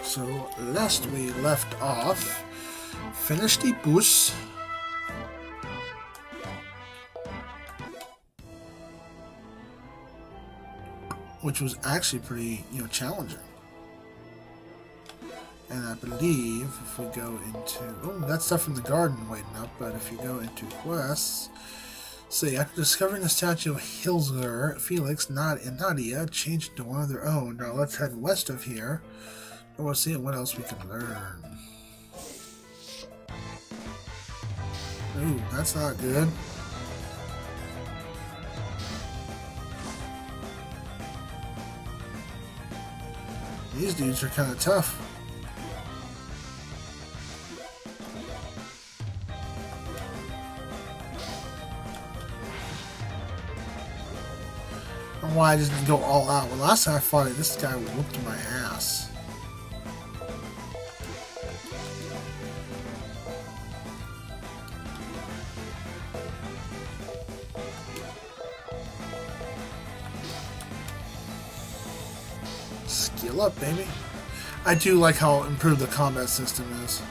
So, last we left off, finished the boost. Which was actually pretty, challenging. And I believe if we go into... Oh, that's stuff from the garden waiting up, but if you go into quests... See, after discovering the statue of Hilsger, Felix, and Nadia changed to one of their own. Now let's head west of here. And we'll see what else we can learn. Ooh, that's not good. These dudes are kind of tough. I don't know why I just didn't go all out. Well, last time I fought it, this guy whooped my ass. Skill up, baby. I do like how improved the combat system is.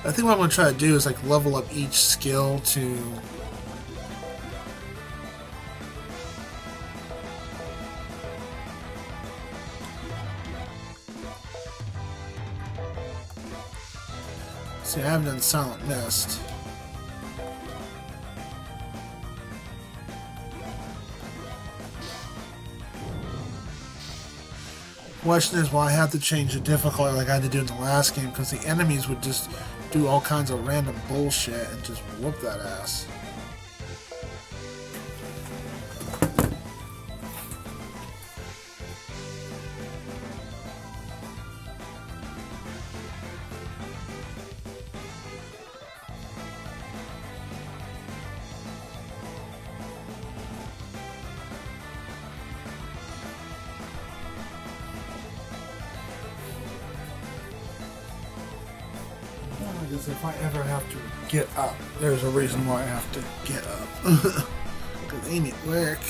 I think what I'm going to try to do is like level up each skill to... See, I haven't done Silent Mist. Question is why I have to change the difficulty like I had to do in the last game, because the enemies would just do all kinds of random bullshit and just whoop that ass. Because if I ever have to get up, there's a reason why I have to get up. Because ain't it work?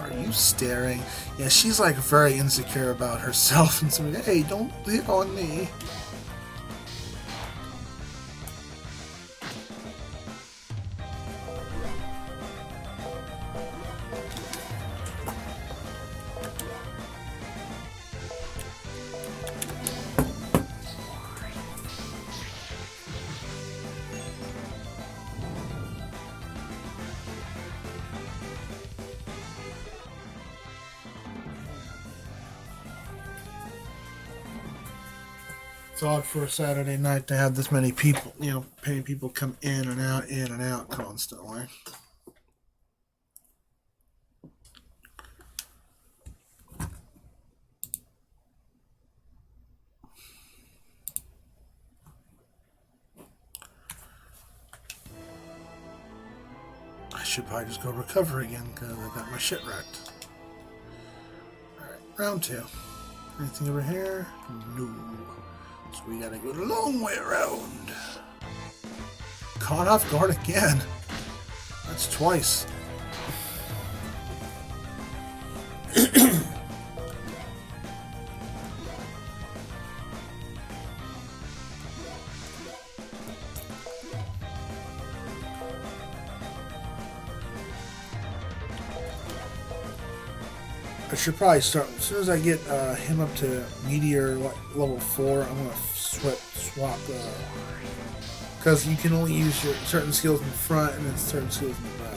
Are you staring? Yeah, she's like very insecure about herself and so, hey, don't hit on me. It's odd for a Saturday night to have this many people, paying people come in and out constantly. I should probably just go recover again because I got my shit wrecked. Alright, round 2. Anything over here? No. So we gotta go the long way around. Caught off guard again. That's twice. I should probably start, as soon as I get him up to Meteor level 4, I'm going to swap, because you can only use your certain skills in the front and then certain skills in the back.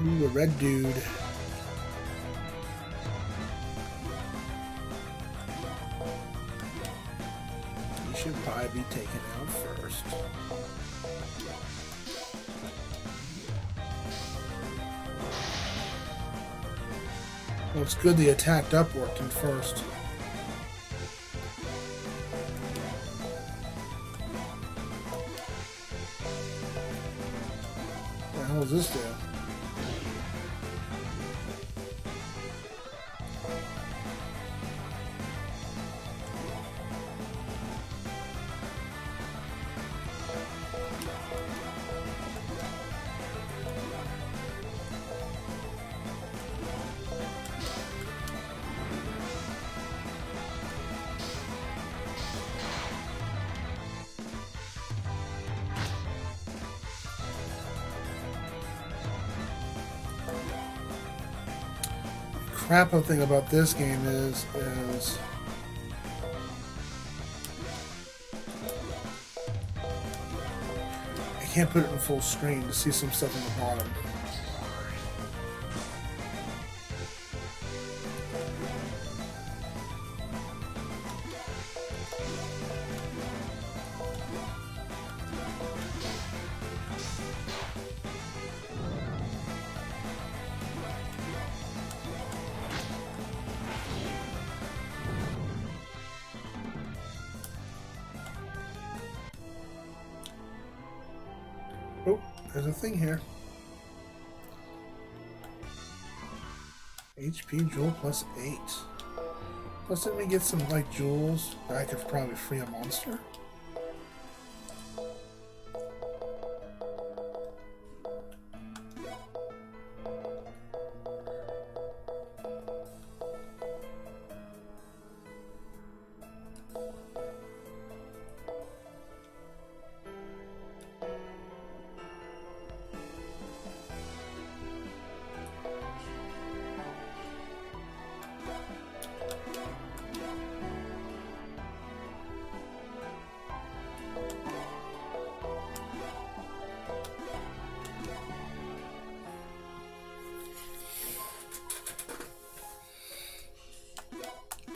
Ooh, a red dude. He should probably be taken out first. Well, it's good the attacked up worked in first. What the hell does this do? Crap thing about this game is I can't put it in full screen to see some stuff in the bottom. Oh, there's a thing here. HP jewel plus 8. Plus, let me get some like jewels that I could probably free a monster.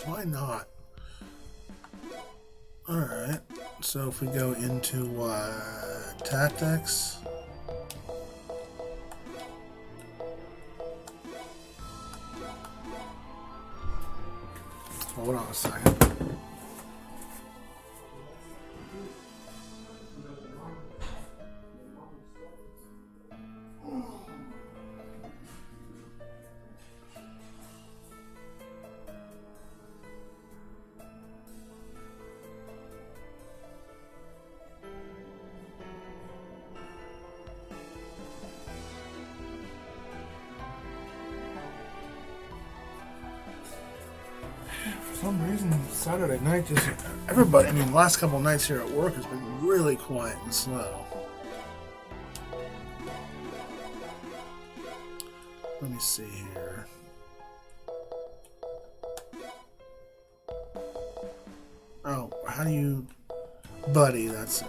Why not? Alright, so if we go into tactics. Hold on a second. For some reason, Saturday night just everybody. I mean, the last couple nights here at work has been really quiet and slow. Let me see here. Oh, how do you, buddy? That's it.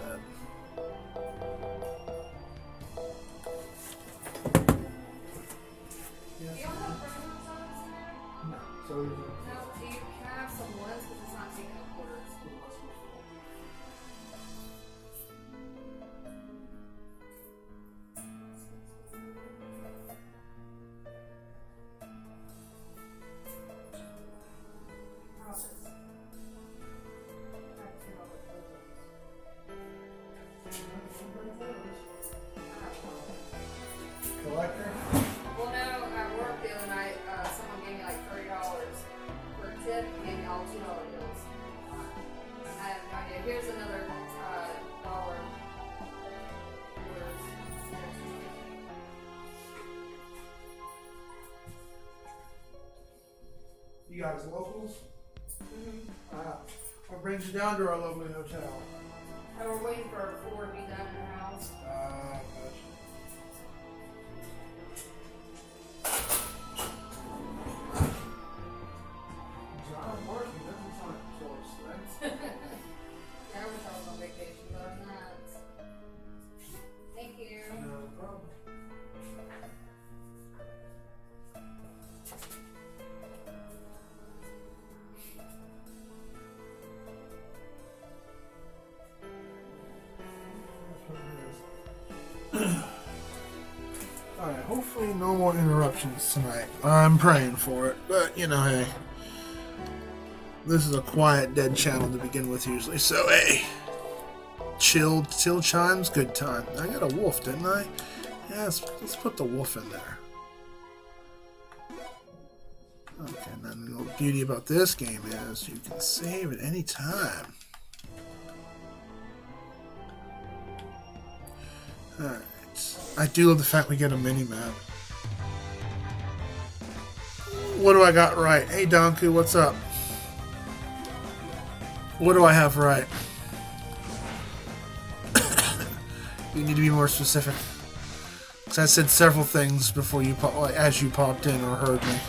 Collector? Well, no, at work the other night, someone gave me like $30 for a tip and gave me all $2 bills. I have no idea. Here's another dollar. You guys locals? What brings you down to our lovely hotel? And we're waiting for a floor to be done in the house. Gotcha. I wish I was on vacation, but I'm not. Thank you. No problem. Alright, hopefully no more interruptions tonight. I'm praying for it, but you know, hey. This is a quiet, dead channel to begin with usually, so hey. Chill chimes, good time. I got a wolf, didn't I? Yeah, let's put the wolf in there. Okay, and then the beauty about this game is you can save at any time. Alright. I do love the fact we get a mini-map. What do I got right? Hey, Donku, what's up? What do I have right? You need to be more specific. Because I said several things before you as you popped in or heard me.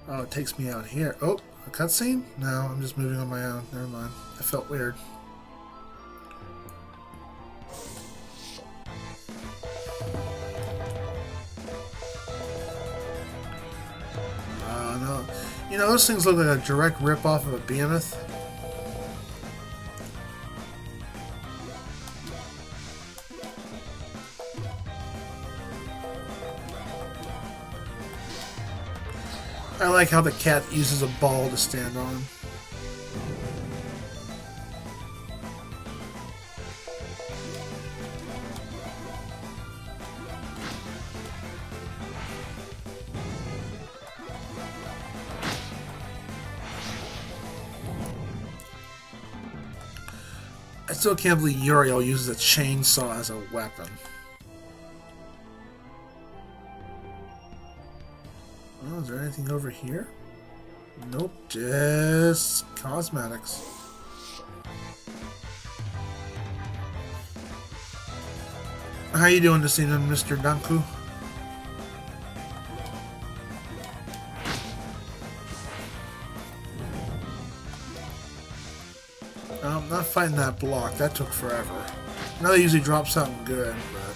Oh, it takes me out here. Oh, a cutscene? No, I'm just moving on my own. Never mind. I felt weird. No. You know, those things look like a direct rip-off of a behemoth. I like how the cat uses a ball to stand on. I still can't believe Uriel uses a chainsaw as a weapon. Oh, is there anything over here? Nope, just cosmetics. How you doing this evening, Mr. Danku? I'm not fighting that block. That took forever. I know they usually drop something good, but...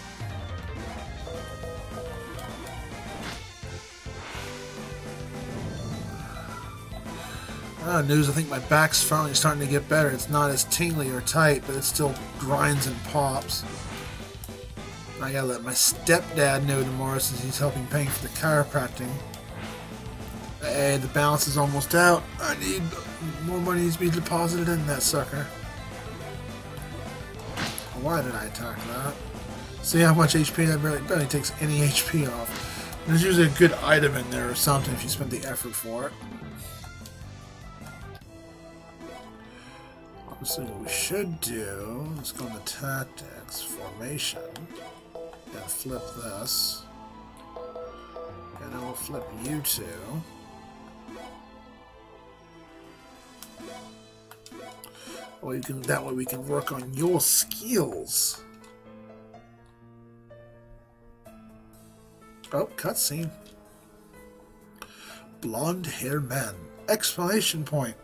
News, I think my back's finally starting to get better. It's not as tingly or tight, but it still grinds and pops. I gotta let my stepdad know tomorrow since he's helping paying for the chiropractic. Hey, the balance is almost out. I need more money to be deposited in that sucker. Why did I attack that? See how much HP that barely takes any HP off. There's usually a good item in there or something if you spend the effort for it. Obviously what we should do is go into tactics, formation, and flip this. And then we'll flip you two. Well, that way we can work on your skills. Oh, cutscene. Blonde-haired man! Exclamation point!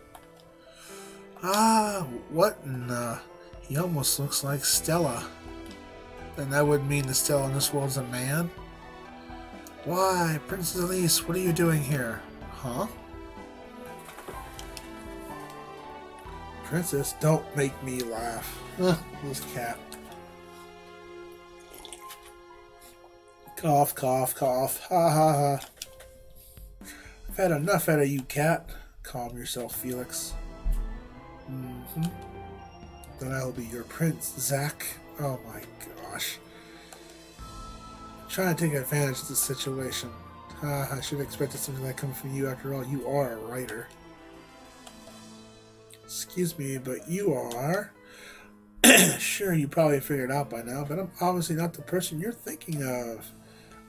Ah, what in he almost looks like Stella. Then that would mean that Stella in this world's a man? Why, Princess Elise, what are you doing here? Huh? Princess, don't make me laugh. This cat. Cough, cough, cough. Ha ha ha. I've had enough out of you, cat. Calm yourself, Felix. Then I'll be your prince, Zach. Oh my gosh. I'm trying to take advantage of this situation. I should have expected something like coming from you. After all, you are a writer. Excuse me, but you are... Sure, you probably figured it out by now, but I'm obviously not the person you're thinking of.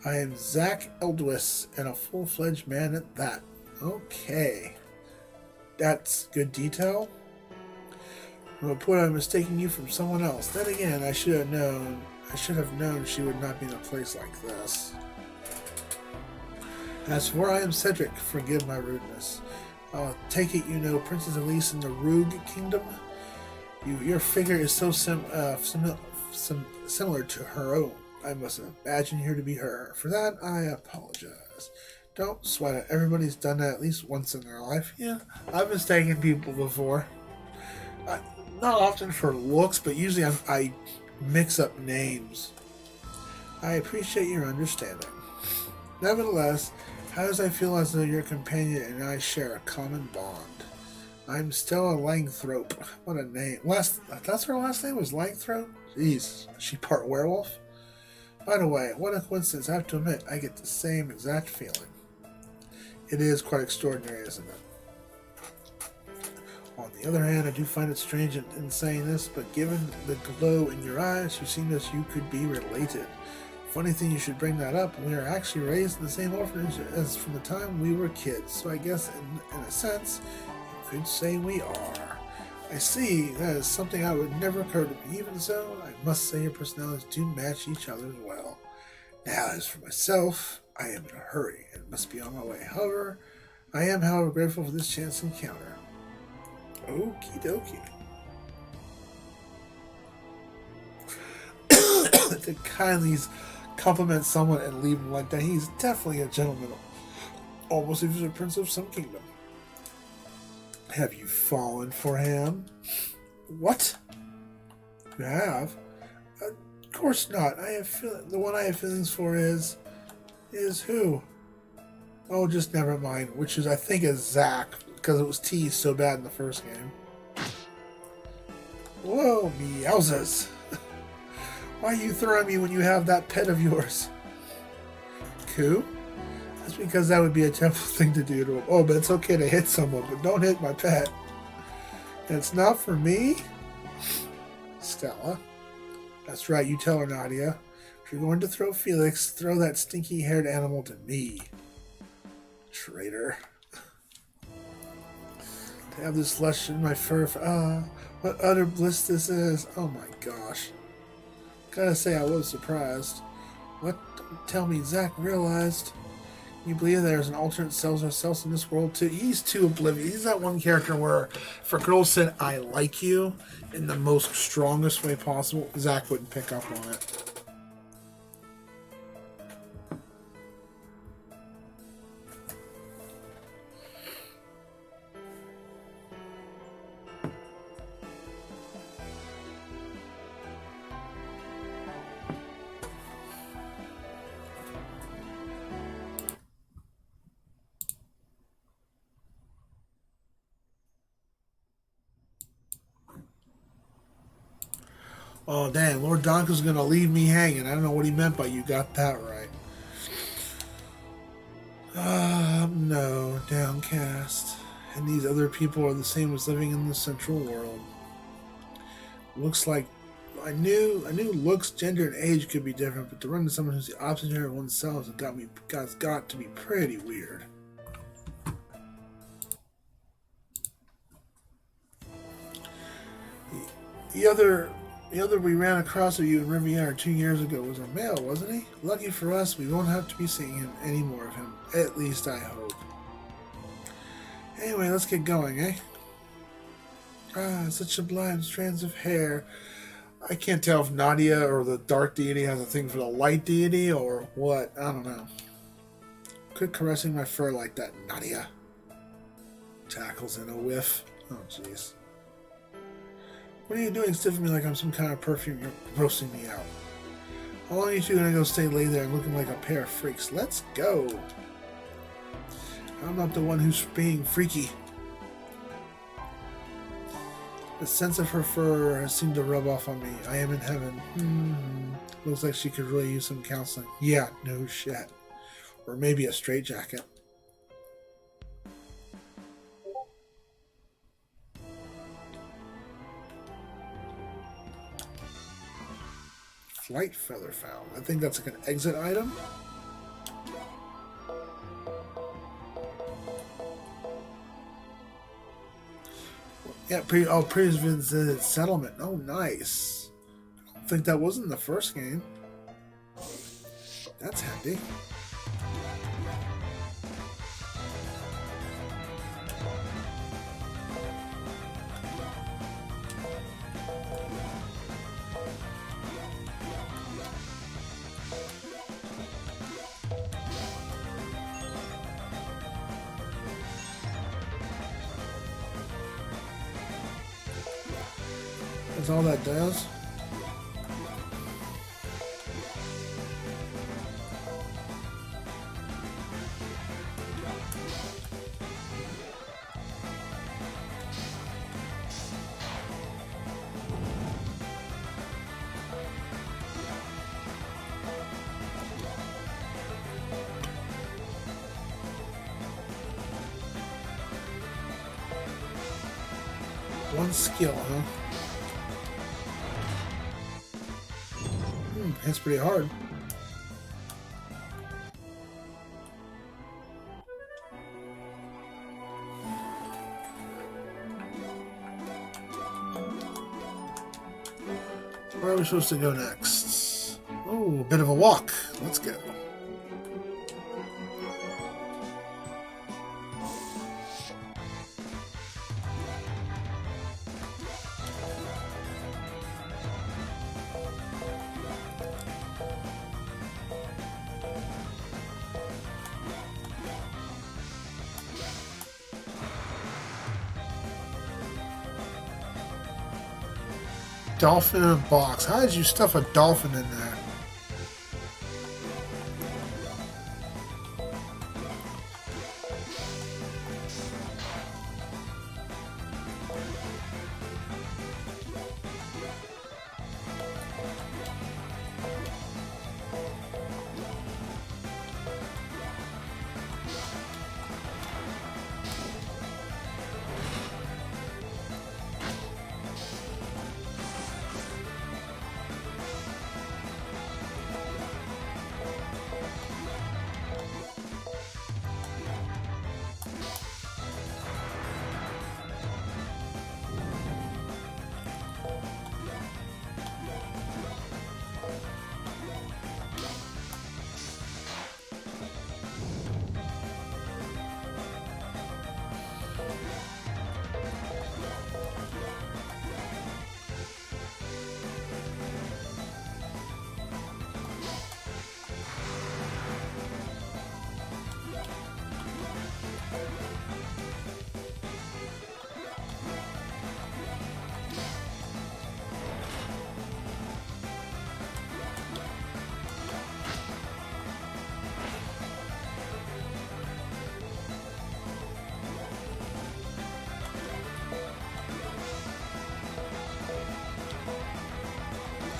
I am Zach Eldwis, and a full-fledged man at that. Okay. That's good detail. Report I'm mistaking you from someone else. Then again, I should have known she would not be in a place like this. As for I am Cedric, forgive my rudeness. I'll take it you know Princess Elise in the Rogue Kingdom. Your figure is so similar to her own. I must imagine her to be her. For that, I apologize. Don't sweat it. Everybody's done that at least once in their life. Yeah, I've mistaken people before. Not often for looks, but usually I mix up names. I appreciate your understanding. Nevertheless, how does I feel as though your companion and I share a common bond? I'm Stella Langthrope. What a name. That's her last name was Langthrope? Jeez, is she part werewolf? By the way, what a coincidence. I have to admit, I get the same exact feeling. It is quite extraordinary, isn't it? On the other hand, I do find it strange in saying this, but given the glow in your eyes, you seem as you could be related. Funny thing you should bring that up. We are actually raised in the same orphanage as from the time we were kids, so I guess in a sense, you could say we are. I see, that is something I would never occur to me. Even so, I must say your personalities do match each other well. Now, as for myself, I am in a hurry and must be on my way. I am, however, grateful for this chance encounter. Okie dokie. To kindly compliment someone and leave him like that, he's definitely a gentleman. Almost if he's a prince of some kingdom. Have you fallen for him? What? You have? Of course not. The one I have feelings for is who? Oh, just never mind. Which is, I think, is Zach, because it was teased so bad in the first game. Whoa, meowsas. Why are you throwing me when you have that pet of yours? Coup? That's because that would be a terrible thing to do to him. Oh, but it's okay to hit someone, but don't hit my pet. And it's not for me? Stella. That's right, you tell her, Nadia. If you're going to throw Felix, throw that stinky-haired animal to me. Traitor. To have this lush in my fur. What utter bliss this is. Oh my gosh. Gotta say, I was surprised. What? Don't tell me Zach realized. Can you believe there's an alternate selves ourselves in this world too? He's too oblivious. He's that one character where if a girl said, I like you, in the most strongest way possible, Zach wouldn't pick up on it. Oh, dang. Lord Donka's going to leave me hanging. I don't know what he meant by you got that right. No. Downcast. And these other people are the same as living in the central world. Looks like... I knew looks, gender, and age could be different, but to run into someone who's the opposite of oneself has got to be pretty weird. The other we ran across of you in Riviera 2 years ago was a male, wasn't he? Lucky for us, we won't have to be seeing him any more of him. At least I hope. Anyway, let's get going, eh? Such sublime strands of hair. I can't tell if Nadia or the dark deity has a thing for the light deity or what. I don't know. Quit caressing my fur like that, Nadia. Tackles in a whiff. Oh, jeez. What are you doing stiffing me like I'm some kind of perfume? You're grossing me out. How long are you two gonna go stay lay there looking like a pair of freaks? Let's go. I'm not the one who's being freaky. The sense of her fur has seemed to rub off on me. I am in heaven. Looks like she could really use some counseling. Yeah, no shit. Or maybe a straitjacket. Flight feather found. I think that's like an exit item. Yeah, previous visit settlement. Oh, nice. I don't think that was in the first game. That's handy. That's all that does? One skill, huh? That's pretty hard. Where are we supposed to go next? Oh, a bit of a walk. Let's go. Dolphin in a box. How did you stuff a dolphin in there?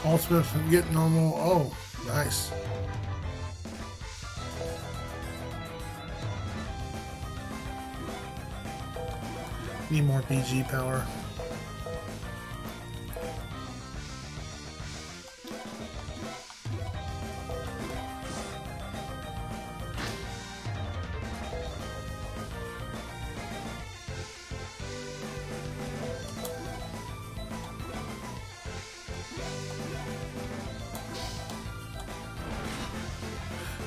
Ultimate from get normal. Oh, nice. Need more BG power.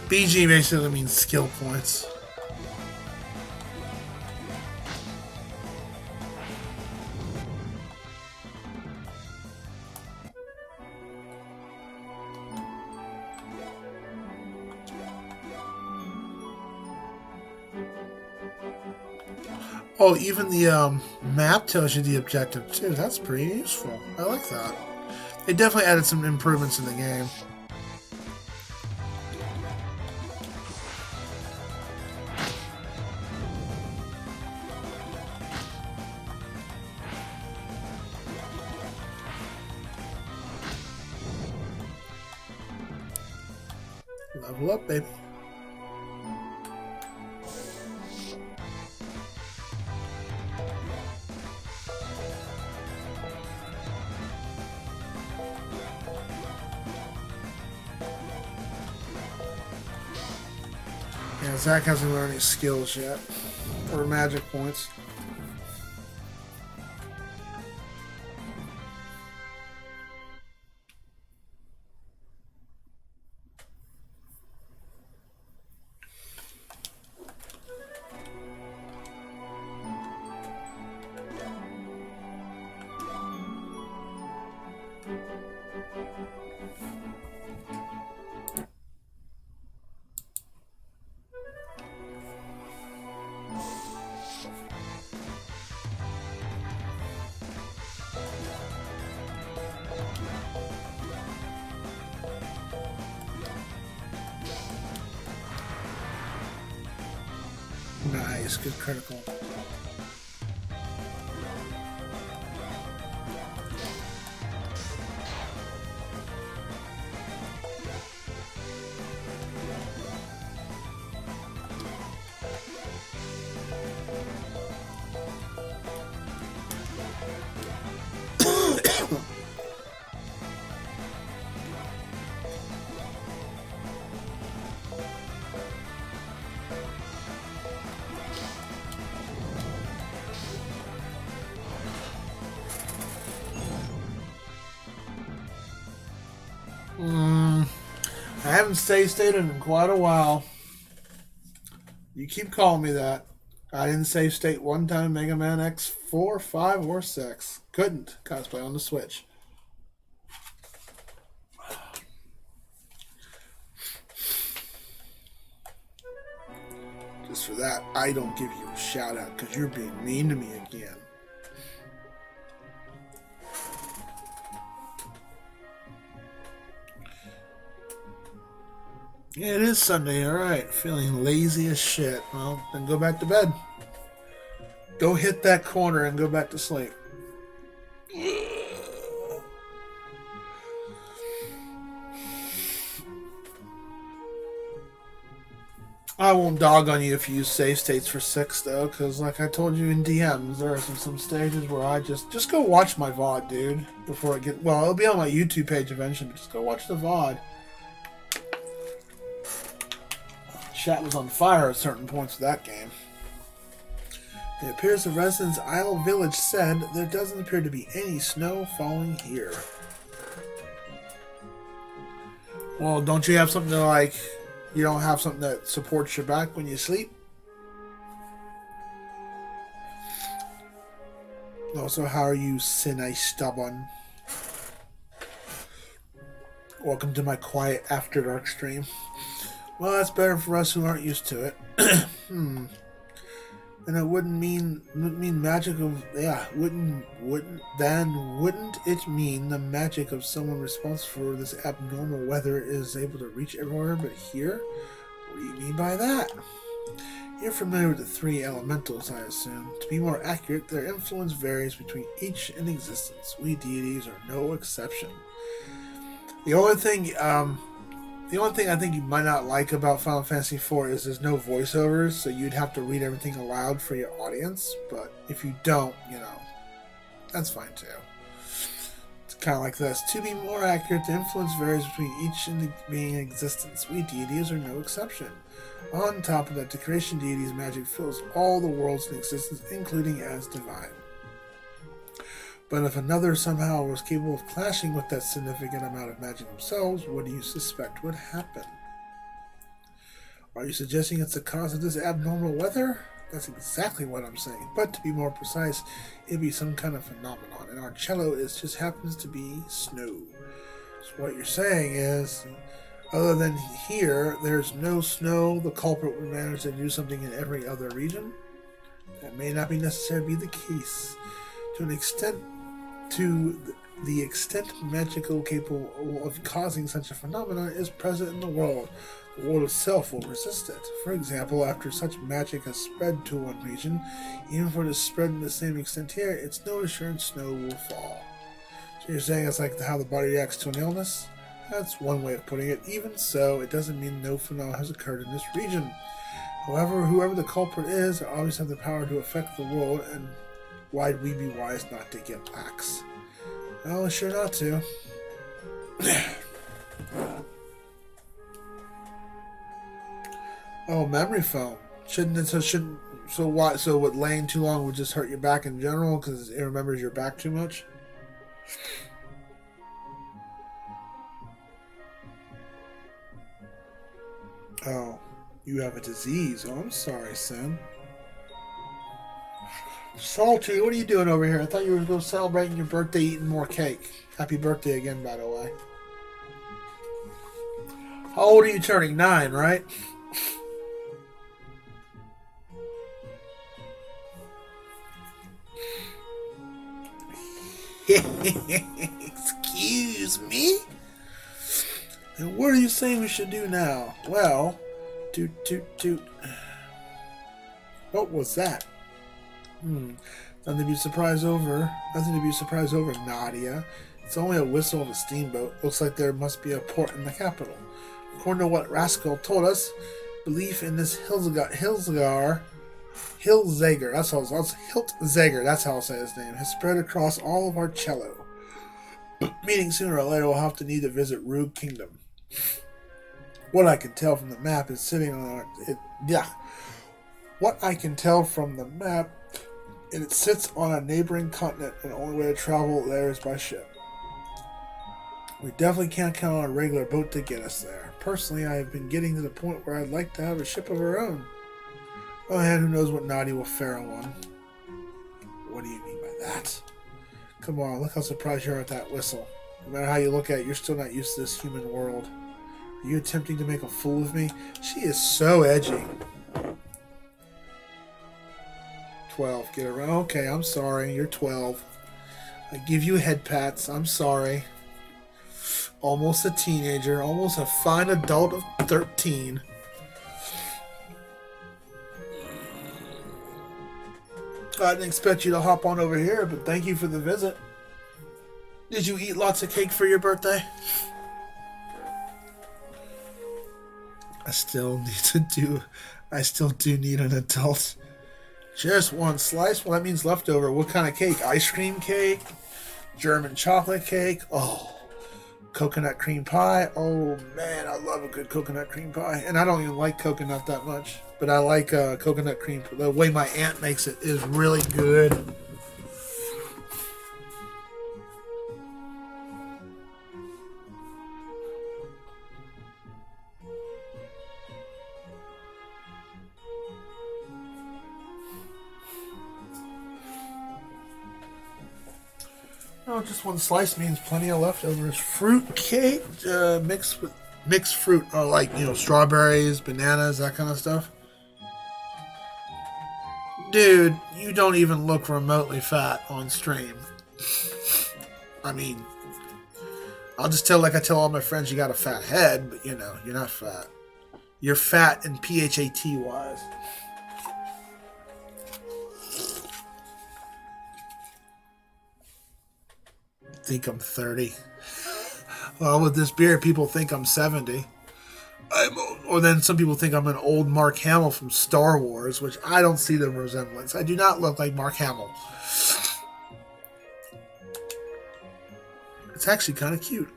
BG basically means skill points. Oh, even the map tells you the objective too. That's pretty useful. I like that. They definitely added some improvements in the game. Level up, baby. Yeah, Zach hasn't learned any skills yet, or magic points. Nice, good critical. I haven't save stated in quite a while. You keep calling me that. I didn't save state one time in Mega Man X4, 5, or 6. Couldn't. Cosplay on the Switch. Just for that, I don't give you a shout out because you're being mean to me again. Yeah, it is Sunday, alright. Feeling lazy as shit. Well, then go back to bed. Go hit that corner and go back to sleep. I won't dog on you if you use save states for 6, though, because like I told you in DMs, there are some stages where I just go watch my VOD, dude, before it get... Well, it'll be on my YouTube page eventually, but just go watch the VOD. Chat was on fire at certain points of that game. It appears the residents' Isle Village said there doesn't appear to be any snow falling here. Well, don't you have something to like... You don't have something that supports your back when you sleep? Also, how are you, Sinai Stubborn? Welcome to my quiet After Dark stream. Well, that's better for us who aren't used to it. And it wouldn't mean magic of wouldn't it mean the magic of someone responsible for this abnormal weather is able to reach everywhere but here? What do you mean by that? You're familiar with the 3 elementals, I assume. To be more accurate, their influence varies between each in existence. We deities are no exception. The only thing I think you might not like about Final Fantasy IV is there's no voiceovers, so you'd have to read everything aloud for your audience. But if you don't, that's fine too. It's kind of like this. To be more accurate, the influence varies between each being in existence. We deities are no exception. On top of that, the creation deity's magic fills all the worlds in existence, including Asdivine. But if another somehow was capable of clashing with that significant amount of magic themselves, what do you suspect would happen? Are you suggesting it's the cause of this abnormal weather? That's exactly what I'm saying. But to be more precise, it'd be some kind of phenomenon, and our cello just happens to be snow. So what you're saying is, other than here, there's no snow, the culprit would manage to do something in every other region? That may not be necessarily be the case. To the extent magical capable of causing such a phenomenon is present in the world itself will resist it. For example, after such magic has spread to one region, even if it is spread in the same extent here, it's no assurance snow will fall. So you're saying it's like how the body reacts to an illness? That's one way of putting it. Even so, it doesn't mean no phenomenon has occurred in this region. However, whoever the culprit is, always have the power to affect the world, and why'd we be wise not to get lax? Well, sure not to. Oh, memory foam. So what, laying too long would just hurt your back in general because it remembers your back too much? Oh, you have a disease. Oh, I'm sorry, Sin. Salty, what are you doing over here? I thought you were going to celebrate your birthday eating more cake. Happy birthday again, by the way. How old are you turning? 9, right? Excuse me? And what are you saying we should do now? Well, toot. What was that? Nothing to be surprised over. Nothing to be surprised over, Nadia. It's only a whistle of a steamboat. Looks like there must be a port in the capital. According to what Rascal told us, belief in this Hilzager, that's how Hiltzager, that's how I'll say his name, has spread across all of Arcello. Meaning sooner or later we'll have to need to visit Rogue Kingdom. What I can tell from the map is sitting on What I can tell from the map, it sits on a neighboring continent, and the only way to travel there is by ship. We definitely can't count on a regular boat to get us there. Personally, I have been getting to the point where I'd like to have a ship of our own. Oh, and who knows what Nadia will fare on. What do you mean by that? Come on, look how surprised you are at that whistle. No matter how you look at it, you're still not used to this human world. Are you attempting to make a fool of me? She is so edgy. 12, get around. Okay, I'm sorry, you're 12. I give you head pats, I'm sorry. Almost a teenager, almost a fine adult of 13. I didn't expect you to hop on over here, but thank you for the visit. Did you eat lots of cake for your birthday? I still do need an adult. Just one slice? Well, that means leftover. What kind of cake? Ice cream cake? German chocolate cake? Oh. Coconut cream pie. Oh man, I love a good coconut cream pie. And I don't even like coconut that much, but I like coconut cream. The way my aunt makes it is really good. Oh, just one slice means plenty of leftovers. Fruit cake mixed fruit, or like, strawberries, bananas, that kind of stuff. Dude, you don't even look remotely fat on stream. I mean, I'll just tell like I tell all my friends, you got a fat head, but you're not fat. You're fat and PHAT wise. Think I'm 30. Well, with this beer, people think I'm 70. Or then some people think I'm an old Mark Hamill from Star Wars, which I don't see the resemblance. I do not look like Mark Hamill. It's actually kind of cute.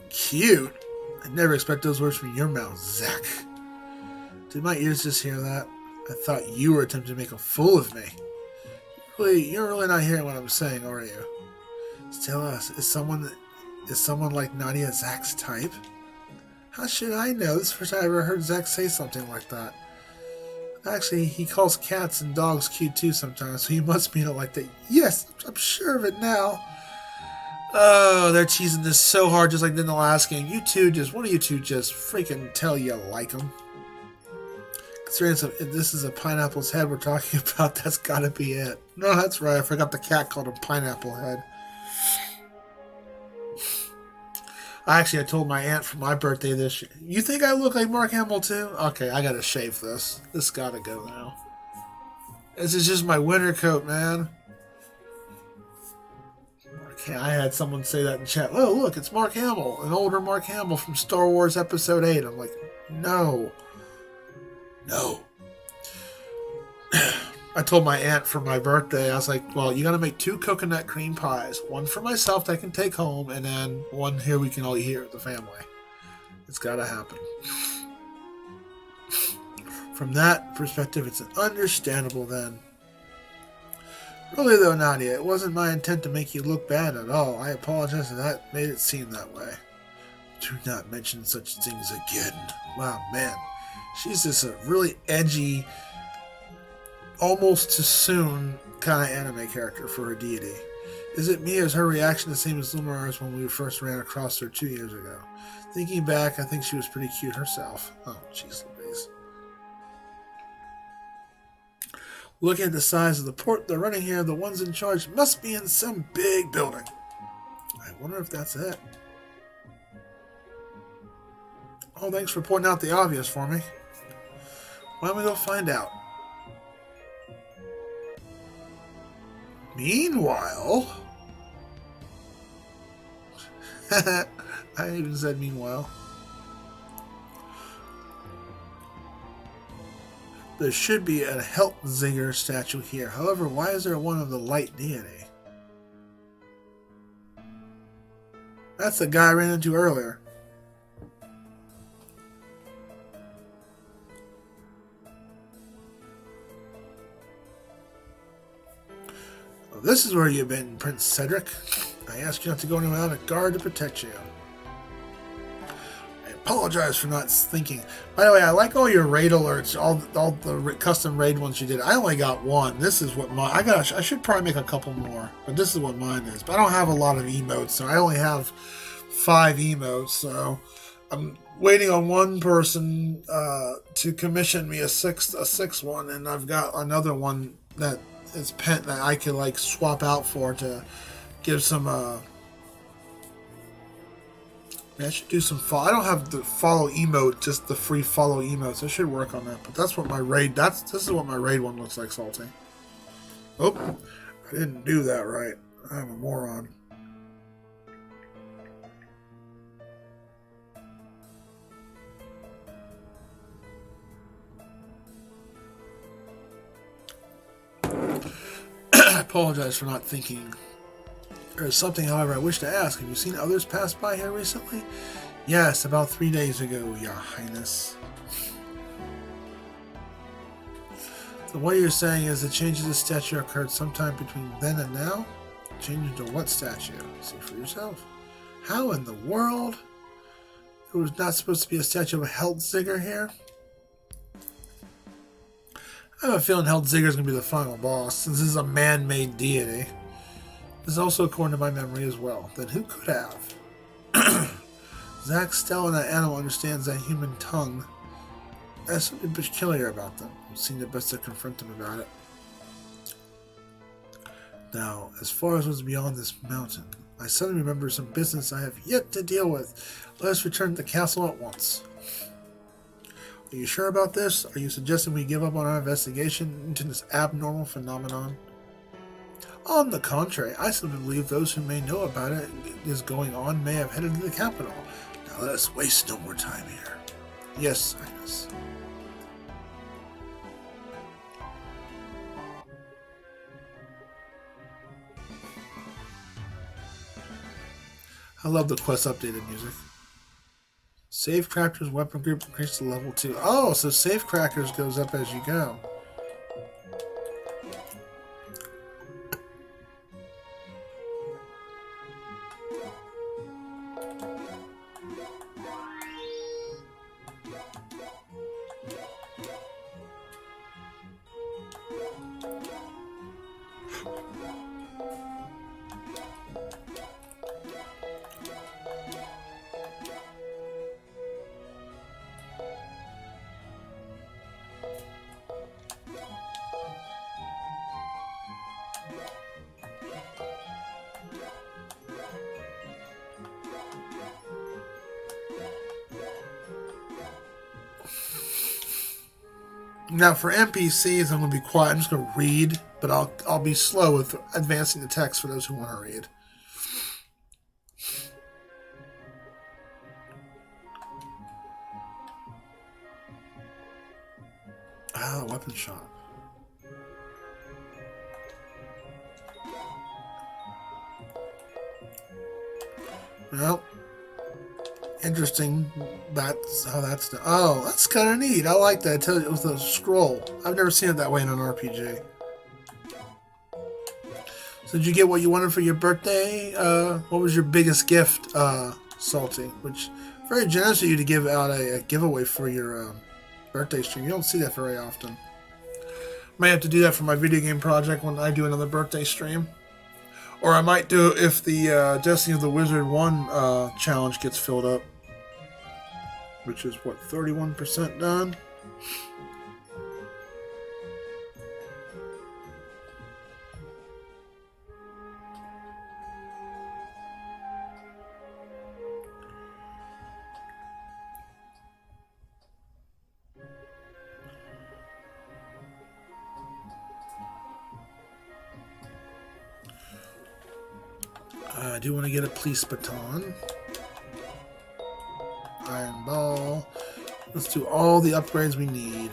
Cute? I never expect those words from your mouth, Zach. Did my ears just hear that? I thought you were attempting to make a fool of me. You're really not hearing what I'm saying, are you? Tell us, is someone like Nadia Zach's type? How should I know? This is the first time I ever heard Zach say something like that. Actually, he calls cats and dogs cute too sometimes, so he must mean it like that. Yes, I'm sure of it now. Oh, they're teasing this so hard, just like in the last game. One of you two just freaking tell you like them. Considering if this is a pineapple's head we're talking about, that's gotta be it. No, that's right, I forgot the cat called him Pineapple Head. I told my aunt for my birthday this year, you think I look like Mark Hamill too? Okay, I gotta shave this. This gotta go now. This is just my winter coat, man. Okay, I had someone say that in chat. Oh, look, it's Mark Hamill, an older Mark Hamill from Star Wars Episode 8. I'm like, no. I told my aunt for my birthday, I was like, well, you gotta make 2 coconut cream pies. One for myself that I can take home, and then one here we can all eat here at the family. It's gotta happen. From that perspective, it's understandable then. Really though, Nadia, it wasn't my intent to make you look bad at all. I apologize if that made it seem that way. Do not mention such things again. Wow, man. She's just a really edgy, almost too soon kind of anime character for her deity. Is it me, or is her reaction the same as Lumar's when we first ran across her 2 years ago? Thinking back, I think she was pretty cute herself. Oh, jeez Louise. Looking at the size of the port they're running here, the ones in charge must be in some big building. I wonder if that's it. Oh, thanks for pointing out the obvious for me. Why don't we go find out? Meanwhile, I even said meanwhile. There should be a Heltzinger statue here. However, why is there one of the light deity? That's the guy I ran into earlier. Well, this is where you've been, Prince Cedric. I asked you not to go anywhere without a guard to protect you. I apologize for not thinking. By the way, I like all your raid alerts, all the custom raid ones you did. I only got one. This is what mine. I should probably make a couple more, but this is what mine is. But I don't have a lot of emotes, so I only have 5 emotes. So I'm waiting on one person to commission me a sixth one, and I've got another one that is pent that I could like swap out for to give some. I should do some follow. I don't have the follow emote, just the free follow emotes. I should work on that. But that's what my raid. This is what my raid one looks like, Salty. Oh, I didn't do that right. I'm a moron. I apologize for not thinking. There is something, however, I wish to ask. Have you seen others pass by here recently? Yes, about 3 days ago, Your Highness. So what you're saying is the change of the statue occurred sometime between then and now? Change into what statue? See for yourself. How in the world? There was not supposed to be a statue of a Heltzinger here? I have a feeling Heltzinger is going to be the final boss, since this is a man-made deity. This is also according to my memory as well. Then who could have? Zack Stella, that animal, understands that human tongue. There's something peculiar about them. It seemed it best to confront them about it. Now, as far as what's beyond this mountain, I suddenly remember some business I have yet to deal with. Let us return to the castle at once. Are you sure about this? Are you suggesting we give up on our investigation into this abnormal phenomenon? On the contrary, I simply believe those who may know about it is going on may have headed to the capital. Now let us waste no more time here. Yes, Highness. I love the quest updated music. Safecracker's weapon group increased to level 2. Oh, so Safecrackers goes up as you go. Now for NPCs, I'm going to be quiet. I'm just going to read, but I'll be slow with advancing the text for those who want to read. Ah, weapon shop. Well, interesting. That's how that's done. Oh, that's kind of neat. I like that. It tells you with a scroll. I've never seen it that way in an RPG. So did you get what you wanted for your birthday? What was your biggest gift, Salty? Which, very generous of you to give out a giveaway for your birthday stream. You don't see that very often. Might have to do that for my video game project when I do another birthday stream. Or I might do it if the Destiny of the Wizard 1 challenge gets filled up. Which is, what, 31% done? I do want to get a police baton. Iron ball. Let's do all the upgrades we need.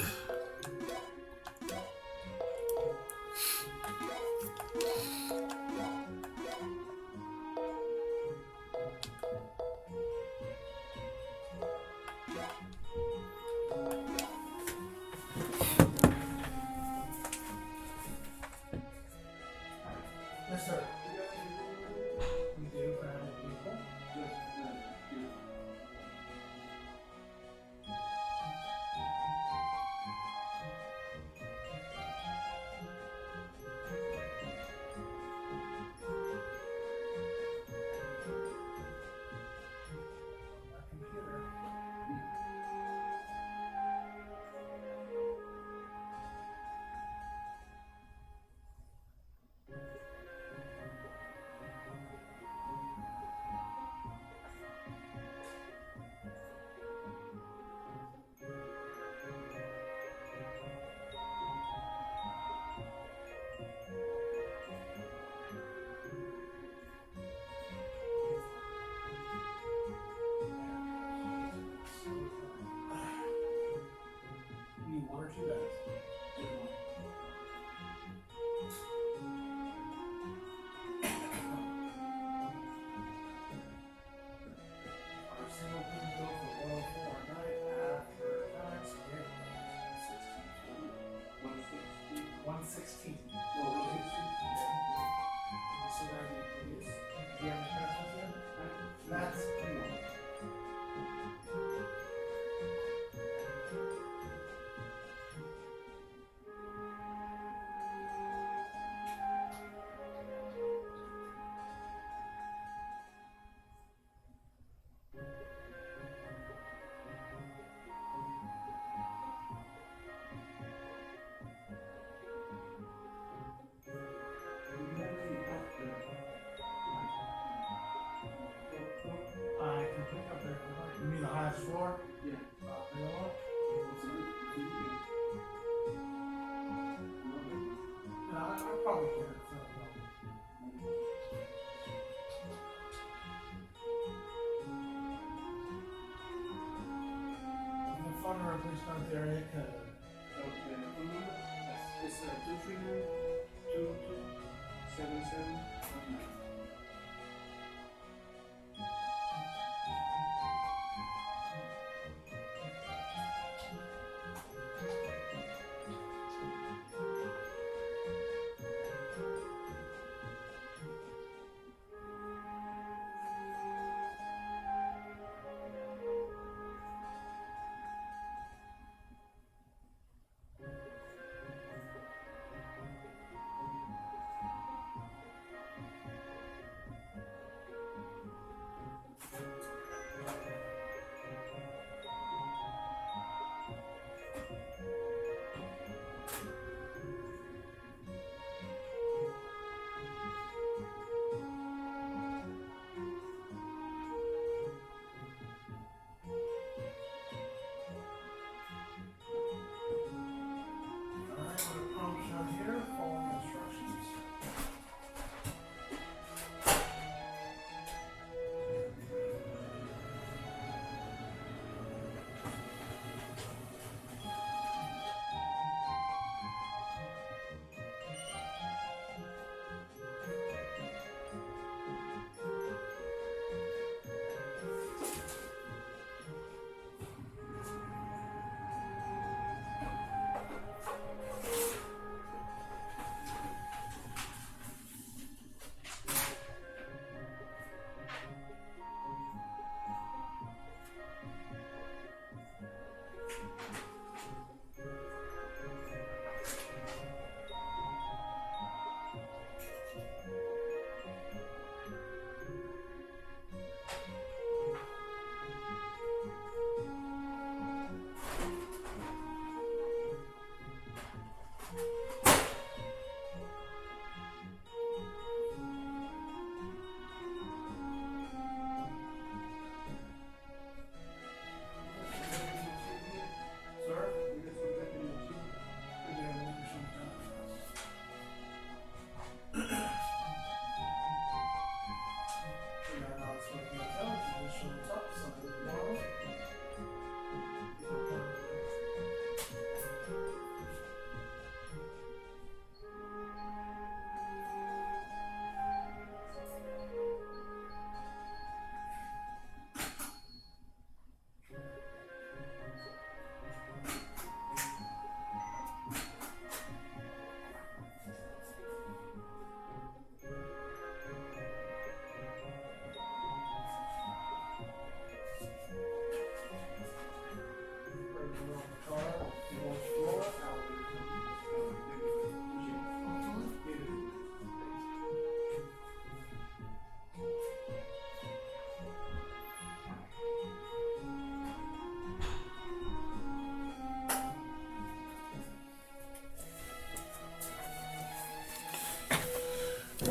Yes, sir. We do for how many people? My computer. You need one or two bags? Our single pin bill for oil for a night after tax, yeah, 116. 116. So now you use, do you have any passes yet? That's cool. I can pick up there. You mean the highest floor? Yeah. You know what? No, I probably get it. So, the phone number, please come to the area code. Okay, phone number? Yes. It's 239 222 7719.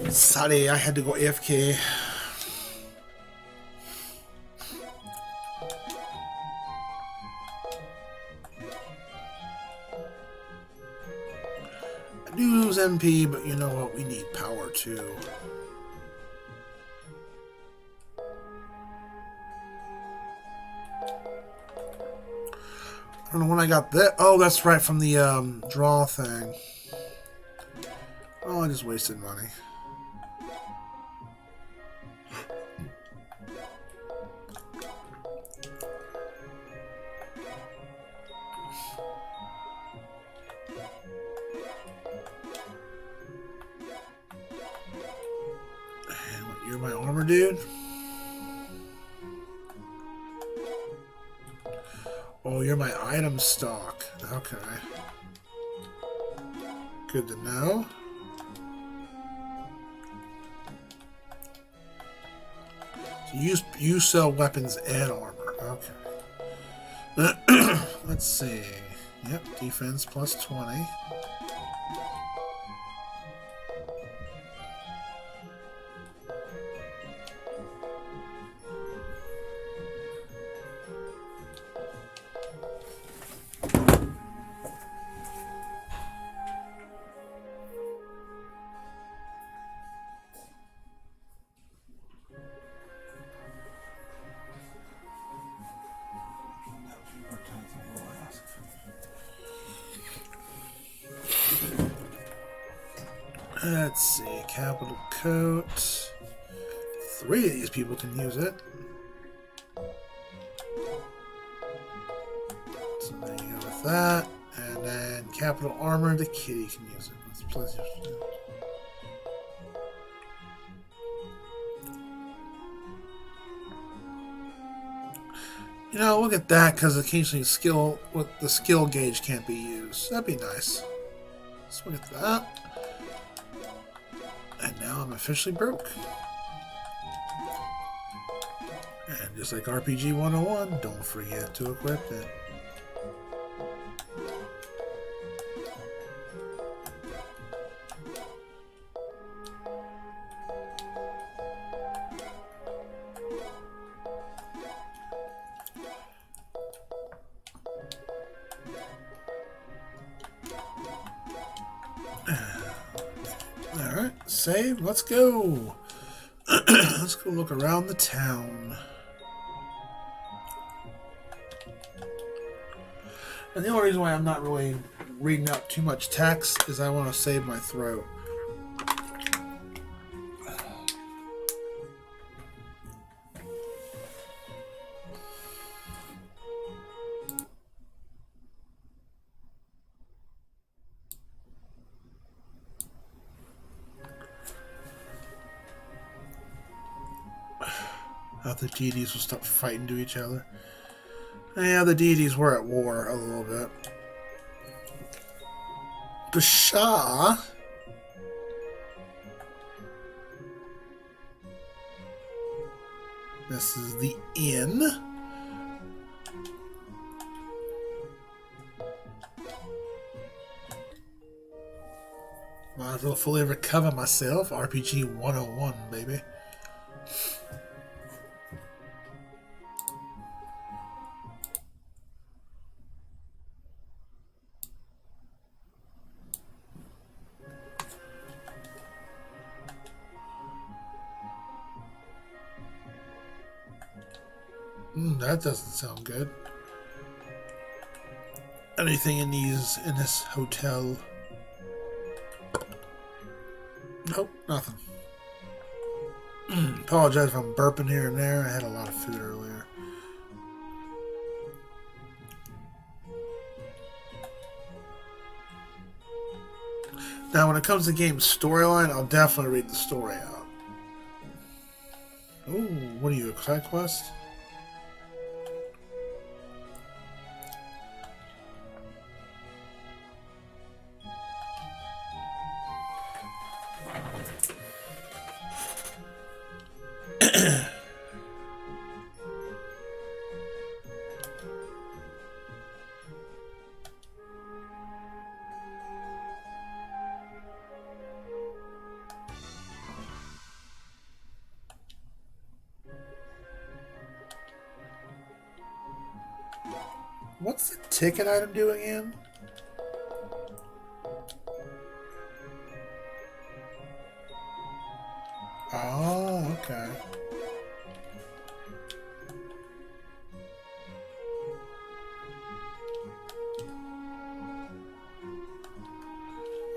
Sorry, I had to go AFK. I do lose MP, but you know what? We need power too. I don't know when I got that. Oh, that's right, from the draw thing. Oh, I just wasted money. And what, you're my armor dude? Oh, you're my item stock. Okay. Good to know. So you sell weapons and armor. Okay. Let's see. Yep, defense plus 20. Let's see, capital coat. 3 of these people can use it. So there you go with that. And then capital armor, the kitty can use it. That's plenty. You know, look at that, because occasionally the skill gauge can't be used. That'd be nice. Let's look at that. And now I'm officially broke. And just like RPG 101, don't forget to equip it. Alright, save, let's go. Let's go look around the town. And the only reason why I'm not really reading out too much text is I want to save my throat. How the deities will stop fighting to each other. Yeah, the deities were at war a little bit. The Shah. This is the inn. Might as well fully recover myself. RPG 101, baby. That doesn't sound good. Anything in this hotel? Nope, nothing. Apologize if I'm burping here and there. I had a lot of food earlier. Now, when it comes to game storyline, I'll definitely read the story out. Oh, what are you, a side quest? What's the ticket item doing in? Oh, okay.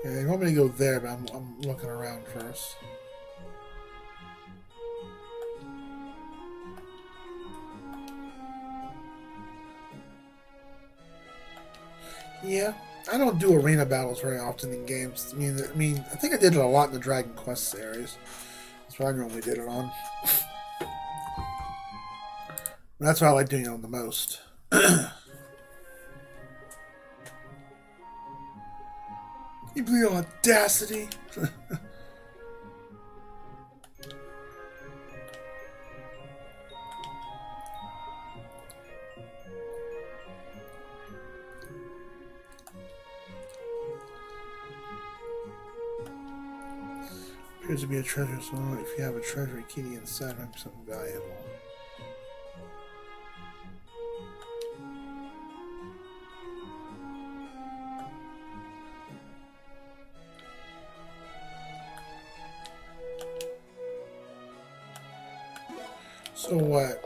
Yeah, they want me to go there, but I'm looking around first. Yeah, I don't do arena battles very often in games. I think I did it a lot in the Dragon Quest series. That's what I normally did it on. That's what I like doing it on the most. You believe the audacity? Appears to be a treasure, so if you have a treasury key inside, it might be something valuable. So what?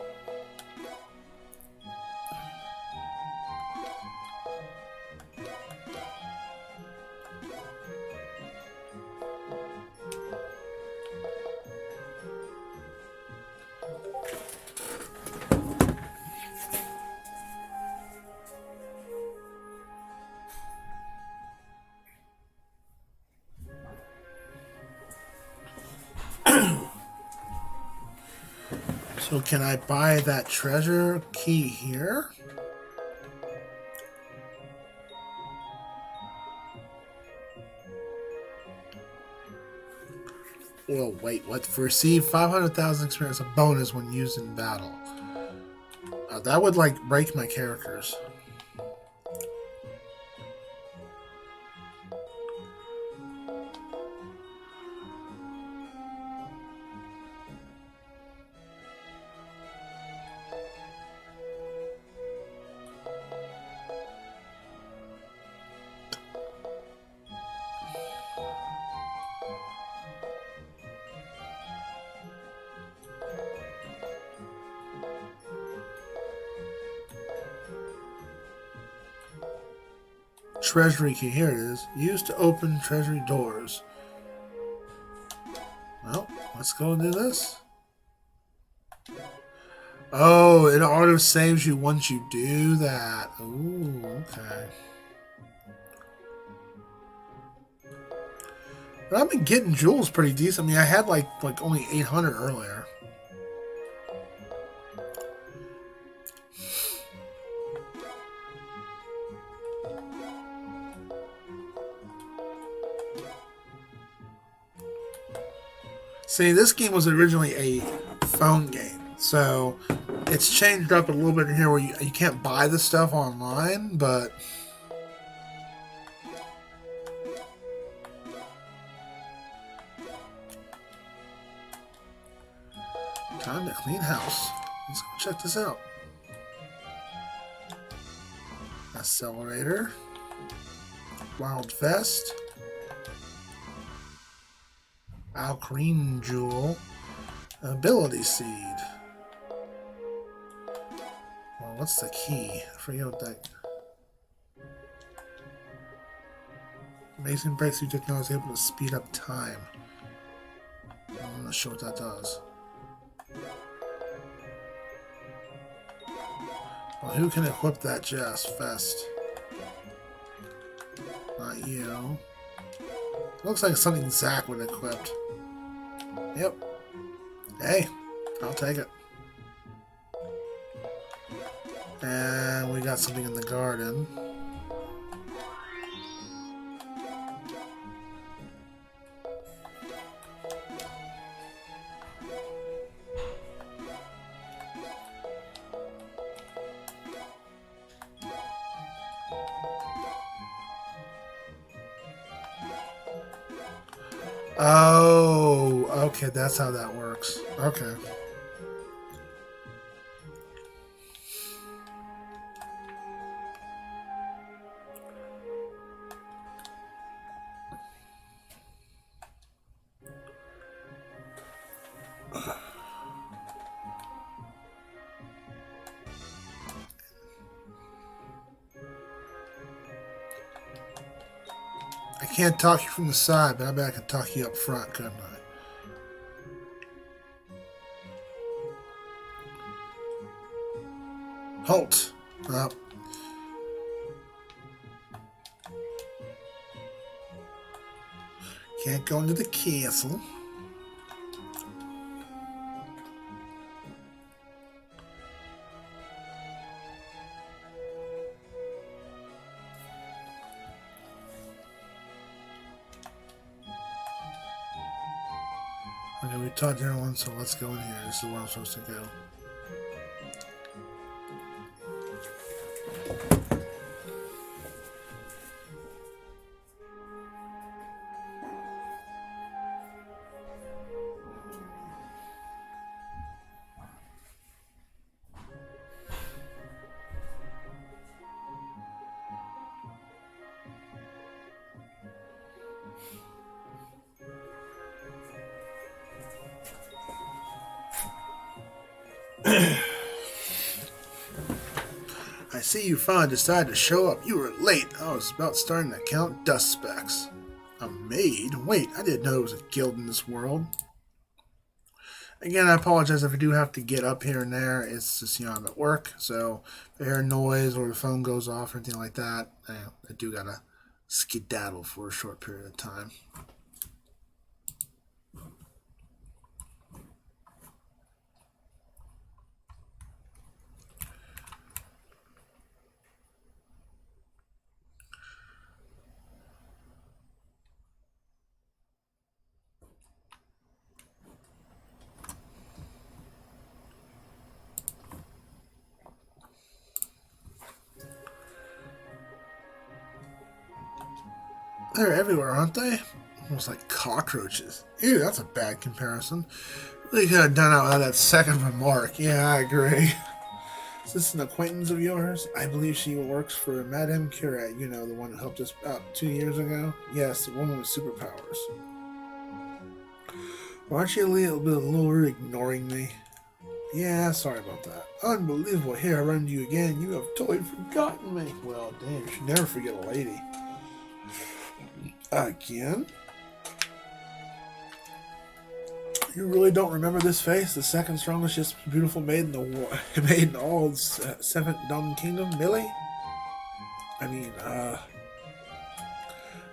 So can I buy that treasure key here? Well, wait, what? Receive 500,000 experience, a bonus when used in battle. That would, like, break my characters. Treasury key, here it is. Used to open treasury doors. Well, let's go and do this. Oh, it auto saves you once you do that. Ooh, okay. But I've been getting jewels pretty decent. I mean, I had like only 800 earlier. See, this game was originally a phone game, so it's changed up a little bit in here where you can't buy the stuff online, but time to clean house. Let's go check this out. Accelerator, Wild Vest, Alcrene Jewel, Ability Seed. Well, what's the key? I forget what that. Amazing breakthrough technology is able to speed up time. I'm not sure what that does. Well, who can equip that vest? Not you. Looks like something Zach would equip. Yep. Hey, I'll take it. And we got something in the garden. Oh, okay, that's how that works. Okay. I can't talk you from the side, but I bet I can talk you up front, couldn't I? Halt! Up. Can't go into the castle. Okay, we talked to everyone, so let's go in here. This is where I'm supposed to go. I see you finally decided to show up. You were late. I was about starting to count dust specks. A maid? Wait, I didn't know there was a guild in this world. Again, I apologize if I do have to get up here and there. It's just, I'm at work, so if I hear noise or the phone goes off or anything like that, I do gotta skedaddle for a short period of time. They're everywhere, aren't they? Almost like cockroaches. Ew, that's a bad comparison. Really could have done out without that second remark. Yeah, I agree. Is this an acquaintance of yours? I believe she works for Madame Curie. You know, the one who helped us about 2 years ago? Yes, the woman with superpowers. Why aren't you a little rude ignoring me? Yeah, sorry about that. Unbelievable. Here, I run into you again. You have totally forgotten me. Well, damn, you should never forget a lady. Again? You really don't remember this face? The second strongest, just beautiful maid in all Seventh Dom Kingdom? Millie? I mean,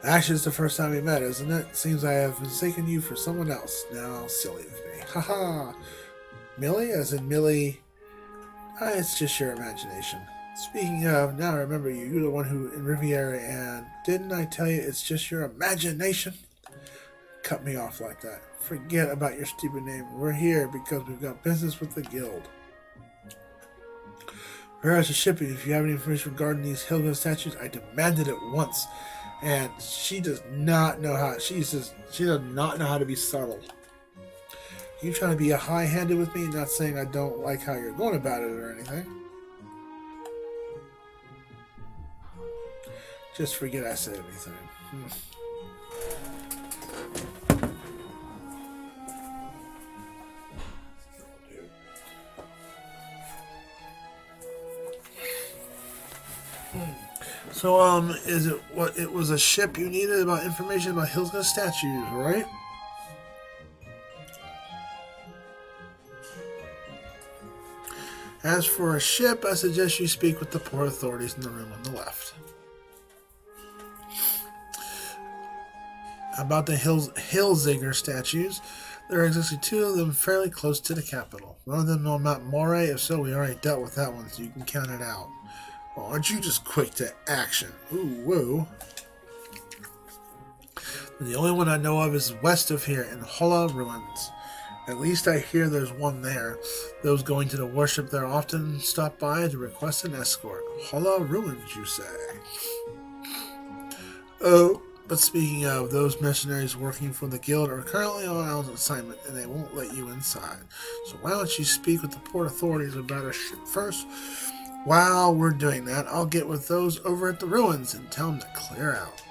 actually, it's the first time we met, isn't it? Seems I have mistaken you for someone else. Now, silly of me. Haha. Millie? As in Millie? It's just your imagination. Speaking of, now I remember you. You're the one who in Riviera, and didn't I tell you it's just your imagination? Cut me off like that. Forget about your stupid name. We're here because we've got business with the guild. Whereas a shipping, if you have any information regarding these Hilda statues, I demanded it once. And she does not know how. She does not know how to be subtle. You trying to be high-handed with me? Not saying I don't like how you're going about it or anything. Just forget I said anything. So, is it what it was a ship you needed about information about Hilda statues, right? As for a ship, I suggest you speak with the port authorities in the room on the left. About the Hillziger statues, there are exactly 2 of them fairly close to the capital. One of them on Mount Moray. If so, we already dealt with that one, so you can count it out. Well, aren't you just quick to action? Ooh, whoa. The only one I know of is west of here, in Holla Ruins. At least I hear there's one there. Those going to the worship there often stop by to request an escort. Holla Ruins, you say? Oh, but speaking of, those mercenaries working for the guild are currently on assignment, and they won't let you inside. So why don't you speak with the port authorities about a ship first? While we're doing that, I'll get with those over at the ruins and tell them to clear out.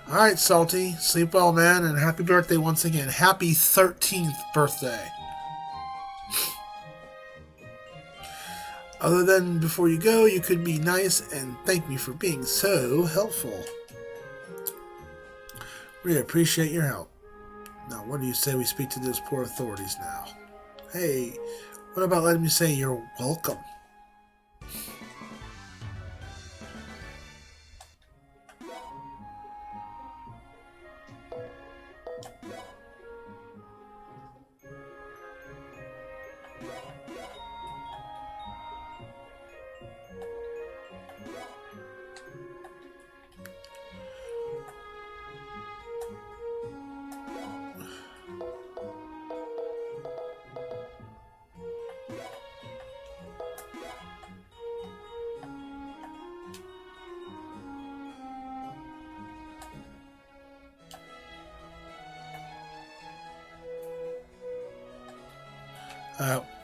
Alright, Salty. Sleep well, man, and happy birthday once again. Happy 13th birthday. Other than before you go, you could be nice and thank me for being so helpful. We appreciate your help. Now, what do you say we speak to those poor authorities now? Hey, what about letting me say you're welcome?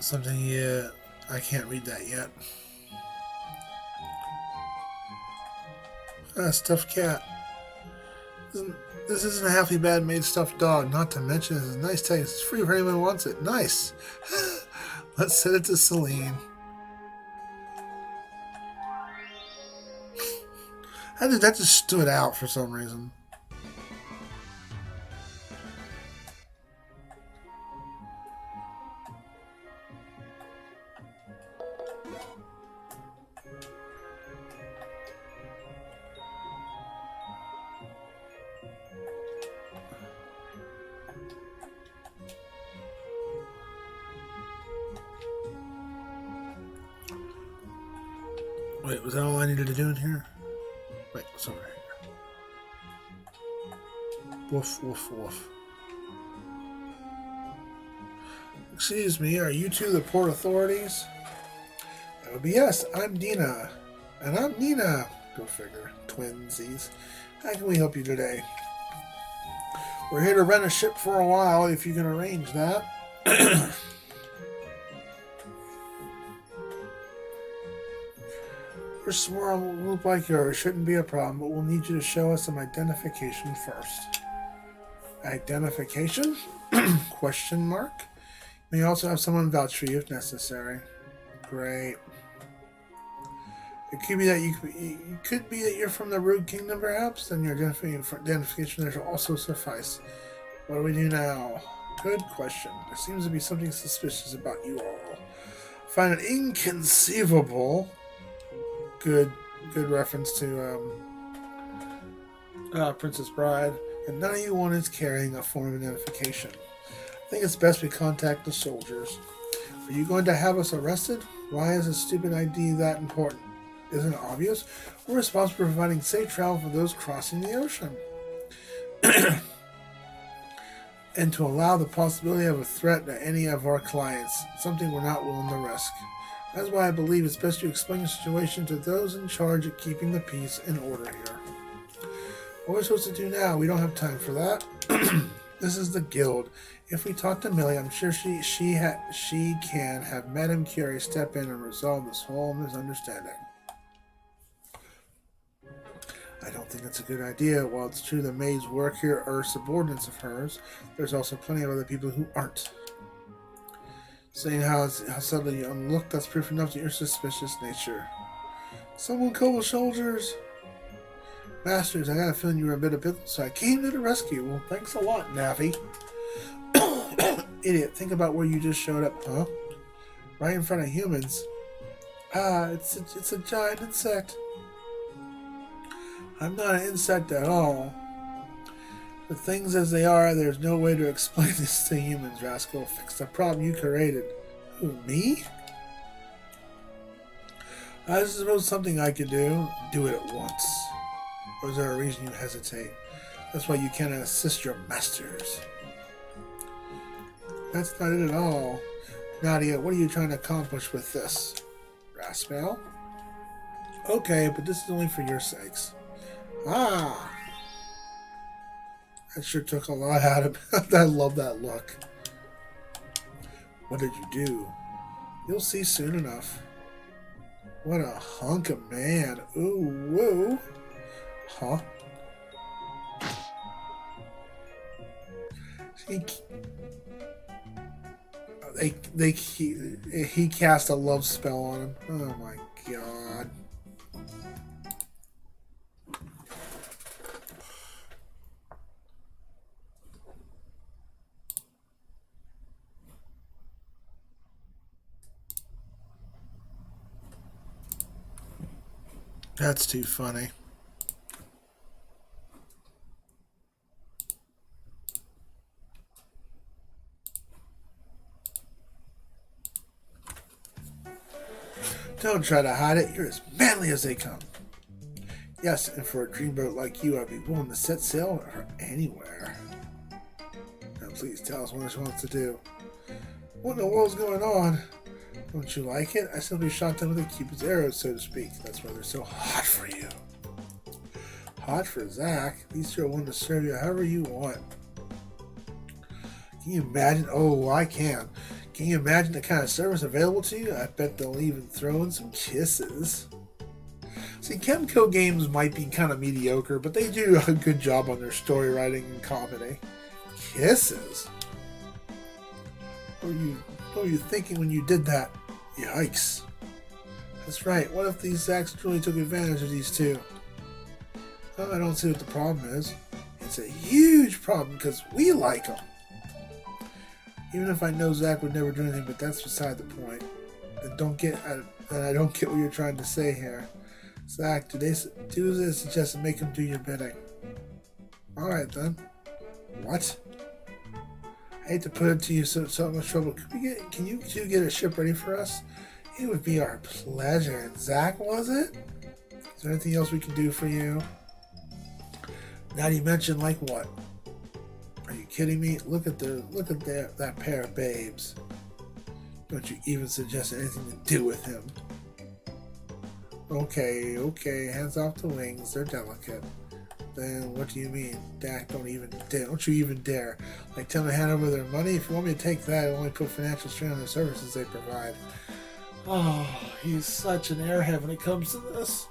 Something, yeah, I can't read that yet. Stuffed cat. This isn't a halfly bad made stuffed dog, not to mention it's a nice taste. It's free for anyone who wants it. Nice. Let's send it to Celine. That just stood out for some reason. Wait, was that all I needed to do in here? Wait, what's over here? Woof, woof, woof. Excuse me, are you two the port authorities? That would be yes. I'm Dina. And I'm Nina. Go figure. Twinsies. How can we help you today? We're here to rent a ship for a while, if you can arrange that. We're small group like yours. Shouldn't be a problem, but we'll need you to show us some identification first. Identification? Question mark? We also have someone vouch for you if necessary. Great. It could be that it could be that you're from the Rogue Kingdom, perhaps. Then your identification there should also suffice. What do we do now? Good question. There seems to be something suspicious about you all. I find it inconceivable. Good reference to Princess Bride. And none of you one is carrying a form of identification. I think it's best we contact the soldiers. Are you going to have us arrested? Why is a stupid ID that important? Isn't it obvious? We're responsible for providing safe travel for those crossing the ocean. And to allow the possibility of a threat to any of our clients, something we're not willing to risk. That's why I believe it's best to explain the situation to those in charge of keeping the peace and order here. What are we supposed to do now? We don't have time for that. This is the guild. If we talk to Millie, I'm sure she can have Madame Curie step in and resolve this whole misunderstanding. I don't think that's a good idea. While it's true the maids work here are subordinates of hers, there's also plenty of other people who aren't. Saying how suddenly you unlooked, that's proof enough to your suspicious nature. Someone call the soldiers. Masters, I got a feeling you were a bit of business, so I came to the rescue. Well, thanks a lot, Navi. Idiot, think about where you just showed up, huh? Right in front of humans. Ah, it's a giant insect. I'm not an insect at all. The things as they are, there's no way to explain this to humans, rascal. Fix the problem you created. Who, me? I suppose something I could do. Do it at once. Or is there a reason you hesitate? That's why you can't assist your masters. That's not it at all. Nadia, what are you trying to accomplish with this? Rascal? Okay, but this is only for your sakes. Ah! That sure took a lot out of it. I love that look. What did you do? You'll see soon enough. What a hunk of man. Ooh, woo. Huh? He cast a love spell on him. Oh my god. That's too funny. Don't try to hide it. You're as manly as they come. Yes, and for a dreamboat like you, I'd be willing to set sail anywhere. Now please tell us what she wants to do. What in the world's going on? Don't you like it? I simply shot them with a Cupid's arrow, so to speak. That's why they're so hot for you. Hot for Zach? These two are willing to serve you however you want. Can you imagine? Oh, I can. Can you imagine the kind of service available to you? I bet they'll even throw in some kisses. See, KEMCO games might be kind of mediocre, but they do a good job on their story writing and comedy. Kisses? What were you thinking when you did that? Yikes. That's right. What if these Zacks truly took advantage of these two? Well, I don't see what the problem is. It's a huge problem because we like them. Even if I know Zach would never do anything, but that's beside the point. I don't get what you're trying to say here. Zach, do they suggest to make him do your bidding? Alright then. What? I hate to put it to you so much trouble. Can you two get a ship ready for us? It would be our pleasure. And Zach, was it? Is there anything else we can do for you? Now you mention like what? Are you kidding me? Look at that pair of babes. Don't you even suggest anything to do with him? Okay, hands off the wings. They're delicate. Then what do you mean? Dak, don't you even dare. Like, tell them to hand over their money? If you want me to take that, it'll only put financial strain on the services they provide. Oh, he's such an airhead when it comes to this.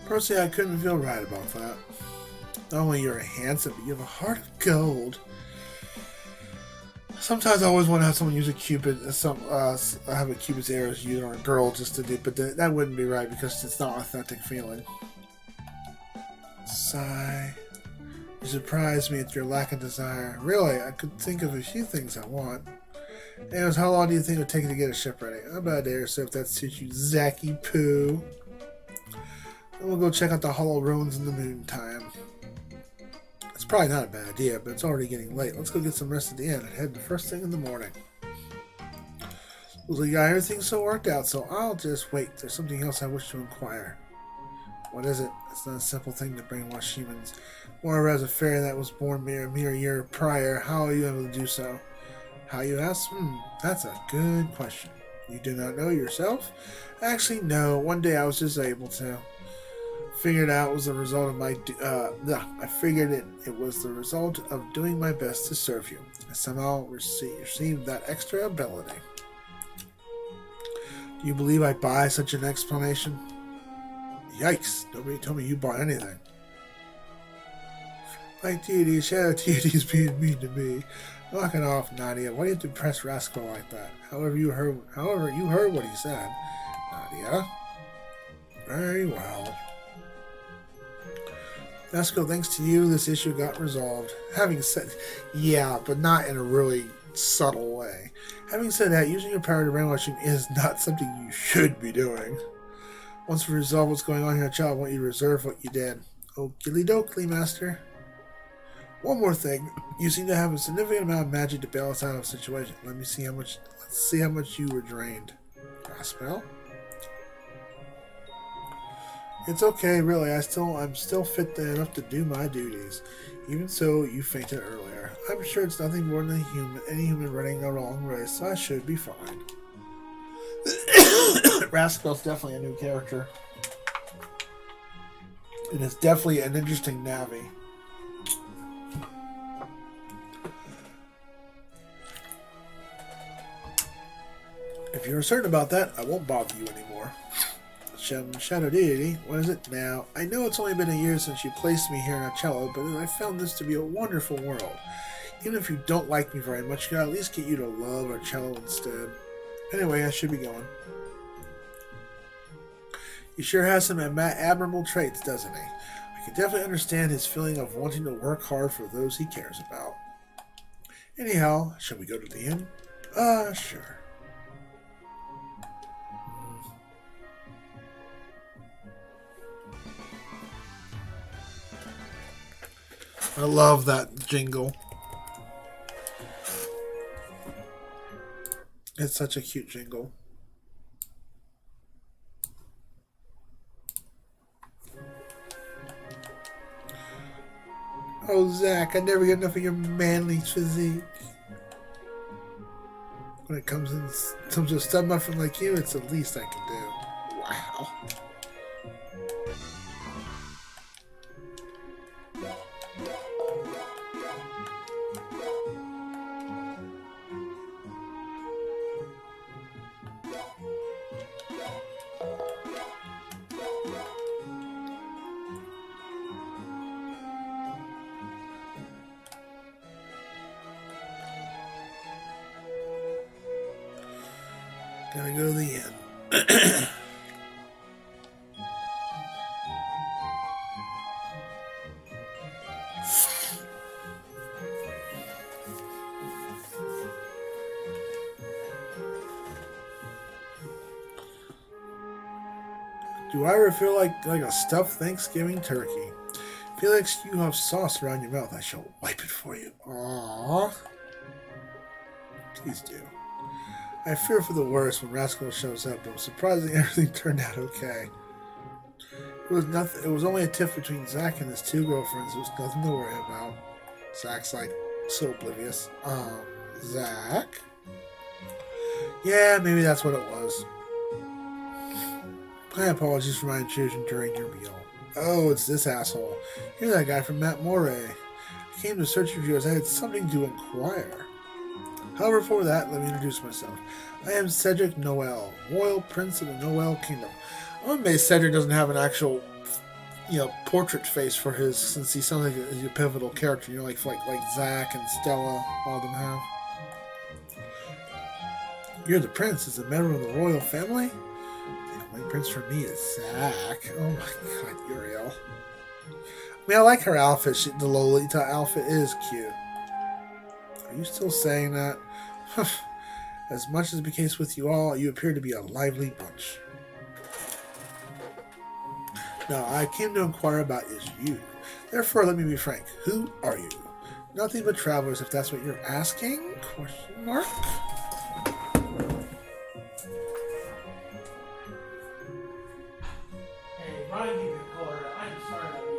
Personally, I couldn't feel right about that. Not only you're handsome, but you have a heart of gold. Sometimes I always want to have someone use a Cupid, have a Cupid's arrows used on a girl just to do, but that wouldn't be right because it's not authentic feeling. Sigh. You surprised me at your lack of desire. Really, I could think of a few things I want. Anyways, how long do you think it would take to get a ship ready? About a day or so if that suits you, Zacky Poo. Then we'll go check out the hollow ruins in the meantime. It's probably not a bad idea, but it's already getting late. Let's go get some rest at the inn and head the first thing in the morning. Looks like everything's so worked out, so I'll just wait. There's something else I wish to inquire. What is it? It's not a simple thing to brainwash humans. Moreover, as a fairy that was born a mere year prior, how are you able to do so? How, you ask? That's a good question. You do not know yourself? Actually, no. One day I was just able to. Figured out it was the result of my. I figured it was the result of doing my best to serve you. I somehow received that extra ability. Do you believe I buy such an explanation? Yikes! Nobody told me you bought anything. My deity, shadow deity's being mean to me. Knock it off, Nadia. Why do you have to press Rascal like that? However, you heard what he said, Nadia. Very well. Vasco, thanks to you, this issue got resolved. Having said, yeah, but not in a really subtle way. Having said that, using your power to brainwash him is not something you should be doing. Once we resolve what's going on here, child, I want you to reserve what you did. Okie dokie, Master. One more thing. You seem to have a significant amount of magic to bail us out of a situation. Let's see how much you were drained. Spell? It's okay, really. I'm still fit enough to do my duties. Even so, you fainted earlier. I'm sure it's nothing more than any human running a wrong race, so I should be fine. Rascal's definitely a new character. And it's definitely an interesting Navi. If you're certain about that, I won't bother you anymore. Shadow Deity, what is it now? I know it's only been a year since you placed me here in a cello, but I found this to be a wonderful world. Even if you don't like me very much, can I at least get you to love our cello instead? Anyway, I should be going. He sure has some admirable traits, doesn't he? I can definitely understand his feeling of wanting to work hard for those he cares about. Anyhow, shall we go to the inn? Sure. I love that jingle. It's such a cute jingle. Oh, Zach, I never get enough of your manly physique. When it comes to a stud muffin like you, it's the least I can do. Wow. Gotta go to the inn. Do I ever feel like a stuffed Thanksgiving turkey? Felix, you have sauce around your mouth. I shall wipe it for you. Aww. Please do. I fear for the worst when Rascal shows up, but surprisingly everything turned out okay. It was nothing. It was only a tiff between Zach and his two girlfriends. It was nothing to worry about. Zach's like so oblivious. Zach? Yeah, maybe that's what it was. My apologies for my intrusion during your meal. Oh, it's this asshole. You're that guy from Matt Moray. I came to search for you as I had something to inquire. However, before that, let me introduce myself. I am Cedric Noel, Royal Prince of the Noel Kingdom. I'm amazed Cedric doesn't have an actual, portrait face for his, since he sounds like a pivotal character, like Zach and Stella, all of them have. You're the prince. Is a member of the royal family? The only prince for me is Zach. Oh my god, Uriel. I mean, I like her outfit. The Lolita outfit is cute. Are you still saying that? As much as the case with you all, you appear to be a lively bunch. Now, I came to inquire about is you. Therefore, let me be frank. Who are you? Nothing but travelers, if that's what you're asking? Question mark? Hey, Ryan, you can color. I'm sorry that we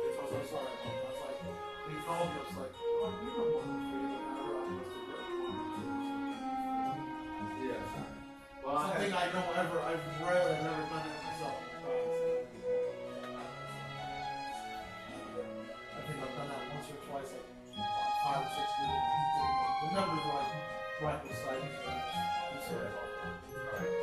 It's also sorry. I was like, we called you. I was like, oh, you don't want to feel it. Yeah. Well, something I don't ever. I've rarely never done it myself. I think I've done that once or twice, like 5 or 6 years. The numbers are like right beside each other. I'm sorry about that. Alright.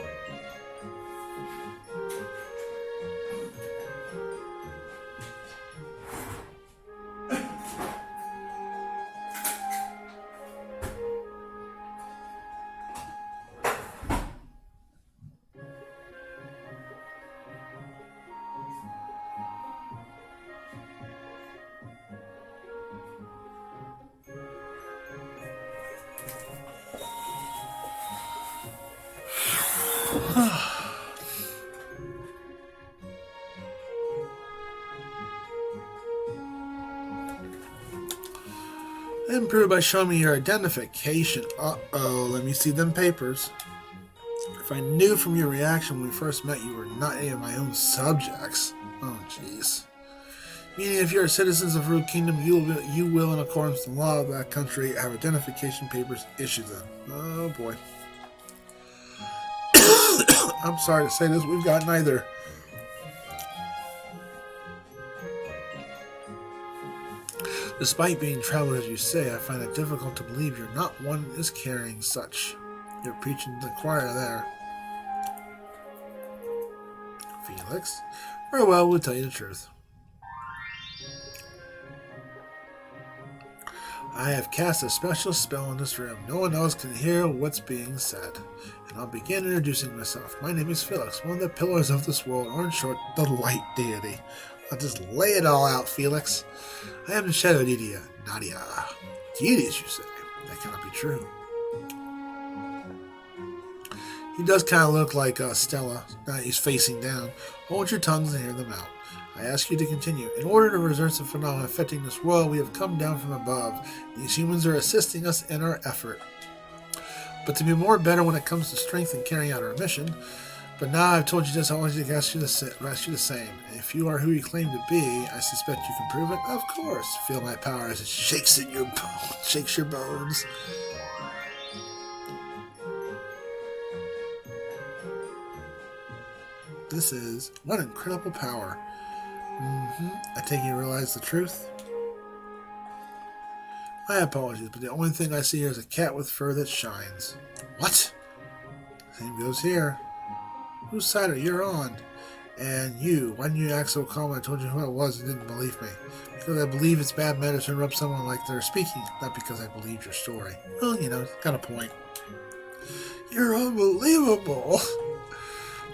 Improve by showing me your identification. Uh-oh, let me see them papers. If I knew from your reaction when we first met you were not any of my own subjects. Oh, jeez. Meaning if you're citizens of Root Kingdom, you will, in accordance with the law of that country, have identification papers issued them. Oh, boy. I'm sorry to say this, we've got neither. Despite being traveled as you say, I find it difficult to believe you're not one is carrying such. You're preaching to the choir there. Felix? Very well, we'll tell you the truth. I have cast a special spell in this room. No one else can hear what's being said. And I'll begin introducing myself. My name is Felix, one of the pillars of this world, or in short, the light deity. I'll just lay it all out, Felix. I am the shadow deity, Nadia. Deities, you say? That cannot be true. He does kind of look like Stella. Now he's facing down. Hold your tongues and hear them out. I ask you to continue. In order to reverse the phenomena affecting this world, we have come down from above. These humans are assisting us in our effort. But to be more better when it comes to strength and carrying out our mission. But now I've told you this, I want you to ask you the same. If you are who you claim to be, I suspect you can prove it. Of course. Feel my power as it shakes in your bones. Shakes your bones. This is what incredible power. I take you realize the truth. My apologies, but the only thing I see here is a cat with fur that shines. What? Same goes here. Whose side are you on? And you, why didn't you act so calm when I told you who I was and didn't believe me? Because I believe it's bad manners to interrupt someone like they're speaking, not because I believed your story. Well, you know, got a point. You're unbelievable.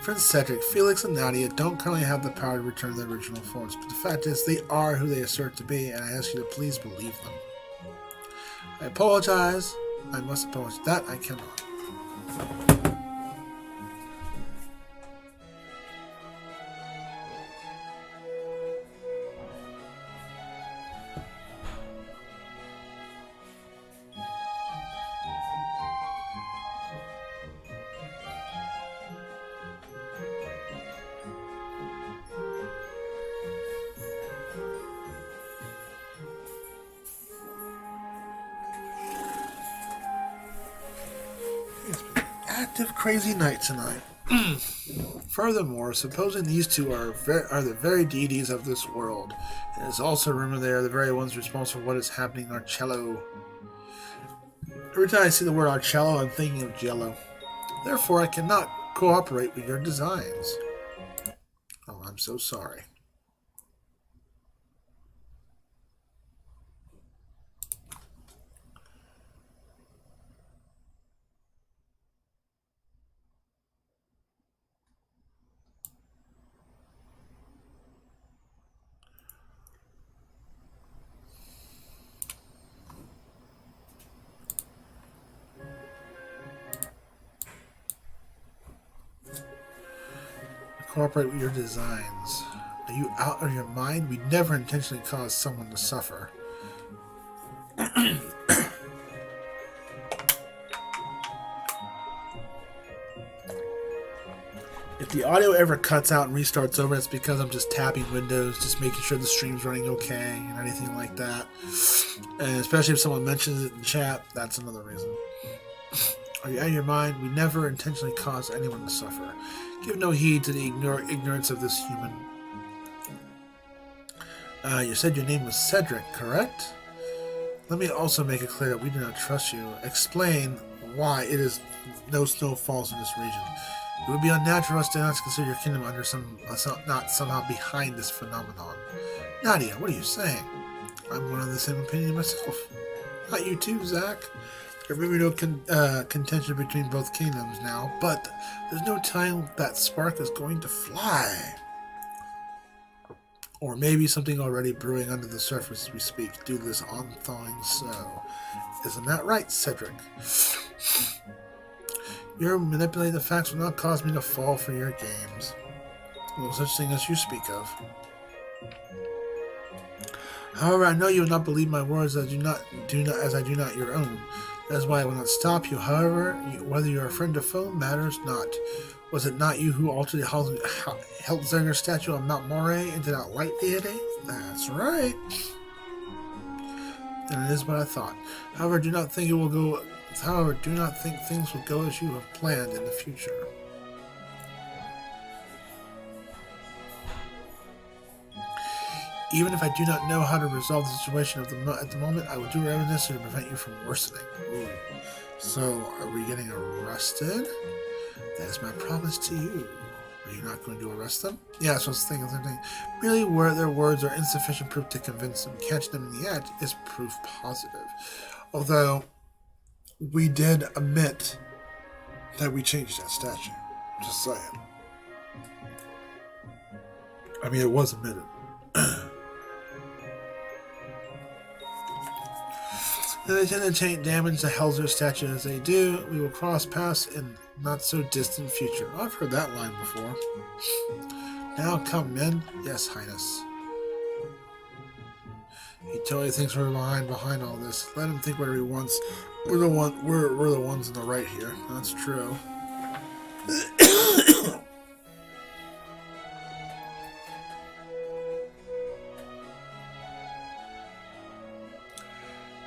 Prince Cedric, Felix, and Nadia don't currently have the power to return to their original forms, but the fact is they are who they assert to be, and I ask you to please believe them. I apologize. I must apologize. That I cannot. Active crazy night tonight. Furthermore, supposing these two are the very deities of this world, it is also rumored they are the very ones responsible for what is happening in Arcello. Every time I see the word Arcello, I'm thinking of Jello. Therefore, I cannot cooperate with your designs. Oh, I'm so sorry. Cooperate with your designs. Are you out of your mind? We never intentionally cause someone to suffer. If the audio ever cuts out and restarts over, it's because I'm just tapping Windows, just making sure the stream's running okay and anything like that. And especially if someone mentions it in chat, that's another reason. Are you out of your mind? We never intentionally cause anyone to suffer. Give no heed to the ignorance of this human. You said your name was Cedric, correct? Let me also make it clear that we do not trust you. Explain why it is no snow falls in this region. It would be unnatural for us to not consider your kingdom under not somehow behind this phenomenon. Nadia, what are you saying? I'm one of the same opinion myself. Not you too, Zach. There may be no contention between both kingdoms now, but there's no telling that spark is going to fly. Or maybe something already brewing under the surface as we speak due to this on-thawing snow. Isn't that right, Cedric? Your manipulating the facts will not cause me to fall for your games. No such thing as you speak of. However, I know you will not believe my words as I do not your own. That is why I will not stop you. However, whether you are a friend or foe matters not. Was it not you who altered the Heltzinger statue on Mount Moray into that light deity? That's right. And it is what I thought. However, do not think things will go as you have planned in the future. Even if I do not know how to resolve the situation at the moment, I will do whatever necessary to prevent you from worsening. Ooh. So, are we getting arrested? That is my promise to you. Are you not going to arrest them? Yeah, that's what I was thinking. Merely their words are insufficient proof to convince them. Catching them in the act is proof positive. Although, we did admit that we changed that statue. Just saying. I mean, it was admitted. And they tend to take damage to Helzer statue as they do. We will cross paths in not so distant future. I've heard that line before. Now come, men. Yes, Highness. He totally thinks we're behind all this. Let him think whatever he wants. We're the ones in the right here. That's true.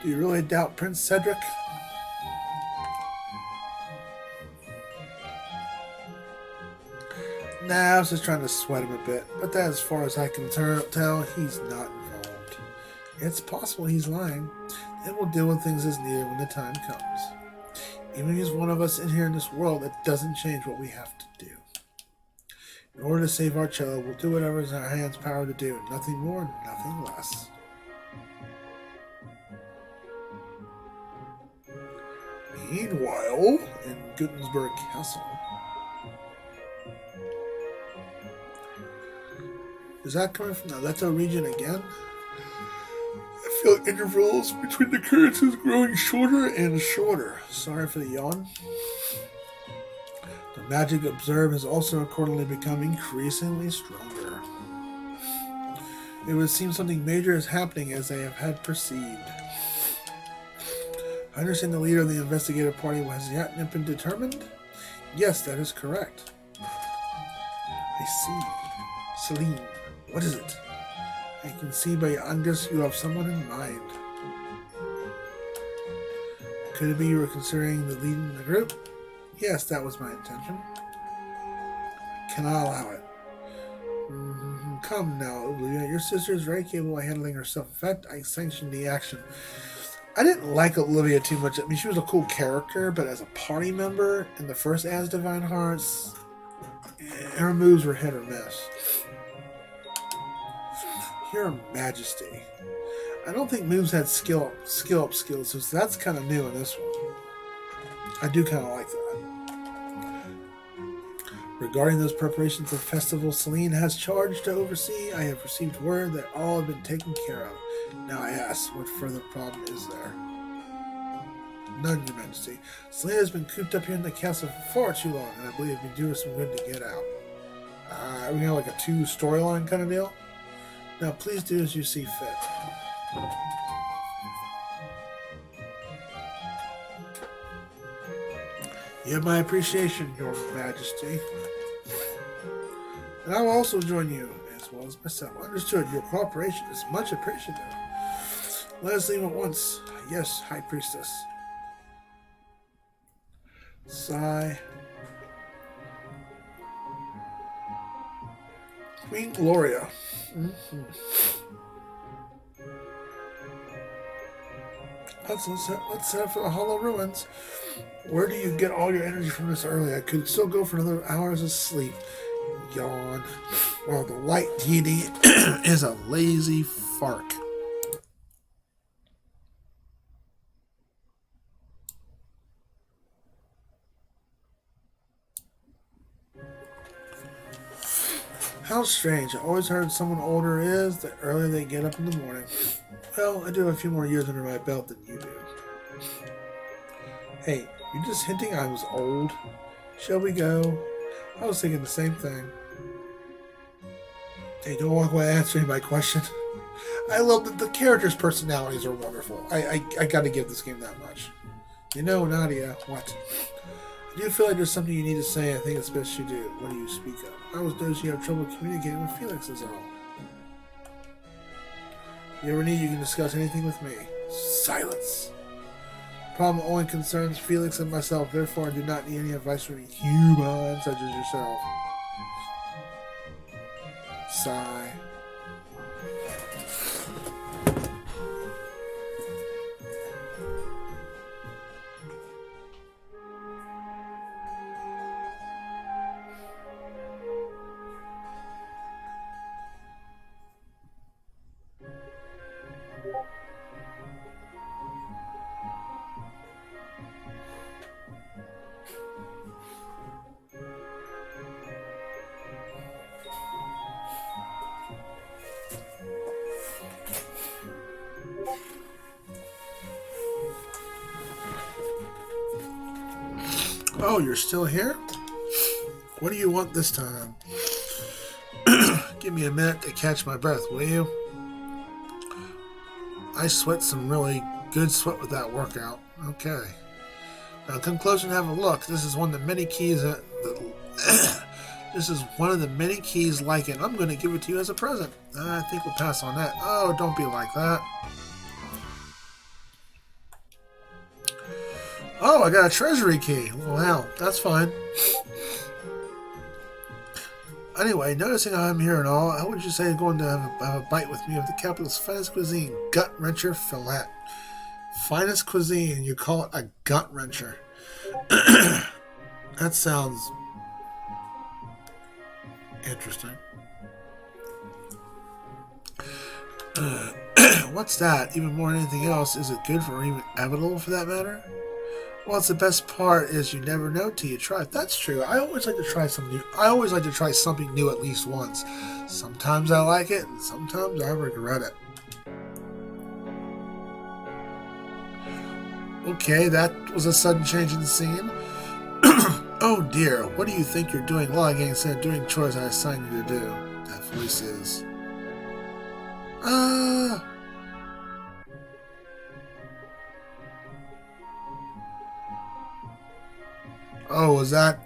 Do you really doubt Prince Cedric? Nah, I was just trying to sweat him a bit. But that, as far as I can tell, he's not involved. It's possible he's lying. And we'll deal with things as needed when the time comes. Even if he's one of us in here in this world, that doesn't change what we have to do. In order to save our cello, we'll do whatever is in our hands power to do. Nothing more, nothing less. Meanwhile, in Gutenberg Castle. Is that coming from the Leto region again? I feel intervals between the occurrences growing shorter and shorter. Sorry for the yawn. The magic observed has also accordingly become increasingly stronger. It would seem something major is happening as they have had perceived. I understand the leader of the investigative party has yet been determined? Yes, that is correct. I see. Celine, what is it? I can see by your Angus you have someone in mind. Could it be you were considering the lead in the group? Yes, that was my intention. Cannot allow it. Come now, Olivia. Your sister is very capable of handling herself. In fact, I sanctioned the action. I didn't like Olivia too much. I mean, she was a cool character, but as a party member in the first Asdivine Hearts, her moves were hit or miss. Your Majesty. I don't think moves had skill up skills, so that's kind of new in this one. I do kind of like that. Regarding those preparations of festival Celine has charge to oversee, I have received word that all have been taken care of. Now I ask, what further problem is there? None, Your Majesty. Celine has been cooped up here in the castle for far too long, and I believe it'd be doing some good to get out. Are we gonna have like a 2 storyline kind of deal? Now please do as you see fit. You have my appreciation, Your Majesty. And I will also join you, as well as myself. Understood. Your cooperation is much appreciated. Let us leave at once. Yes, High Priestess. Sigh. Queen Gloria. Let's set up for the Hollow Ruins. Where do you get all your energy from this early? I could still go for another hours of sleep. Yawn. Well, the light deity is a lazy fark. How strange. I always heard someone older is, the earlier they get up in the morning. Well, I do have a few more years under my belt than you do. Hey, you just hinting I was old? Shall we go? I was thinking the same thing. Hey, don't walk away answering my question. I love the characters' personalities are wonderful. I got to give this game that much. You know, Nadia, what? I do feel like there's something you need to say. I think it's best you do. What do you speak of? I was noticing you have trouble communicating with Felix, is all. You ever need, you can discuss anything with me. Silence. Problem only concerns Felix and myself, therefore I do not need any advice from a human such as yourself. Sigh. Oh, you're still here? What do you want this time? Give me a minute to catch my breath, will you? I sweat some really good sweat with that workout. Okay. Now come closer and have a look. This is one of the many keys this is one of the many keys like it. I'm going to give it to you as a present. I think we'll pass on that. Oh, don't be like that. Oh, I got a treasury key. Wow, that's fine. Anyway, noticing I'm here and all, how would you say going to have a bite with me of the capital's finest cuisine, gut wrencher fillet? Finest cuisine, you call it a gut wrencher. That sounds interesting. What's that? Even more than anything else, is it good for, or even edible for that matter? Well, it's the best part is you never know till you try it. That's true. I always like to try something new. I always like to try something new at least once. Sometimes I like it, and sometimes I regret it. Okay, that was a sudden change in the scene. Oh dear, what do you think you're doing logging instead of doing chores I assigned you to do? That voice is... Oh, was that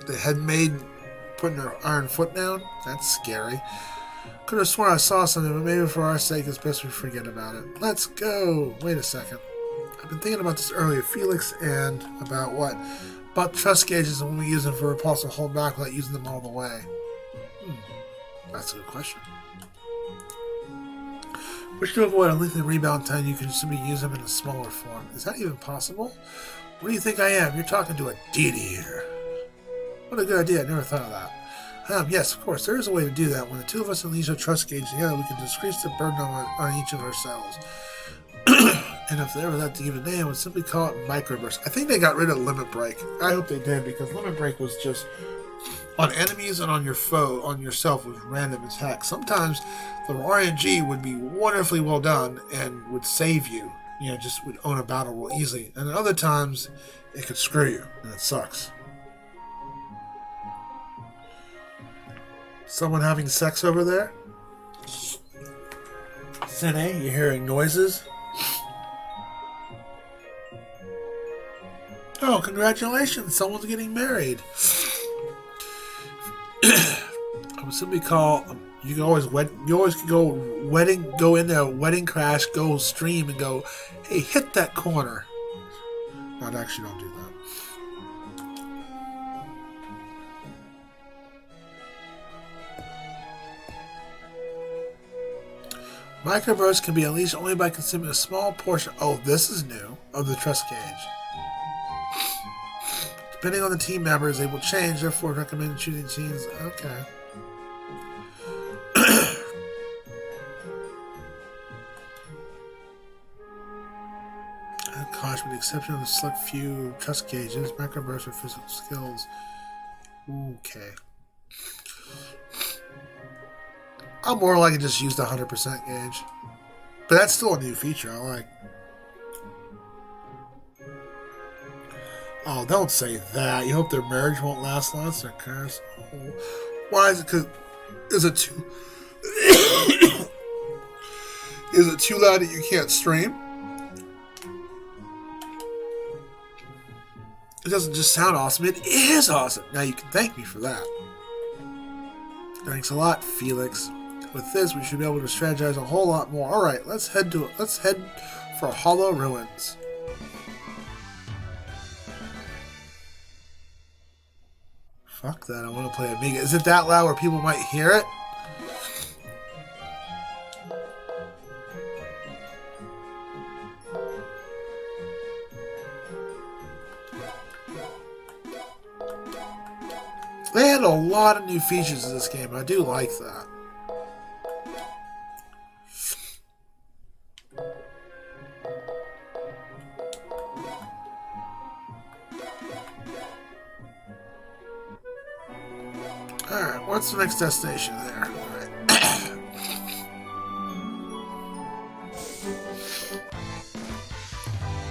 the headmaid putting her iron foot down? That's scary. Could have sworn I saw something, but maybe for our sake it's best we forget about it. Let's go! Wait a second. I've been thinking about this earlier, Felix, and about what? About trust gauges and when we use them for repulse and hold back without using them all the way. That's a good question. Wish to avoid a lengthy rebound time, you can simply use them in a smaller form. Is that even possible? What do you think I am? You're talking to a deity here. What a good idea. I never thought of that. Yes, of course. There is a way to do that. When the two of us unleash our trust gauge together, we can decrease the burden on each of ourselves. And if they ever had to give a name, I would simply call it microburst. I think they got rid of limit break. I hope they did, because limit break was just on enemies and on your foe, on yourself, was random as heck. Sometimes the RNG would be wonderfully well done and would save you. You know, just would own a battle real easily. And at other times, it could screw you, and it sucks. Someone having sex over there? Sine, you're hearing noises? Oh, congratulations! Someone's getting married. I would simply call. You can always go wedding, go in there, wedding crash, go stream, and go, hey, hit that corner. Not actually, don't do that. Microbursts can be unleashed only by consuming a small portion. Oh, this is new of the trust gauge. Depending on the team members, they will change. Therefore, recommended choosing teams. Okay. Gosh, with the exception of the select few trust gauges, microbursts are physical skills. Okay. I'm more likely to just use the 100% gauge. But that's still a new feature I like. Oh, don't say that. You hope their marriage won't last long. Their cars. Oh. Why is it? Is it too... Is it too loud that you can't stream? It doesn't just sound awesome, it is awesome. Now you can thank me for that. Thanks a lot, Felix. With this, we should be able to strategize a whole lot more. Alright, let's head for Hollow Ruins. Fuck that, I want to play Amiga. Is it that loud where people might hear it? They had a lot of new features in this game. I do like that. Alright, what's the next destination there? Alright.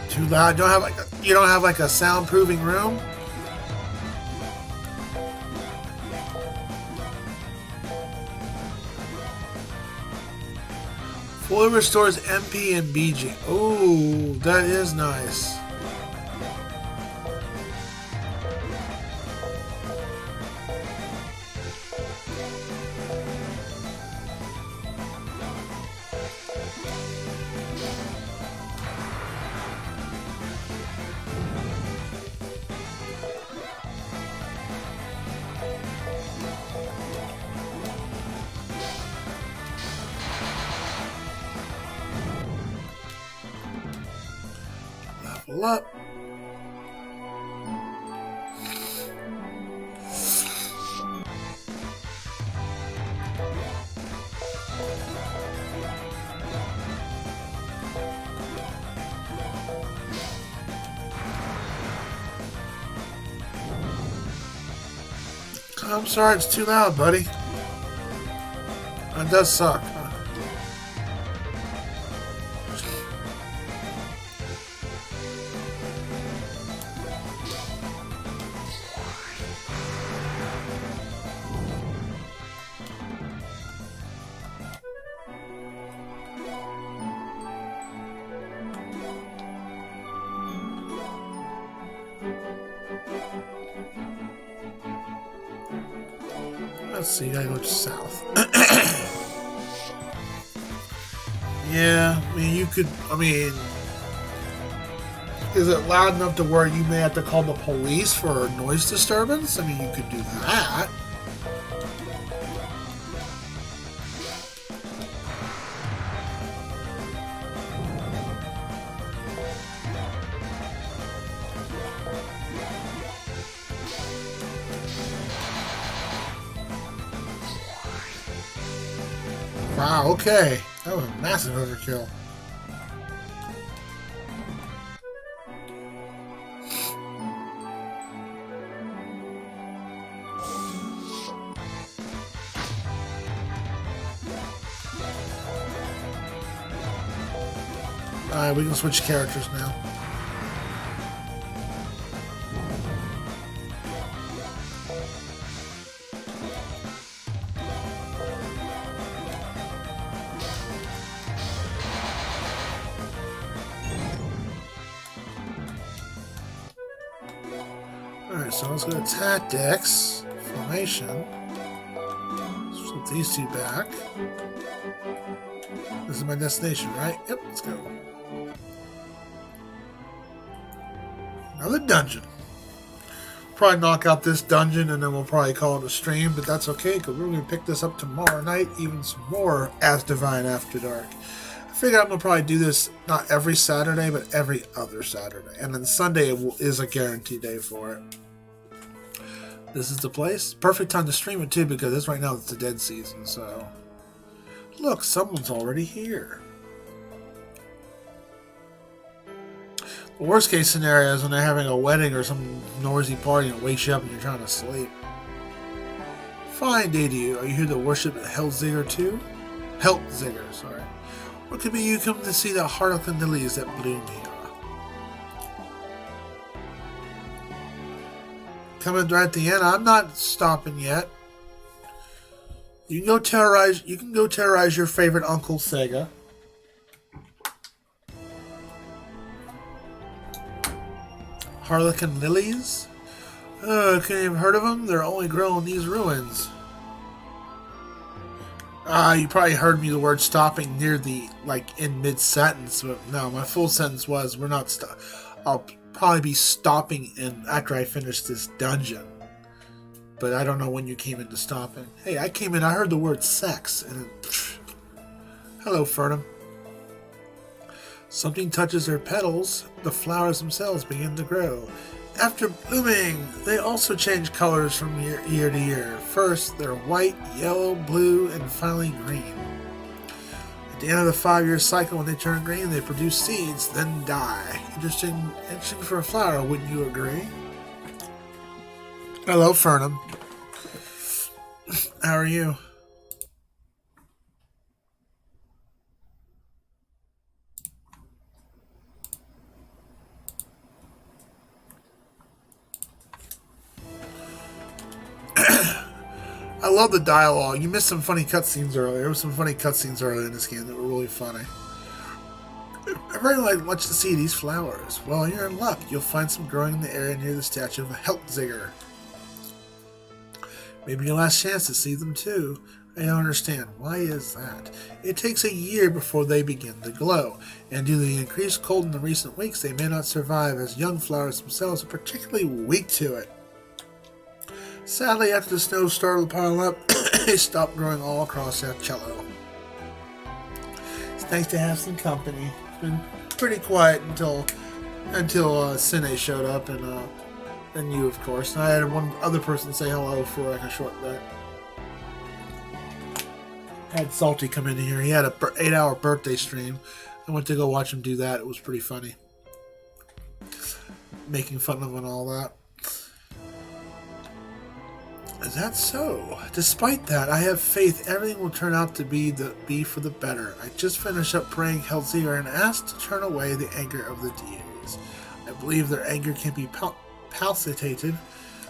Too loud? You don't have like a soundproofing room? Fully restores MP and BG. Oh, that is nice. Level up. I'm sorry, it's too loud, buddy. That does suck. Let's see, gotta go south. Yeah, I mean, is it loud enough to where you may have to call the police for noise disturbance? I mean, you could do that. Wow, okay. That was a massive overkill. Alright, we can switch characters now. Alright, so let's go to Tactics, Formation. Flip these two back. This is my destination, right? Yep, let's go. Another dungeon. Probably knock out this dungeon and then we'll probably call it a stream, but that's okay because we're going to pick this up tomorrow night, even some more Asdivine After Dark. I figure I'm going to probably do this not every Saturday, but every other Saturday. And then Sunday is a guaranteed day for it. This is the place. Perfect time to stream it too because this right now it's the dead season, so... Look, someone's already here. The worst case scenario is when they're having a wedding or some noisy party and it wakes you up and you're trying to sleep. Fine day to you. Are you here to worship Helzigger too? Helzigger, sorry. Or could be you come to see the harlequin lilies that bloom here. Coming right at the end. I'm not stopping yet. You can go terrorize your favorite Uncle Sega. Harlequin lilies? Couldn't even heard of them? They're only grow in these ruins. You probably heard me the word stopping near the, like, in mid-sentence, but no, my full sentence was, we're not I'll probably be stopping in after I finish this dungeon. But I don't know when you came into stopping. Hey, I came in, I heard the word sex, and hello, Fernum. Something touches their petals, the flowers themselves begin to grow. After blooming, they also change colors from year to year. First, they're white, yellow, blue, and finally green. At the end of the 5-year cycle, when they turn green, they produce seeds, then die. Interesting for a flower, wouldn't you agree? Hello, Fernum. How are you? I love the dialogue. You missed some funny cutscenes earlier. There were some funny cutscenes earlier in this game that were really funny. I'd very much to see these flowers. Well, you're in luck. You'll find some growing in the area near the statue of a Heltzigger. Maybe your last chance to see them too. I don't understand. Why is that? It takes a year before they begin to glow, and due to the increased cold in the recent weeks, they may not survive, as young flowers themselves are particularly weak to it. Sadly, after the snow started to pile up, they stopped growing all across Cello. It's nice to have some company. It's been pretty quiet until Cine showed up, and you, of course. And I had one other person say hello for like a short bit. Had Salty come in here. He had a 8-hour birthday stream. I went to go watch him do that. It was pretty funny. Making fun of him and all that. Is that so? Despite that, I have faith everything will turn out to be for the better. I just finished up praying Heltzigger and asked to turn away the anger of the deities. I believe their anger can be palpitated.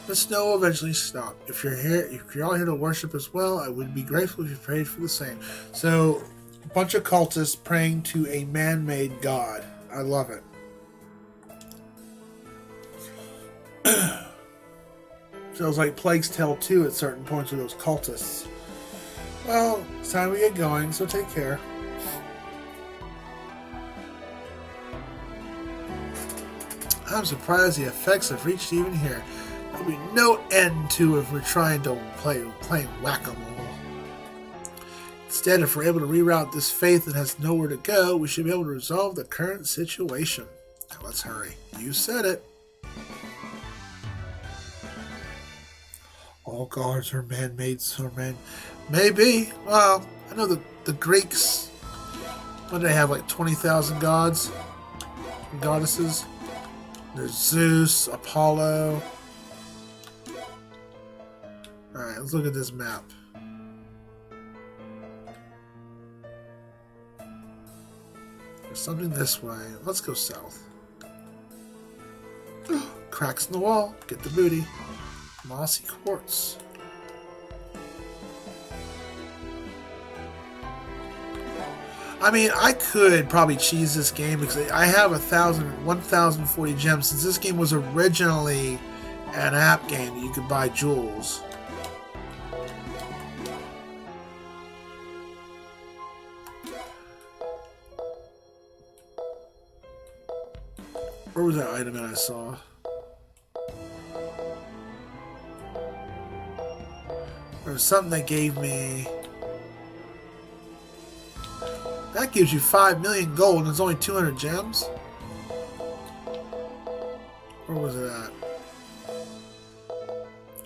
The snow will eventually stop. If you're all here to worship as well, I would be grateful if you prayed for the same. So, a bunch of cultists praying to a man-made god. I love it. Feels like Plague's Tale 2 at certain points with those cultists. Well, it's time we get going, so take care. I'm surprised the effects have reached even here. There'll be no end to if we're trying to playing whack-a-mole. Instead, if we're able to reroute this faith that has nowhere to go, we should be able to resolve the current situation. Now let's hurry. You said it. All gods are man-made, so maybe. Well, I know the Greeks, what do they have, like 20,000 gods and goddesses? There's Zeus, Apollo. Alright, let's look at this map. There's something this way. Let's go south. Cracks in the wall. Get the booty. Mossy quartz. I mean, I could probably cheese this game because I have 1,040 gems. Since this game was originally an app game that you could buy jewels. Where was that item that I saw? There was something that gave me... That gives you 5 million gold and it's only 200 gems? Where was it at?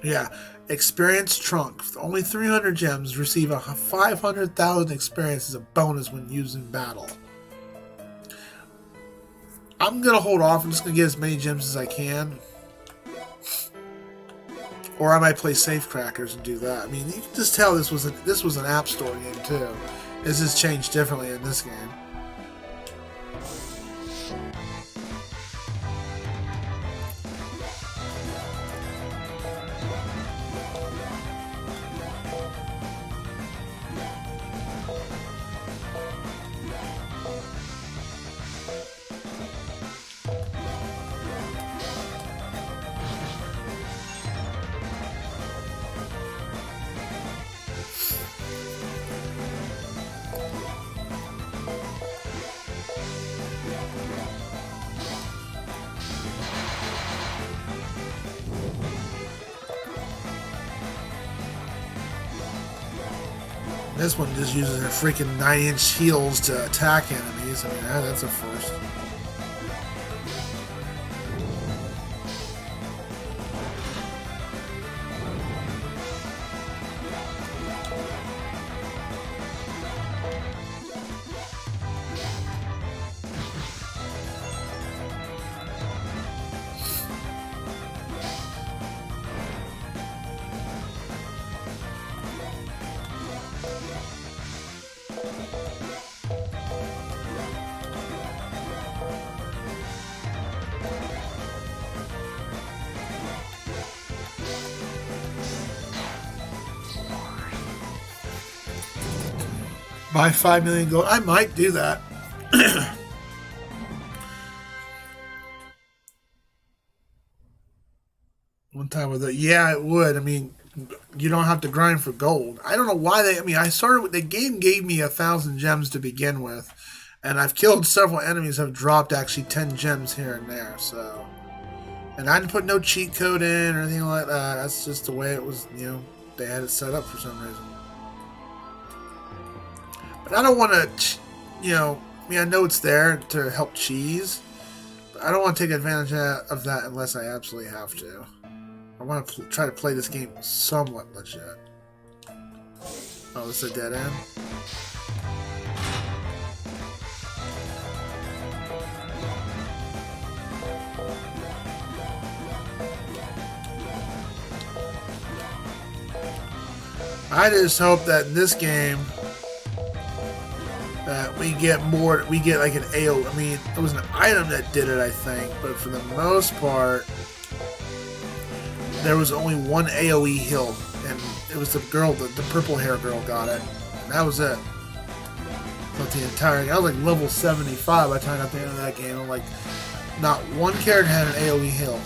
Yeah. Experience trunk. Only 300 gems. Receive a 500,000 experience as a bonus when used in battle. I'm going to hold off. I'm just going to get as many gems as I can. Or I might play Safe Crackers and do that. I mean, you can just tell this was an App Store game too. This has changed differently in this game. This one just uses her freaking 9-inch heels to attack enemies. I mean, that's a first. Buy 5 million gold. I might do that. One time with it. Yeah, it would. I mean, you don't have to grind for gold. I don't know why they. I mean, I started with the game gave me 1,000 gems to begin with, and I've killed several enemies. Have dropped actually 10 gems here and there. So, and I didn't put no cheat code in or anything like that. That's just the way it was. You know, they had it set up for some reason. But I don't want to, you know, I mean, I know it's there to help cheese, but I don't want to take advantage of that unless I absolutely have to. I want to try to play this game somewhat legit. Oh, this is a dead end? I just hope that in this game we get more. We get like an AO. I mean, it was an item that did it, I think, but for the most part, there was only one AOE heal, and it was the girl, the purple hair girl, got it, and that was it. Not the entire. I was like level 75 by the time I got to the end of that game. I'm like, not one character had an AOE heal.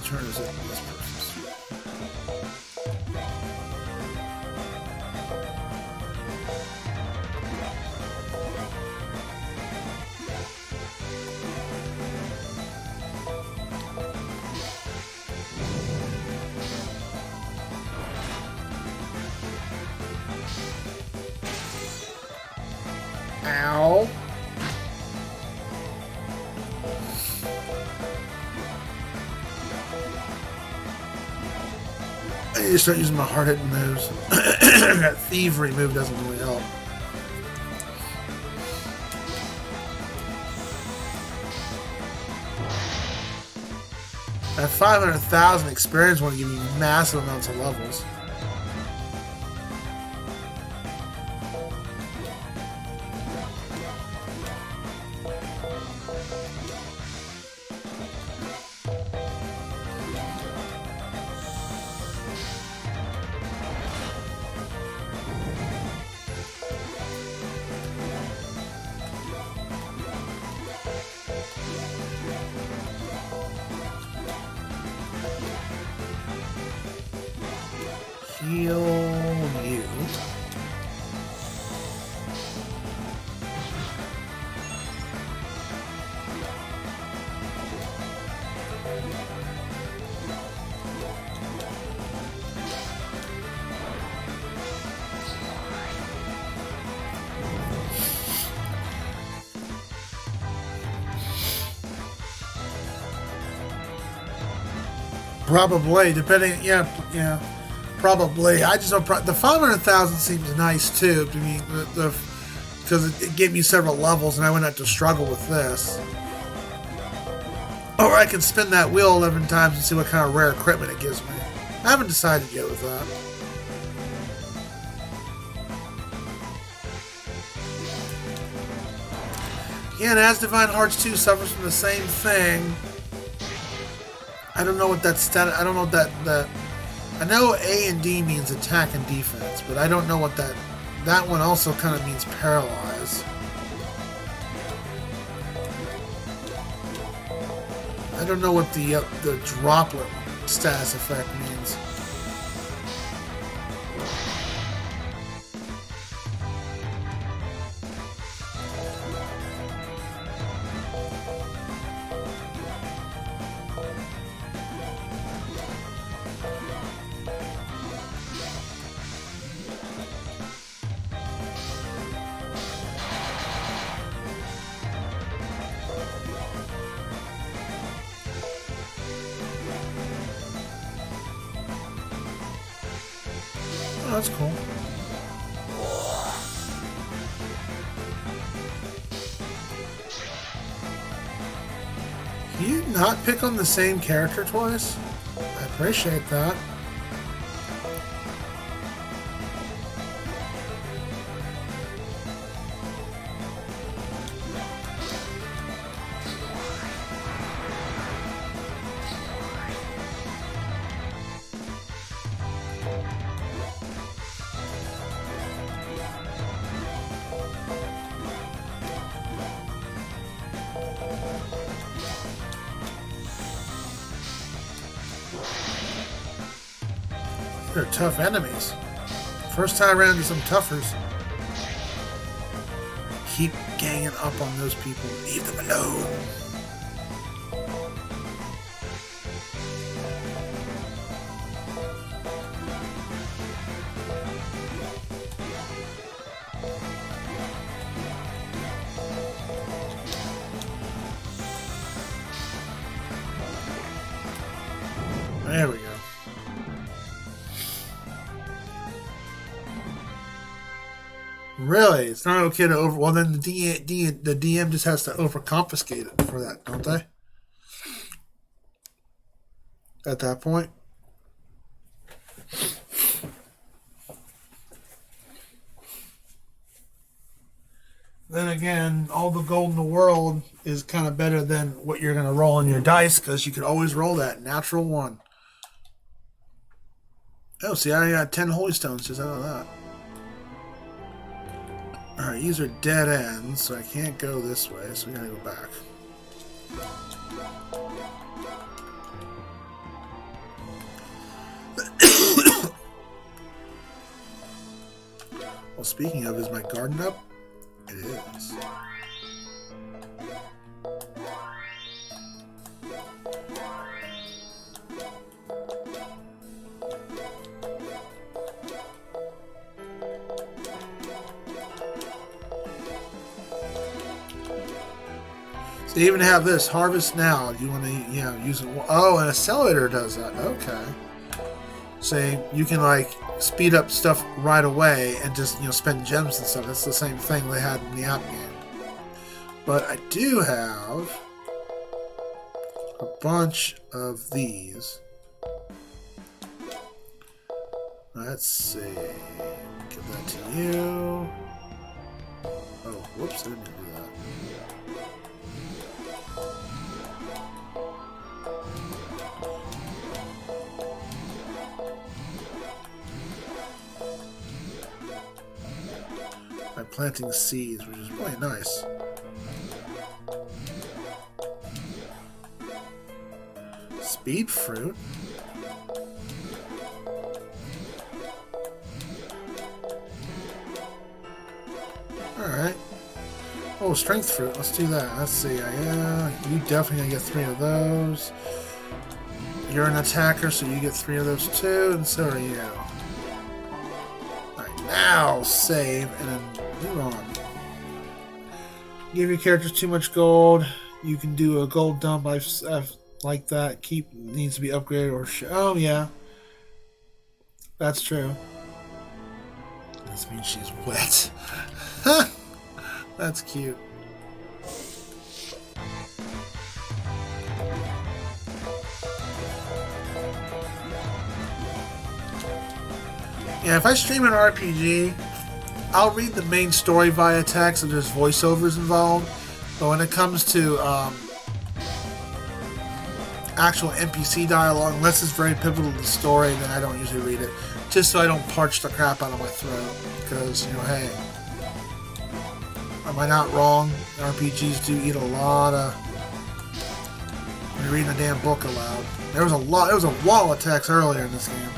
Turn is it this person's. Ow. I need to start using my hard-hitting moves. That thievery move doesn't really help. That 500,000 experience will give you massive amounts of levels. Heal you. Probably, depending, yeah. Probably. I just don't. The 500,000 seems nice too. I mean, because it gave me several levels, and I wouldn't have to struggle with this. Or I can spin that wheel 11 times and see what kind of rare equipment it gives me. I haven't decided yet with that. Yeah, and Asdivine Hearts 2 suffers from the same thing. I don't know what that stat. I don't know what that. I know A and D means attack and defense, but I don't know what that that one also kind of means paralyze. I don't know what the droplet status effect means. Oh, that's cool. Can you not pick on the same character twice? I appreciate that. They're tough enemies. First time around to some toughers. Keep ganging up on those people. Leave them alone. There we go. Really? It's not okay to over... Well, then the DM just has to over-confiscate it for that, don't they? At that point? Then again, all the gold in the world is kind of better than what you're going to roll in your dice, because you could always roll that natural one. Oh, see, I got 10 holy stones just out of that. Alright, these are dead ends, so I can't go this way, so we gotta go back. Well, speaking of, is my garden up? It is. They even have this harvest now. You want to, use it. Oh, an accelerator does that. Okay. So you can like speed up stuff right away and just spend gems and stuff. That's the same thing they had in the app game. But I do have a bunch of these. Let's see. Give that to you. Oh, whoops! I didn't do that. By planting seeds, which is really nice. Speed fruit. Alright. Oh, strength fruit. Let's do that. Let's see. Yeah, you definitely gonna get 3 of those. You're an attacker, so you get 3 of those too, and so are you. Alright, now save and then move on. Give your characters too much gold. You can do a gold dump like that. Needs to be upgraded or oh yeah. That's true. This means she's wet. That's cute. Yeah, if I stream an RPG, I'll read the main story via text and there's voiceovers involved. But when it comes to actual NPC dialogue, unless it's very pivotal to the story, then I don't usually read it. just so I don't parch the crap out of my throat. Because, you know, hey, am I not wrong? RPGs do eat a lot of... When you're reading a damn book aloud. There was a wall of text earlier in this game.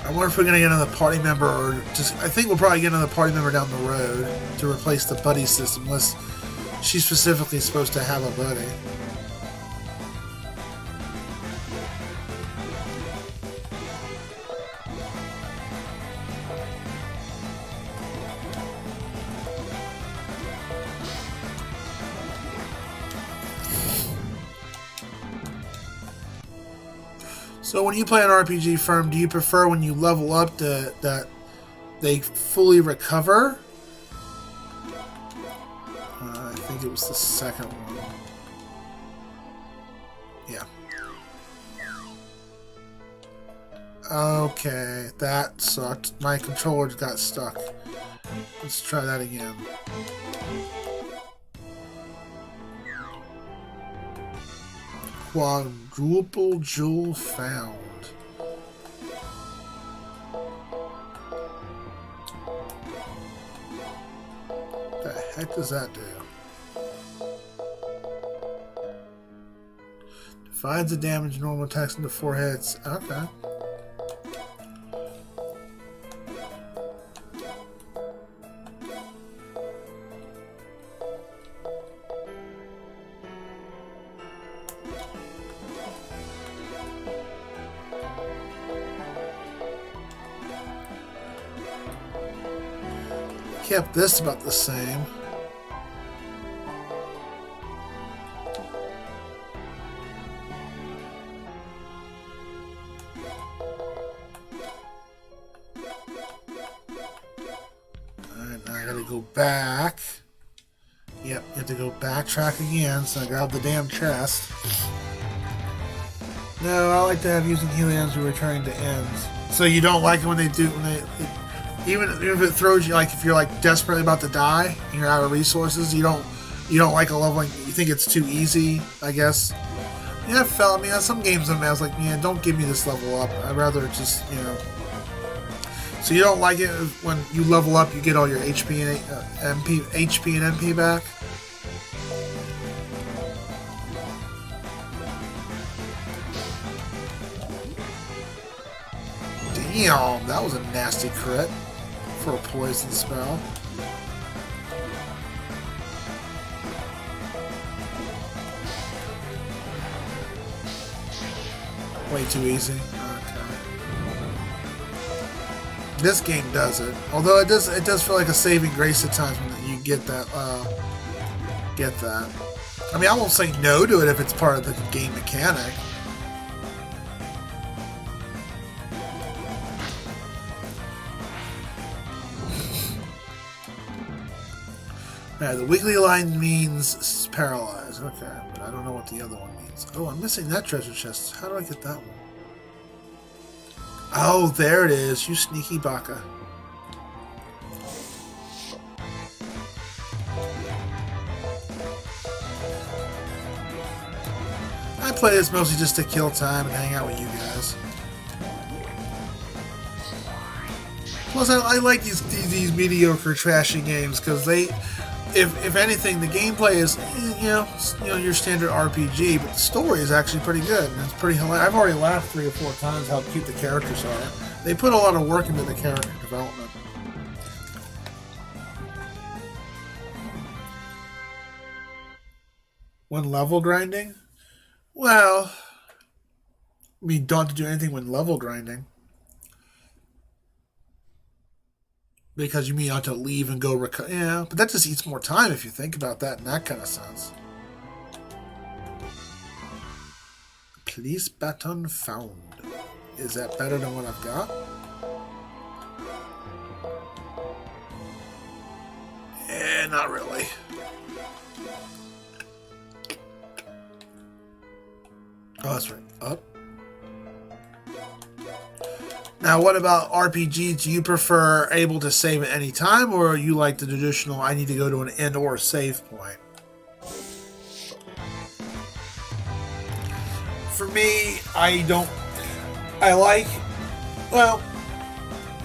I wonder if we're going to get another party member, or just... I think we'll probably get another party member down the road to replace the buddy system, unless she's specifically supposed to have a buddy. So when you play an RPG, Firm, do you prefer when you level up that they fully recover? I think it was the second one. Yeah. Okay, that sucked. My controller got stuck. Let's try that again. Quadruple jewel found. What the heck does that do? Divides the damage normal attacks into 4 hits. Okay. Kept this about the same. Alright, now I gotta go back. Yep, you have to go backtrack again, so I grab the damn chest. No, I like to have using heliums returning to ends. So you don't like it when they do, even if it throws you, like if you're like desperately about to die and you're out of resources, you don't like a leveling. You think it's too easy, I guess. Yeah, I mean, some games I was like, man, don't give me this level up. I'd rather just, you know. So you don't like it when you level up, you get all your HP and MP back. Damn, that was a nasty crit for a poison spell. Way too easy. Okay. This game does it. Although it does feel like a saving grace at times when you get that. I mean, I won't say no to it if it's part of the game mechanic. Yeah, the weakly aligned means paralyzed. Okay, but I don't know what the other one means. Oh, I'm missing that treasure chest. How do I get that one? Oh, there it is. You sneaky baka. I play this mostly just to kill time and hang out with you guys. Plus, I like these mediocre, trashy games because they. If anything, the gameplay is, you know, your standard RPG, but the story is actually pretty good. And it's pretty hilarious. I've already laughed 3 or 4 times how cute the characters are. They put a lot of work into the character development. When level grinding? Well, I mean, don't have to do anything when level grinding. Because you mean you have to leave and go yeah, but that just eats more time if you think about that in that kind of sense. Police baton found. Is that better than what I've got? Eh, not really. Oh, that's right. Up. Now, what about RPG? Do you prefer able to save at any time, or you like the traditional, I need to go to an end or save point? For me, well,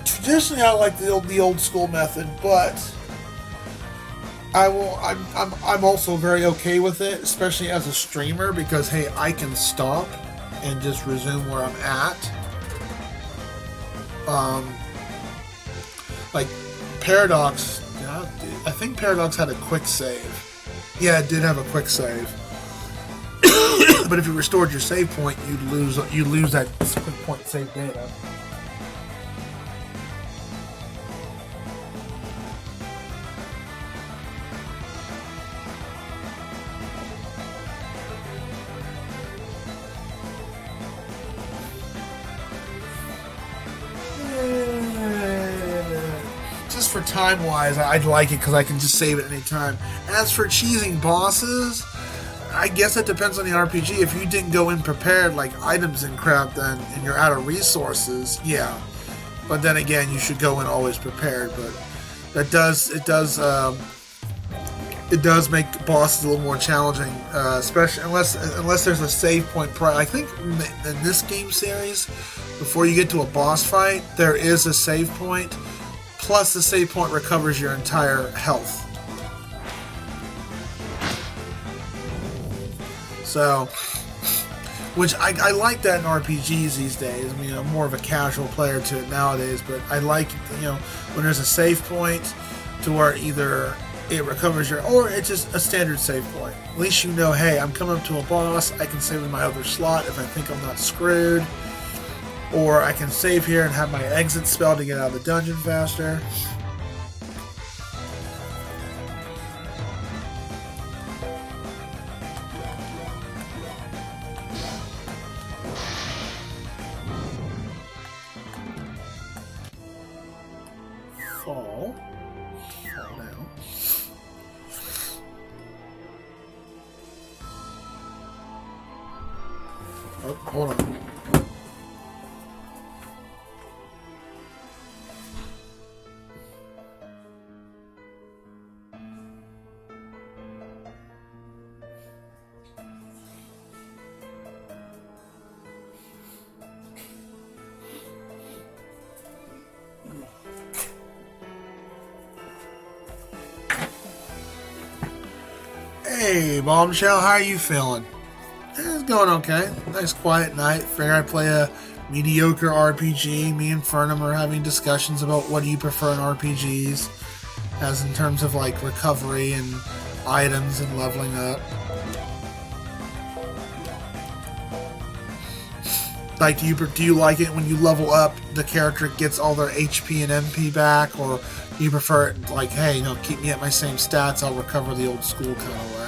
traditionally I like the old school method, but I'm also very okay with it, especially as a streamer, because hey, I can stop and just resume where I'm at. Like Paradox, yeah, I think Paradox had a quick save. Yeah, it did have a quick save. But if you restored your save point, you'd lose that quick point save data. Just for time-wise, I'd like it because I can just save it any time. As for cheesing bosses, I guess it depends on the RPG. If you didn't go in prepared, like items and crap, then and you're out of resources, yeah. But then again, you should go in always prepared. But it does make bosses a little more challenging, especially unless there's a save point. I think in this game series, before you get to a boss fight, there is a save point. Plus, the save point recovers your entire health. So, which I like that in RPGs these days. I mean, I'm more of a casual player to it nowadays, but I like, when there's a save point to where either it recovers or it's just a standard save point. At least you know, hey, I'm coming up to a boss, I can save in my other slot if I think I'm not screwed. Or I can save here and have my exit spell to get out of the dungeon faster. Fall down. Oh, hold on. Hey, Bombshell, how are you feeling? It's going okay. Nice quiet night. Figure I play a mediocre RPG. Me and Fernum are having discussions about what do you prefer in RPGs, as in terms of like recovery and items and leveling up. Like, do you like it when you level up, the character gets all their HP and MP back, or do you prefer it like, hey, keep me at my same stats, I'll recover the old school kind of way?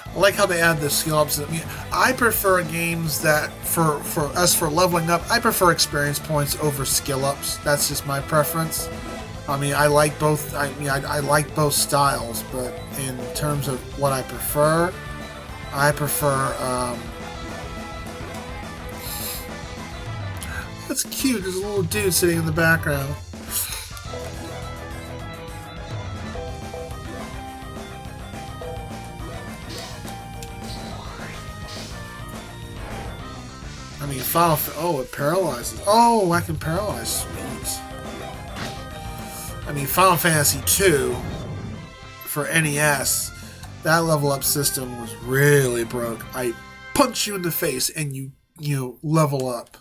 I like how they add the skill ups. I prefer games that for leveling up, I prefer experience points over skill ups. That's just my preference. I mean, I like both. I like both styles, but in terms of what I prefer that's cute. There's a little dude sitting in the background. I mean, it paralyzes. Oh, I can paralyze. Sweet. I mean, Final Fantasy II for NES, that level up system was really broke. I punch you in the face and you level up.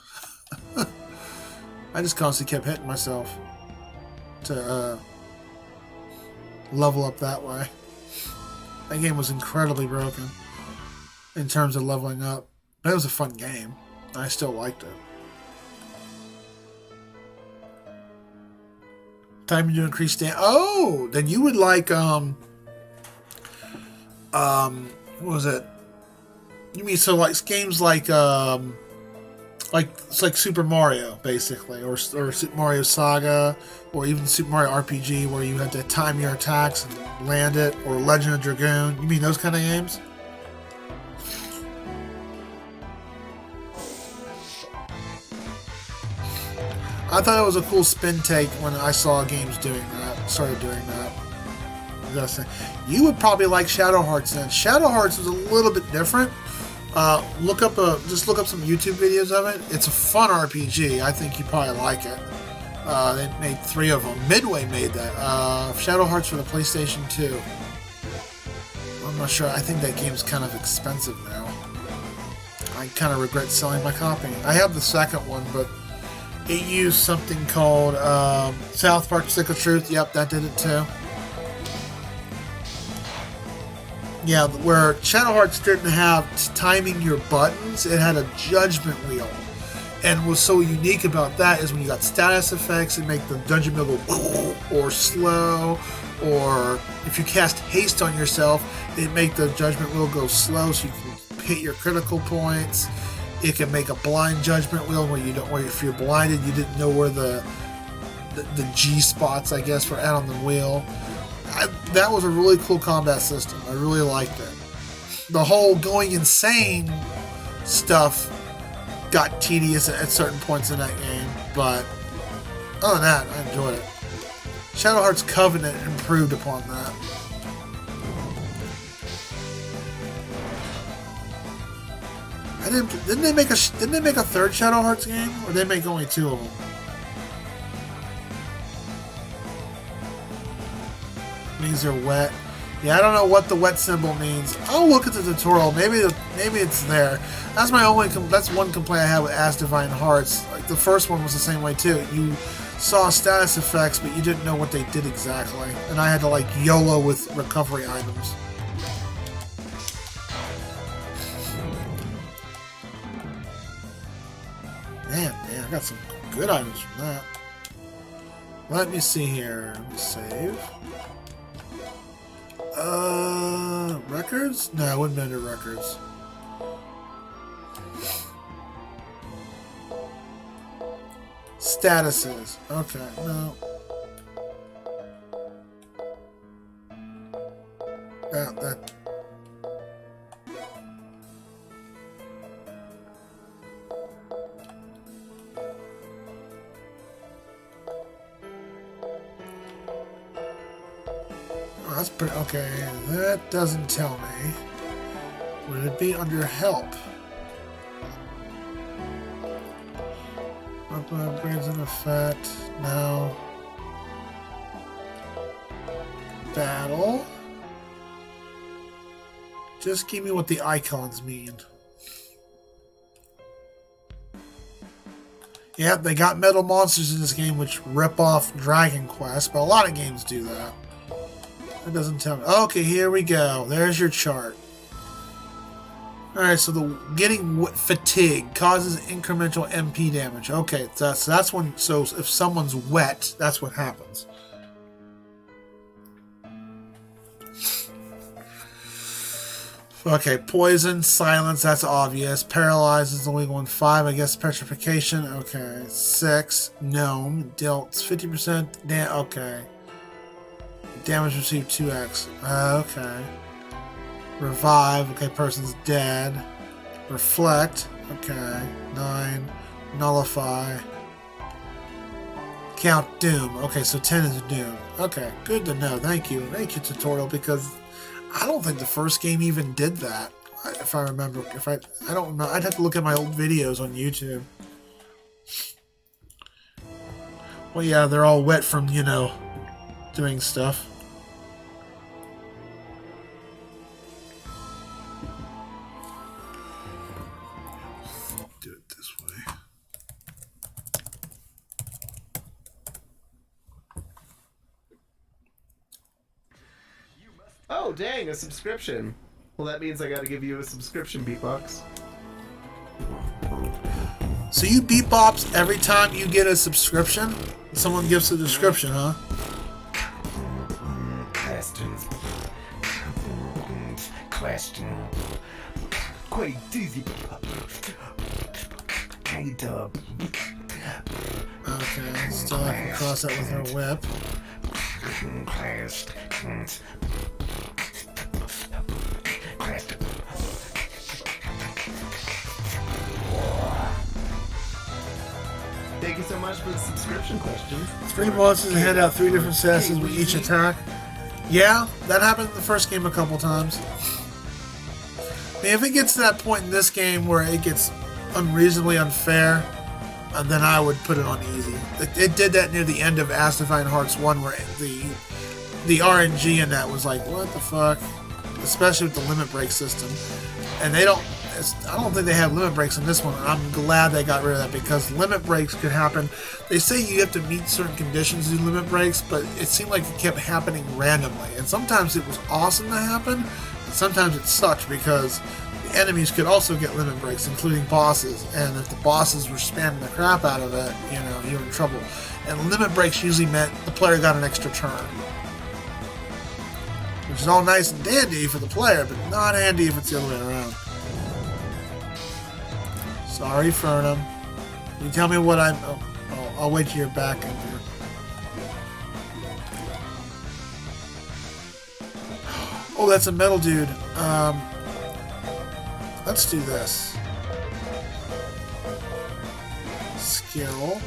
I just constantly kept hitting myself. to level up that way. That game was incredibly broken in terms of leveling up. But it was a fun game. I still liked it. Time to increase damage. Oh, then you would like what was it? You mean so like games like it's like Super Mario basically, or Super Mario Saga, or even Super Mario RPG where you had to time your attacks and land it, or Legend of Dragoon. You mean those kind of games? I thought it was a cool spin take when I saw games doing that, started doing that. I gotta say, you would probably like Shadow Hearts then. Shadow Hearts was a little bit different. Just look up some YouTube videos of it. It's a fun RPG. I think you probably like it. They made 3 of them. Midway made that. Shadow Hearts for the PlayStation 2. I'm not sure. I think that game's kind of expensive now. I kind of regret selling my copy. I have the second one, but it used something called South Park Stick of Truth. Yep, that did it too. Yeah, where Shadow Hearts didn't have timing your buttons, it had a judgment wheel. And what's so unique about that is when you got status effects, it make the judgment wheel go or slow, or if you cast haste on yourself, it make the judgment wheel go slow so you can hit your critical points. It can make a blind judgment wheel where if you're blinded, you didn't know where the G spots, I guess, were out on the wheel. That was a really cool combat system. I really liked it. The whole going insane stuff got tedious at certain points in that game, but other than that, I enjoyed it. Shadow Hearts Covenant improved upon that. Didn't they make a third Shadow Hearts game, or did they make only 2 of them? Means they're wet. Yeah, I don't know what the wet symbol means. I'll look at the tutorial. Maybe it's there. That's one complaint I have with Asdivine Hearts. Like the first one was the same way too. You saw status effects, but you didn't know what they did exactly, and I had to like YOLO with recovery items. Man, I got some good items from that. Let me see here. Let me save. Records? No, it wouldn't be under records. Statuses. Okay, no. That. That's pretty okay. That doesn't tell me. Would it be under help? Upgrades in effect. No. Battle. Just give me what the icons mean. Yeah, they got metal monsters in this game which rip off Dragon Quest, but a lot of games do that. It doesn't tell me. Okay, here we go. There's your chart. Alright, so the getting fatigue causes incremental MP damage. Okay, that's when. So if someone's wet, that's what happens. Okay, poison, silence, that's obvious. Paralyzes the weak one. 5, I guess, petrification. Okay, 6, gnome, dealt 50% damage. Okay. Damage received 2x. Okay. Revive. Okay, person's dead. Reflect. Okay. 9. Nullify. Count doom. Okay, so 10 is doom. Okay, good to know. Thank you. Thank you, tutorial, because I don't think the first game even did that. If I remember. I don't know. I'd have to look at my old videos on YouTube. Well, yeah, they're all wet from, doing stuff. Do it this way. dang, a subscription. Well, that means I gotta give you a subscription beatbox. So you beatbox every time you get a subscription? Someone gives a description, huh? Question. Quite dizzy. K-dub. Okay, still I can cross that with her whip. Thank you so much for the subscription questions. 3 bosses hand out 3 different stasses with each attack. Yeah, that happened in the first game a couple times. I mean, if it gets to that point in this game where it gets unreasonably unfair, then I would put it on easy. It did that near the end of Asdivine Hearts 1 where the RNG in that was like, what the fuck? Especially with the limit break system. And I don't think they have limit breaks in this one. And I'm glad they got rid of that because limit breaks could happen. They say you have to meet certain conditions to do limit breaks, but it seemed like it kept happening randomly. And sometimes it was awesome to happen, and sometimes it sucked because the enemies could also get limit breaks, including bosses. And if the bosses were spamming the crap out of it, you know, you're in trouble. And limit breaks usually meant the player got an extra turn. Which is all nice and dandy for the player, but not handy if it's the other way around. Sorry, Fernum. You tell me what I'm... Oh, I'll wait till you're back. Oh, that's a metal dude. Let's do this. Skill.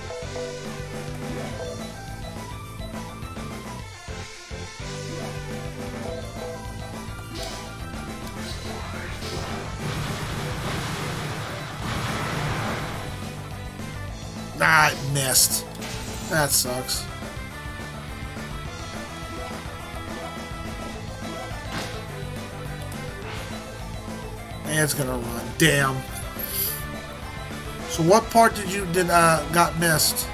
Ah, it missed. That sucks. And it's gonna run. Damn. So what part got missed?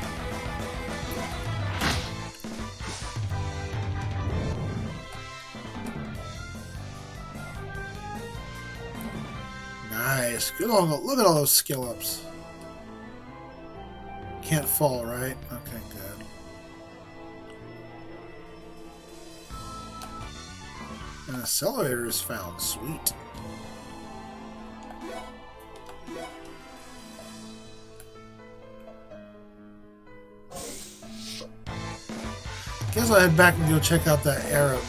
Nice. Good on. Look at all those skill ups. Can't fall, right? Okay, good. An accelerator is found. Sweet. Guess I'll head back and go check out that arrow.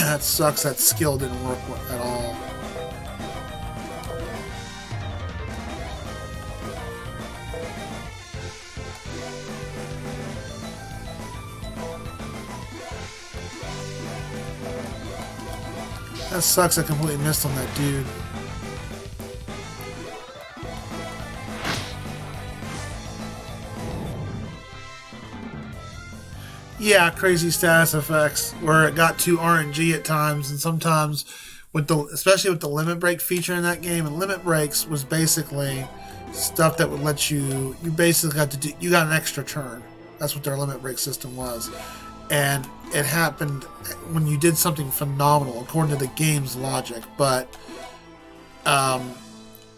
That sucks. That skill didn't work at all. That sucks. I completely missed on that dude. Yeah, crazy status effects where it got too RNG at times, and sometimes especially with the limit break feature in that game. And limit breaks was basically stuff that would let you basically got an extra turn. That's what their limit break system was, and it happened when you did something phenomenal according to the game's logic, but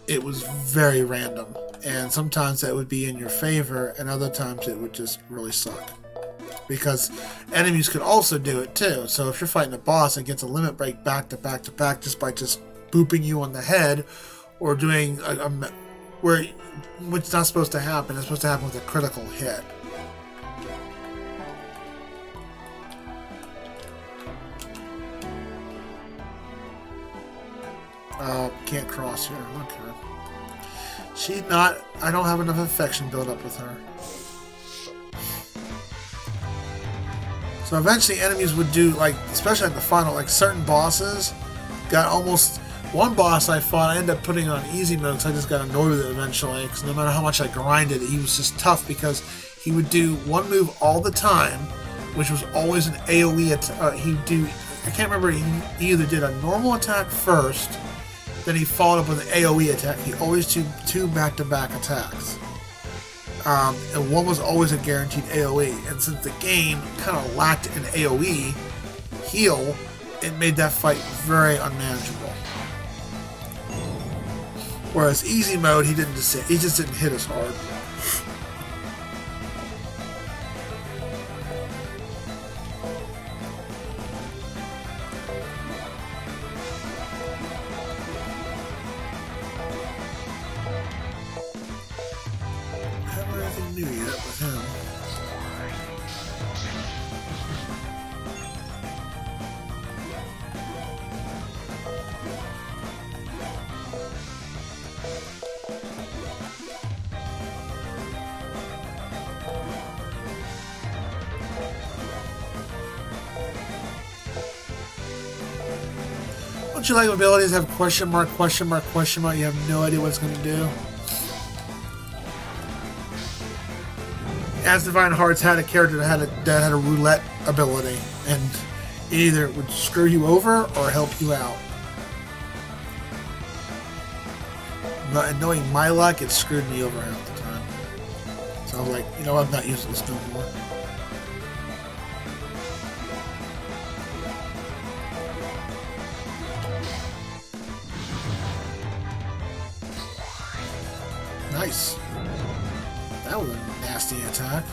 it was very random, and sometimes that would be in your favor, and other times it would just really suck. Because enemies could also do it too. So if you're fighting a boss and gets a limit break back to back to back just by just booping you on the head, or doing which is not supposed to happen. It's supposed to happen with a critical hit. Oh, can't cross here. Okay. I don't have enough affection built up with her. So eventually enemies would do, like, especially at the final, like certain bosses got almost... One boss I fought, I ended up putting on easy mode because I just got annoyed with it eventually, because no matter how much I grinded, he was just tough because he would do one move all the time, which was always an AoE attack. He'd do... I can't remember, he either did a normal attack first, then he followed up with an AoE attack. He always do two back-to-back attacks. And one was always a guaranteed AoE. And since the game kind of lacked an AoE heal, it made that fight very unmanageable. Whereas easy mode, he just didn't hit as hard. Haven't anything new yet with him. Don't you like abilities have question mark, question mark, question mark? You have no idea what it's going to do. Asdivine Hearts had a character that had a roulette ability, and it either would screw you over or help you out. And knowing my luck, it screwed me over half the time. So I was like, you know, I'm not using this no more. Nice. That was a nasty attack.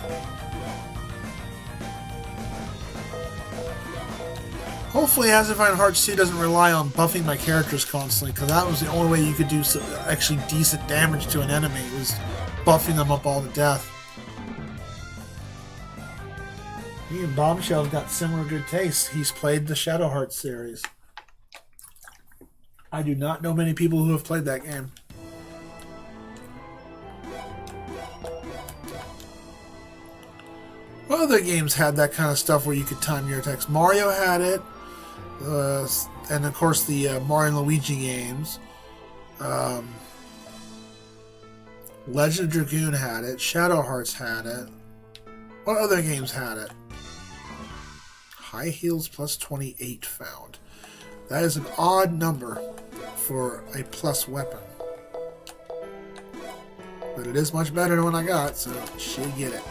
Hopefully Asdivine Hearts 2 doesn't rely on buffing my characters constantly, because that was the only way you could do actually decent damage to an enemy, was buffing them up all to death. Me and Bombshell's got similar good taste. He's played the Shadow Hearts series. I do not know many people who have played that game. What other games had that kind of stuff where you could time your attacks? Mario had it, and of course the Mario and Luigi games. Legend of Dragoon had it. Shadow Hearts had it. What other games had it? High heels plus 28 found. That is an odd number for a plus weapon. But it is much better than what I got, so she'll get it.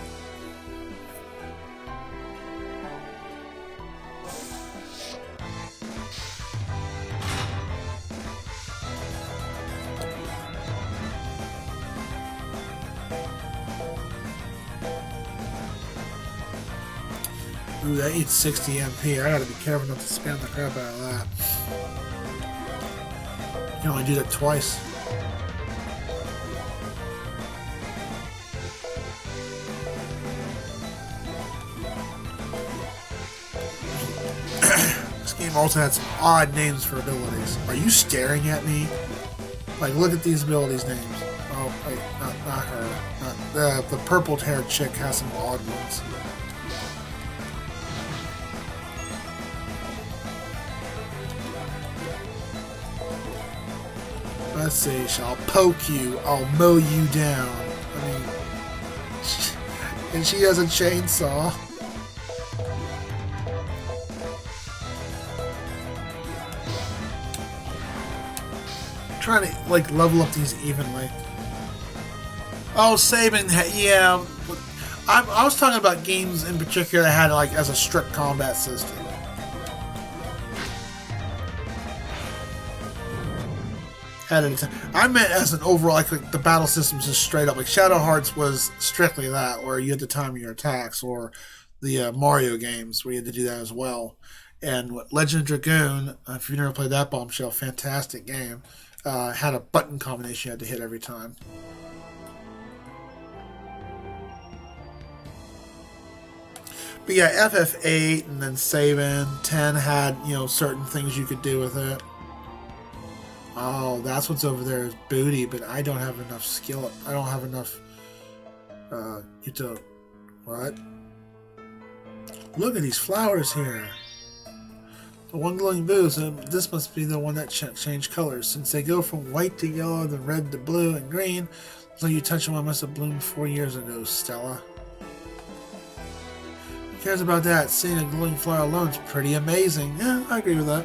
Ooh, that eats 60 MP. I gotta be careful not to spam the crap out of that. You can only do that twice. This game also had some odd names for abilities. Are you staring at me? Like, look at these abilities names. Oh, wait, not her. The purple-haired chick has some odd ones. Let's see, I'll poke you, I'll mow you down. I mean, and she has a chainsaw. I'm trying to, like, level up these evenly. Oh, Sabin, yeah. I was talking about games in particular that had, like, as a strict combat system. I meant as an overall, like the battle systems just straight up. Like Shadow Hearts was strictly that, where you had to time your attacks, or the Mario games where you had to do that as well. And Legend of Dragoon, if you've never played that, Bombshell, fantastic game, had a button combination you had to hit every time. But yeah, FF8 and then Sabin 10 had, you know, certain things you could do with it. Oh, that's what's over there is booty, but I don't have enough skill. I don't have enough. What? Look at these flowers here. The one glowing blue, so this must be the one that changed colors. Since they go from white to yellow, then red to blue and green, so you touch them, one must have bloomed 4 years ago, Stella. Who cares about that? Seeing a glowing flower alone is pretty amazing. Yeah, I agree with that.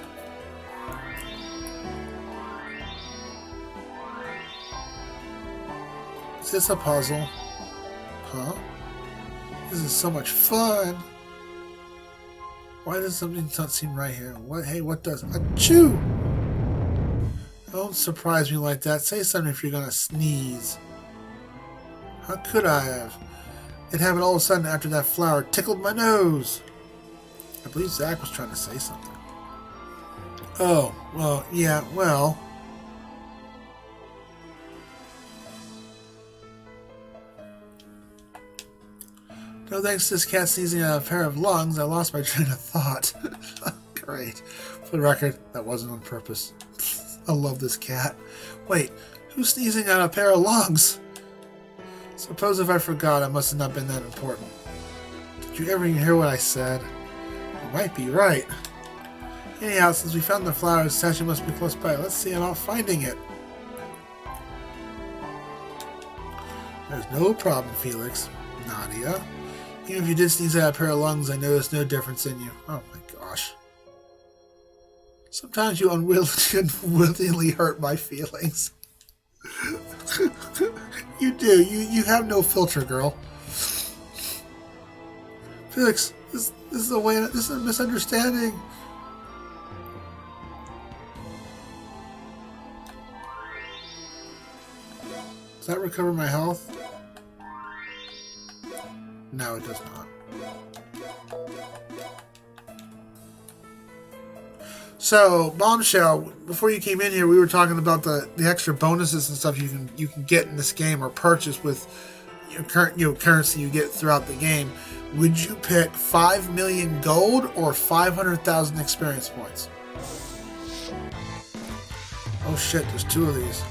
Is this a puzzle? Huh? This is so much fun. Why does something not seem right here? What? Hey, what does? Achoo! Don't surprise me like that. Say something if you're gonna sneeze. How could I have? It happened all of a sudden after that flower tickled my nose. I believe Zach was trying to say something. Oh, well, yeah, well. No thanks to this cat sneezing out a pair of lungs, I lost my train of thought. Great. For the record, that wasn't on purpose. I love this cat. Wait, who's sneezing out a pair of lungs? Suppose if I forgot, it must have not been that important. Did you ever hear what I said? You might be right. Anyhow, since we found the flower, the statue must be close by. Let's see about finding it. There's no problem, Felix. Nadia. Even if you did sneeze out a pair of lungs, I noticed no difference in you. Oh my gosh. Sometimes you unwillingly hurt my feelings. You do. You have no filter, girl. Felix, this is a misunderstanding. Does that recover my health? No, it does not. So, Bombshell, before you came in here, we were talking about the extra bonuses and stuff you can get in this game or purchase with your currency you get throughout the game. Would you pick 5 million gold or 500,000 experience points? Oh shit, there's two of these.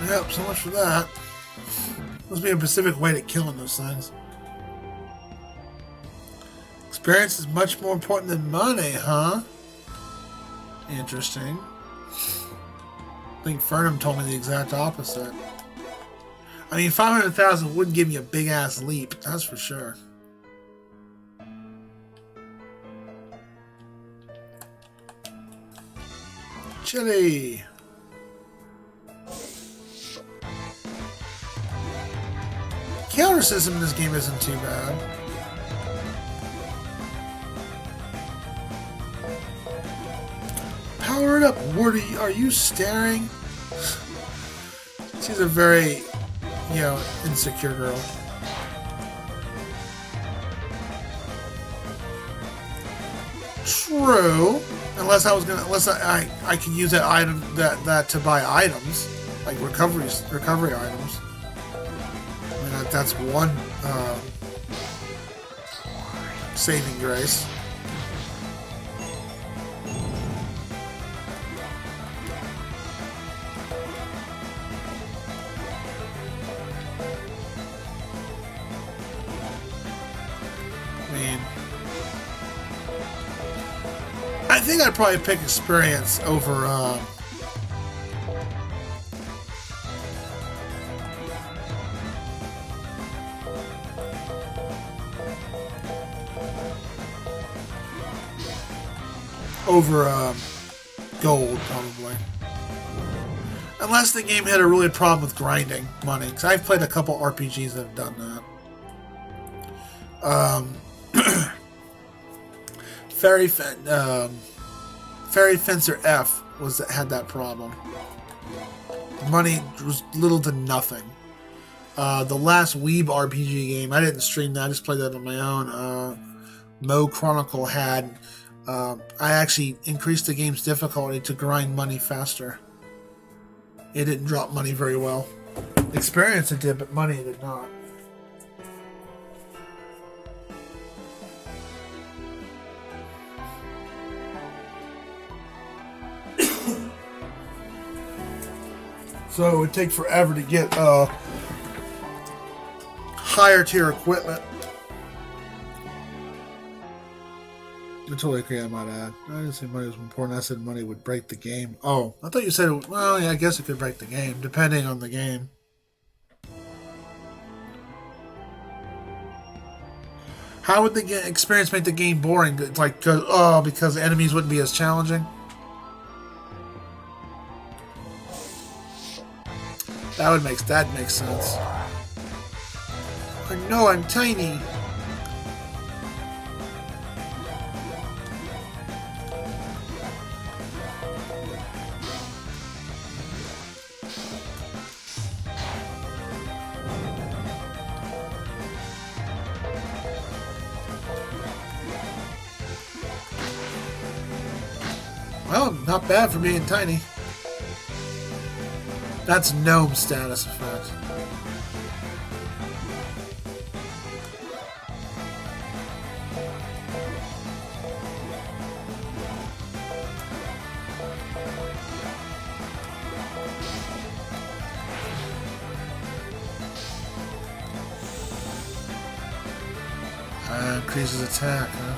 Yep, so much for that. Must be a specific way to killing those things. Experience is much more important than money, huh? Interesting. I think Fernum told me the exact opposite. I mean, 500,000 would give you a big-ass leap, that's for sure. Chili! Counter system in this game isn't too bad. Power it up, Woody. Are you staring? She's a very, insecure girl. True. Unless I could use that item that to buy items, like recovery items. That's one saving grace. I think I'd probably pick experience over gold, probably. Unless the game had a really problem with grinding money, because I've played a couple RPGs that have done that. Fairy Fencer F had that problem. Money was little to nothing. The last Weeb RPG game, I didn't stream that, I just played that on my own. Mo Chronicle had... I actually increased the game's difficulty to grind money faster. It didn't drop money very well. Experience it did, but money it did not. So it would take forever to get higher tier equipment. I totally agree, I might add. I didn't say money was important. I said money would break the game. Oh, I thought you said, well, yeah, I guess it could break the game, depending on the game. How would the experience make the game boring? Like, because enemies wouldn't be as challenging? That makes sense. I know I'm tiny. Well, not bad for being tiny. That's gnome status effect. Increases attack, huh?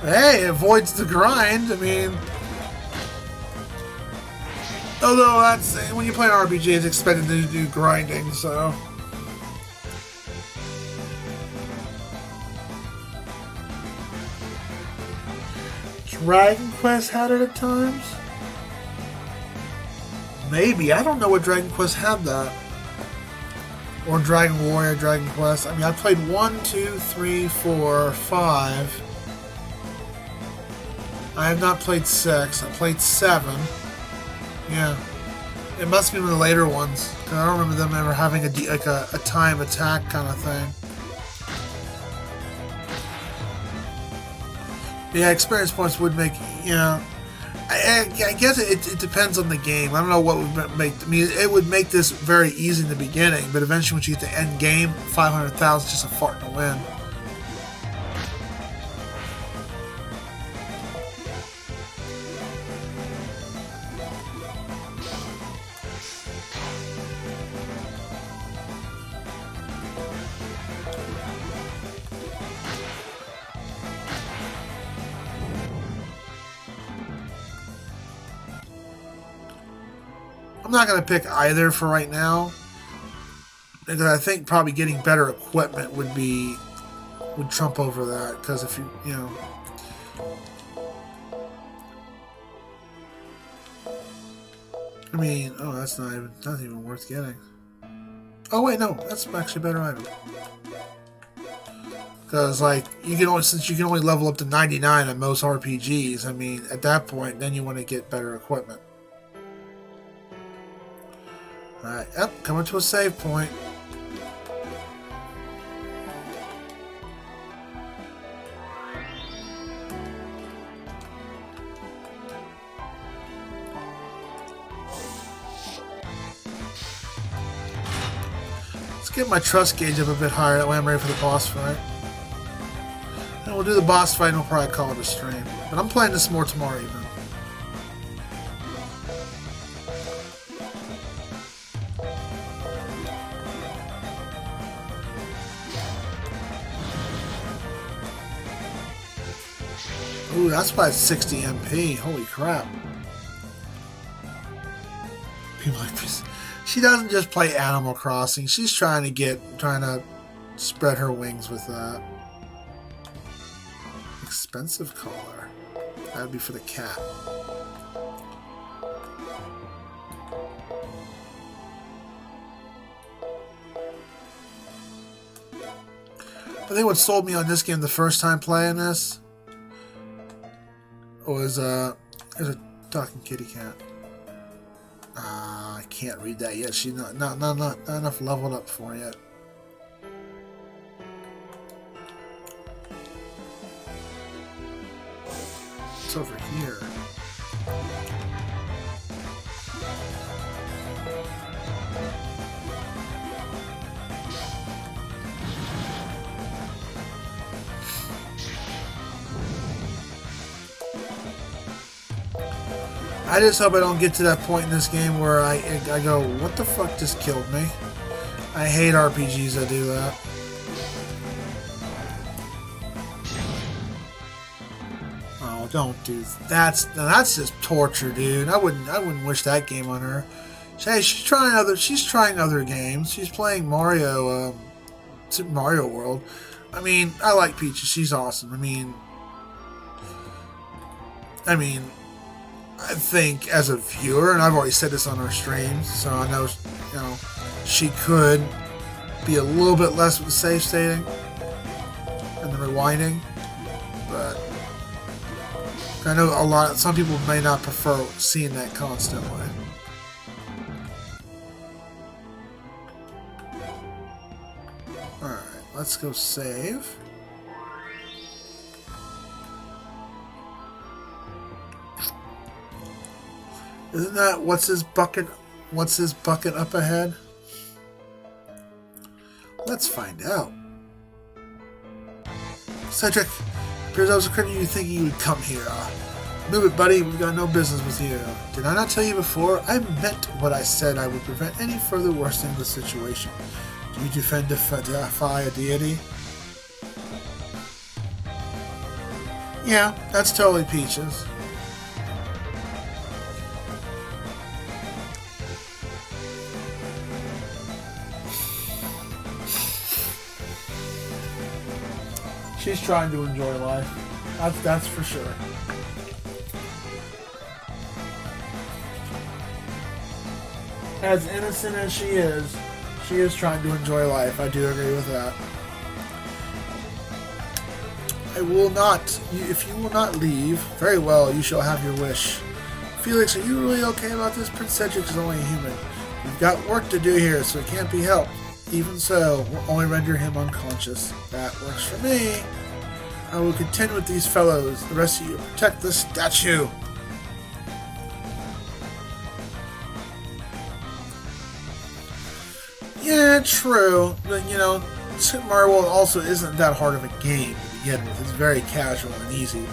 Hey, it avoids the grind. I mean, although that's when you play an RPG, it's expected to do grinding. So, Dragon Quest had it at times. Maybe, I don't know what Dragon Quest had that, or Dragon Warrior, Dragon Quest. I mean, I played 1, 2, 3, 4, 5. I have not played 6. I played 7. Yeah. It must be one of the later ones. Cause I don't remember them ever having a time attack kind of thing. Yeah, experience points would make, you know... I guess it depends on the game. I don't know what would make... I mean, it would make this very easy in the beginning, but eventually once you get to end game, 500,000 is just a fart in the wind. I'm not going to pick either for right now, because I think probably getting better equipment would trump over that, because if you know... I mean, oh, that's not even worth getting. Oh wait, no, that's actually a better item. Because like since you can only level up to 99 on most RPGs, I mean, at that point, then you want to get better equipment. Alright, yep, coming to a save point. Let's get my trust gauge up a bit higher, that way I'm ready for the boss fight. And we'll do the boss fight and we'll probably call it a stream. But I'm playing this more tomorrow evening. Ooh, that's why it's 60 MP. Holy crap. People like this. She doesn't just play Animal Crossing. She's trying to spread her wings with that. Expensive collar. That'd be for the cat. I think what sold me on this game the first time playing this there's a talking kitty cat. I can't read that yet. She's not enough leveled up for yet. It's over here. I just hope I don't get to that point in this game where I go, what the fuck just killed me? I hate RPGs that do that. Oh, don't do that. That's just torture, dude. I wouldn't wish that game on her. Hey, she's trying other games. She's playing Mario, Super Mario World. I mean, I like Peach. She's awesome. I mean, I think as a viewer, and I've already said this on our streams, so I know, she could be a little bit less with the save stating and the rewinding, but I know some people may not prefer seeing that constantly. Alright, let's go save. Isn't that what's his bucket up ahead? Let's find out. Cedric, appears I was credit you thinking you would come here. Move it, buddy. We've got no business with you. Did I not tell you before? I meant what I said. I would prevent any further worsening of the situation. Do you defy a deity? Yeah, that's totally Peaches. She's trying to enjoy life. That's for sure. As innocent as she is trying to enjoy life. I do agree with that. I will not. If you will not leave, very well, you shall have your wish. Felix, are you really okay about this? Prince Cedric is only a human. We've got work to do here, so it can't be helped. Even so, we'll only render him unconscious. That works for me. I will contend with these fellows. The rest of you protect the statue. Yeah, true. But, Super Mario World also isn't that hard of a game to begin with. It's very casual and easy.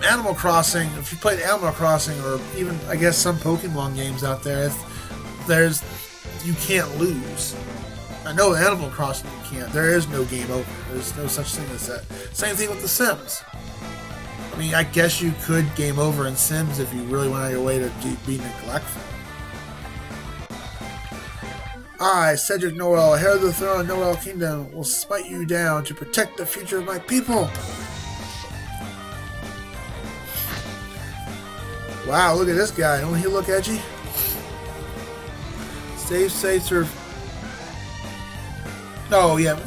Animal Crossing, if you played Animal Crossing, or even, I guess, some Pokemon games out there, you can't lose. I know Animal Crossing you can't. There is no game over. There's no such thing as that. Same thing with The Sims. I mean, I guess you could game over in Sims if you really went out of your way to be neglectful. I, Cedric Noel, heir of the throne of Noel Kingdom, will smite you down to protect the future of my people. Wow, look at this guy. Don't he look edgy? Save, serve. No, yeah,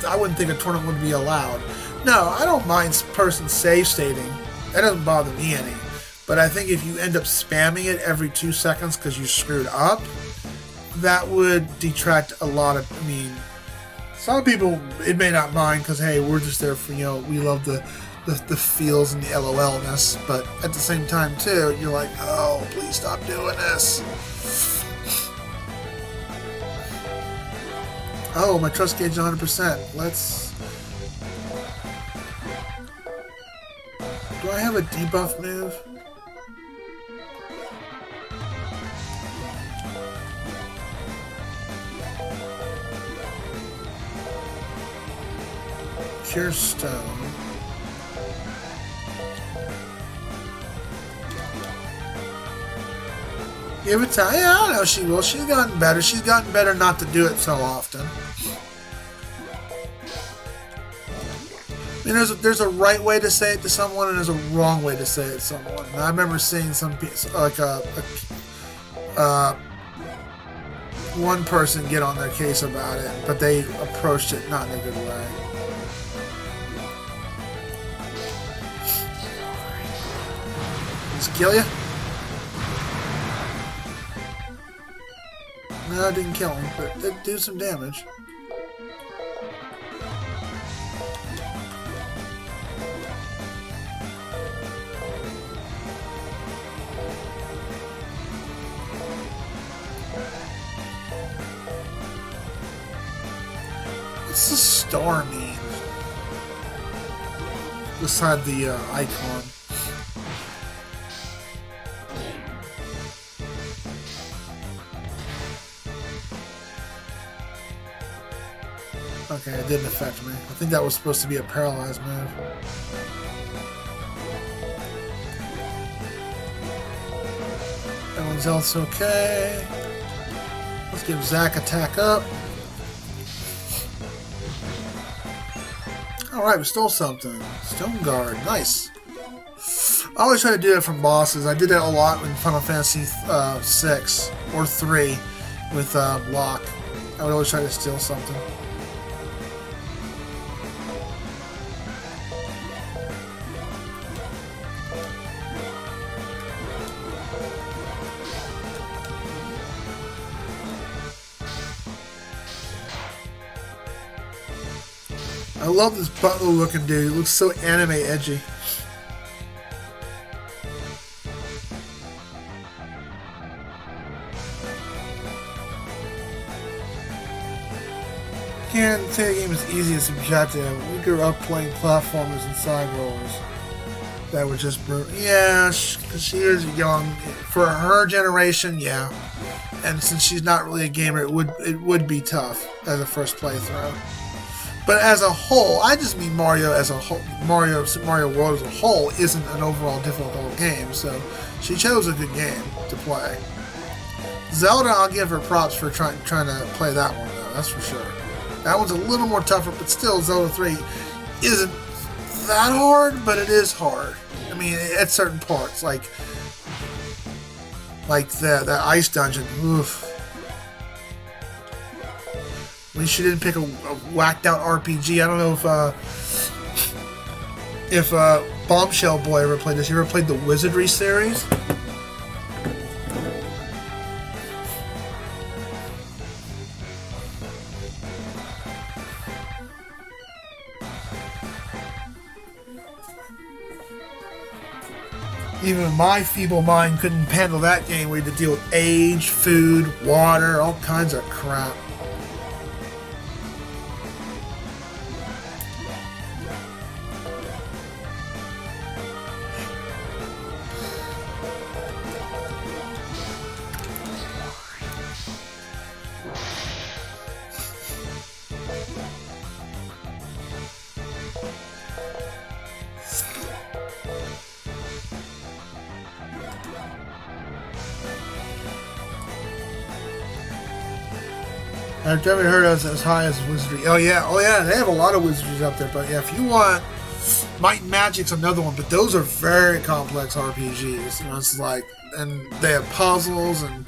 I wouldn't think a tournament would be allowed. No, I don't mind person save stating. That doesn't bother me any. But I think if you end up spamming it every 2 seconds because you screwed up, that would detract a lot of. I mean, some people it may not mind because hey, we're just there for we love the feels and the LOLness. But at the same time too, you're like, oh, please stop doing this. Oh, my trust gauge is 100%. Let's... Do I have a debuff move? Cure Stone. Give it time. Yeah, I know she will. She's gotten better. She's gotten better not to do it so often. I mean, there's a right way to say it to someone, and there's a wrong way to say it to someone. And I remember seeing some like one person get on their case about it, but they approached it not in a good way. Just kill you? No, I didn't kill him, but it did do some damage. What's the star mean? Beside the icon. Okay, it didn't affect me. I think that was supposed to be a paralyzed move. Everyone's else okay. Let's give Zach attack up. Alright, we stole something. Stone Guard, nice. I always try to do that from bosses. I did that a lot in Final Fantasy 6 or 3 with Block. I would always try to steal something. I love this butler looking dude. He looks so anime edgy. Can't say the game is easy and subjective. We grew up playing platformers and side rollers. That would just yeah, because she is young. For her generation, yeah. And since she's not really a gamer, it would be tough as a first playthrough. But as a whole, I just mean Mario as a whole. Super Mario World as a whole isn't an overall difficult game, so she chose a good game to play. Zelda, I'll give her props for trying to play that one though. That's for sure. That one's a little more tougher, but still, Zelda 3 isn't that hard, but it is hard. I mean, at certain parts, like the ice dungeon. Oof. At least she didn't pick a whacked out RPG. I don't know if Bombshell Boy ever played this. You ever played the Wizardry series? Even my feeble mind couldn't handle that game where you had to deal with age, food, water, all kinds of crap. I've never heard of as high as Wizardry. Oh yeah, they have a lot of wizards up there. But yeah, if you want, Might and Magic's another one. But those are very complex RPGs. You know, it's like, and they have puzzles and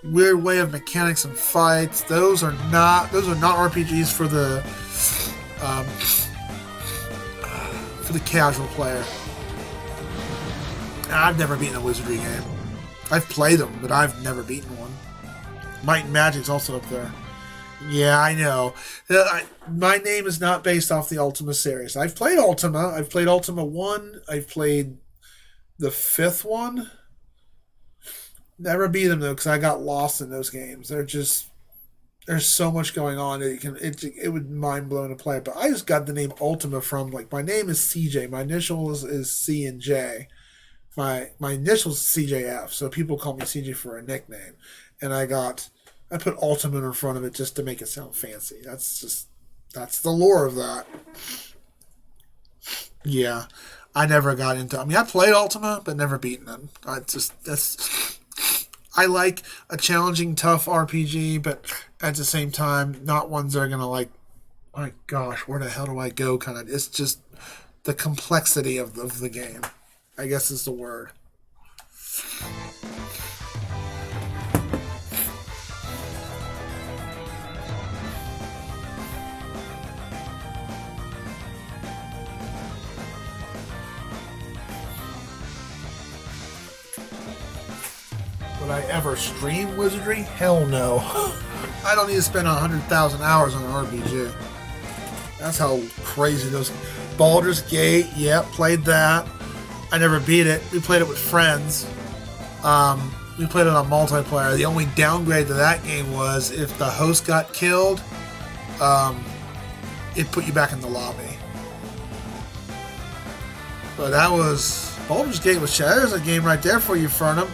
weird way of mechanics and fights. Those are not RPGs for the casual player. I've never beaten a Wizardry game. I've played them, but I've never beaten one. Might and Magic's also up there. Yeah, I know. My name is not based off the Ultima series. I've played Ultima. I've played Ultima 1. I've played the 5th one. Never beat them, though, because I got lost in those games. There's so much going on. It would mind blowing to play. But I just got the name Ultima from, like, my name is CJ. My initials is C and J. My initials is CJF, so people call me CJ for a nickname. And I put Ultimate in front of it just to make it sound fancy. That's the lore of that. Yeah, I never got into. I mean, I played Ultima, but never beaten them. I like a challenging, tough RPG, but at the same time, not ones that are gonna like, my gosh, where the hell do I go? Kind of. It's just the complexity of the game, I guess is the word. Would I ever stream Wizardry? Hell no. I don't need to spend 100,000 hours on an RPG. That's how crazy those... Baldur's Gate, yep, played that. I never beat it. We played it with friends. We played it on multiplayer. The only downgrade to that game was if the host got killed, it put you back in the lobby. But that was... Baldur's Gate was... There's a game right there for you, Fernum.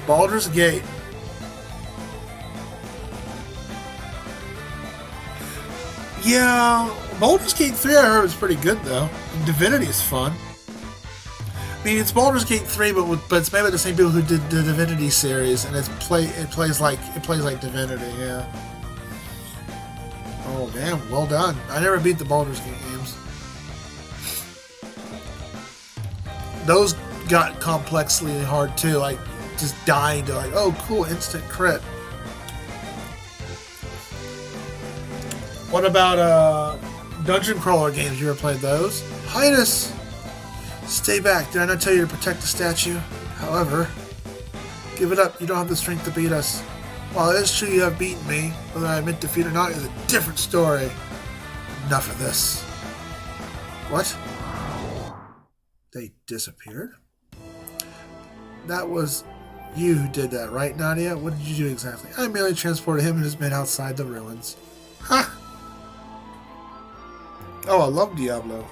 Baldur's Gate. Yeah, Baldur's Gate 3 I heard was pretty good though. And Divinity is fun. I mean, it's Baldur's Gate 3, but it's made by the same people who did the Divinity series, and it plays like Divinity. Yeah. Oh damn, well done. I never beat the Baldur's Gate games. Those got complexly hard too, like just dying to like, oh cool, instant crit. What about dungeon crawler games? You ever played those? Highness! Stay back. Did I not tell you to protect the statue? However, give it up. You don't have the strength to beat us. While it is true you have beaten me, whether I admit defeat or not is a different story. Enough of this. What? They disappeared? That was you who did that, right, Nadia? What did you do exactly? I merely transported him and his men outside the ruins. Ha! Oh, I love Diablo.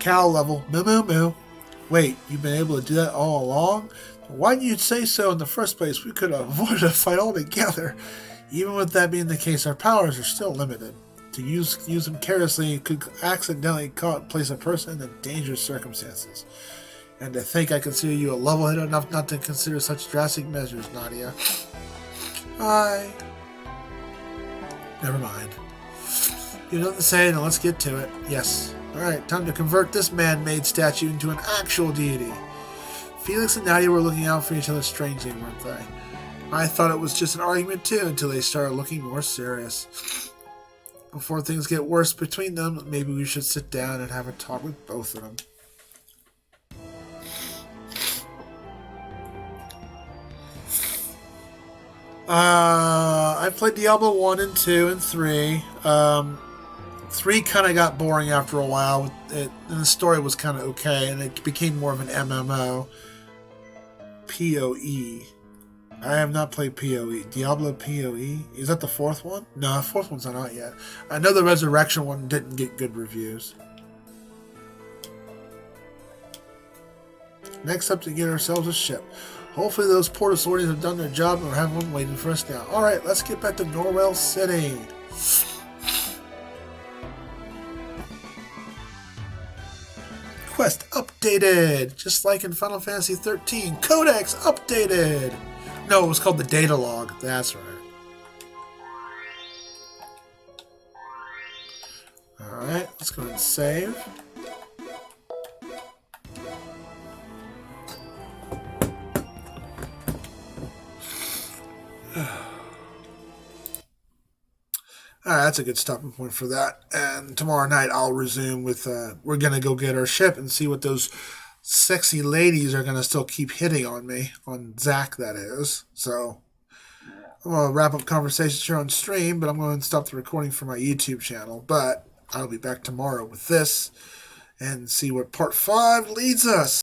Cow level. Moo moo moo. Wait, you've been able to do that all along? Why didn't you say so in the first place? We could have avoided a fight altogether. Even with that being the case, our powers are still limited. To use them carelessly could accidentally place a person in dangerous circumstances. And to think I consider you a level-headed enough not to consider such drastic measures, Nadia. Never mind. You know what to say, now let's get to it. Yes. Alright, time to convert this man-made statue into an actual deity. Felix and Nadia were looking out for each other strangely, weren't they? I thought it was just an argument too, until they started looking more serious. Before things get worse between them, maybe we should sit down and have a talk with both of them. I played Diablo 1 and 2 and 3. 3 kind of got boring after a while, and the story was kind of okay, and it became more of an MMO. PoE. I have not played PoE. Diablo PoE? Is that the 4th one? No, the 4th one's not out yet. I know the Resurrection one didn't get good reviews. Next up to get ourselves a ship. Hopefully those Port Authorities have done their job and we'll have one waiting for us now. Alright, let's get back to Norwell City. Quest updated! Just like in Final Fantasy 13. Codex updated! No, it was called the data log. That's right. Alright, let's go ahead and save. Alright, that's a good stopping point for that. And tomorrow night I'll resume with, we're going to go get our ship and see what those sexy ladies are going to still keep hitting on me. On Zach, that is. So, I'm going to wrap up conversations here on stream, but I'm going to stop the recording for my YouTube channel. But I'll be back tomorrow with this and see what part 5 leads us.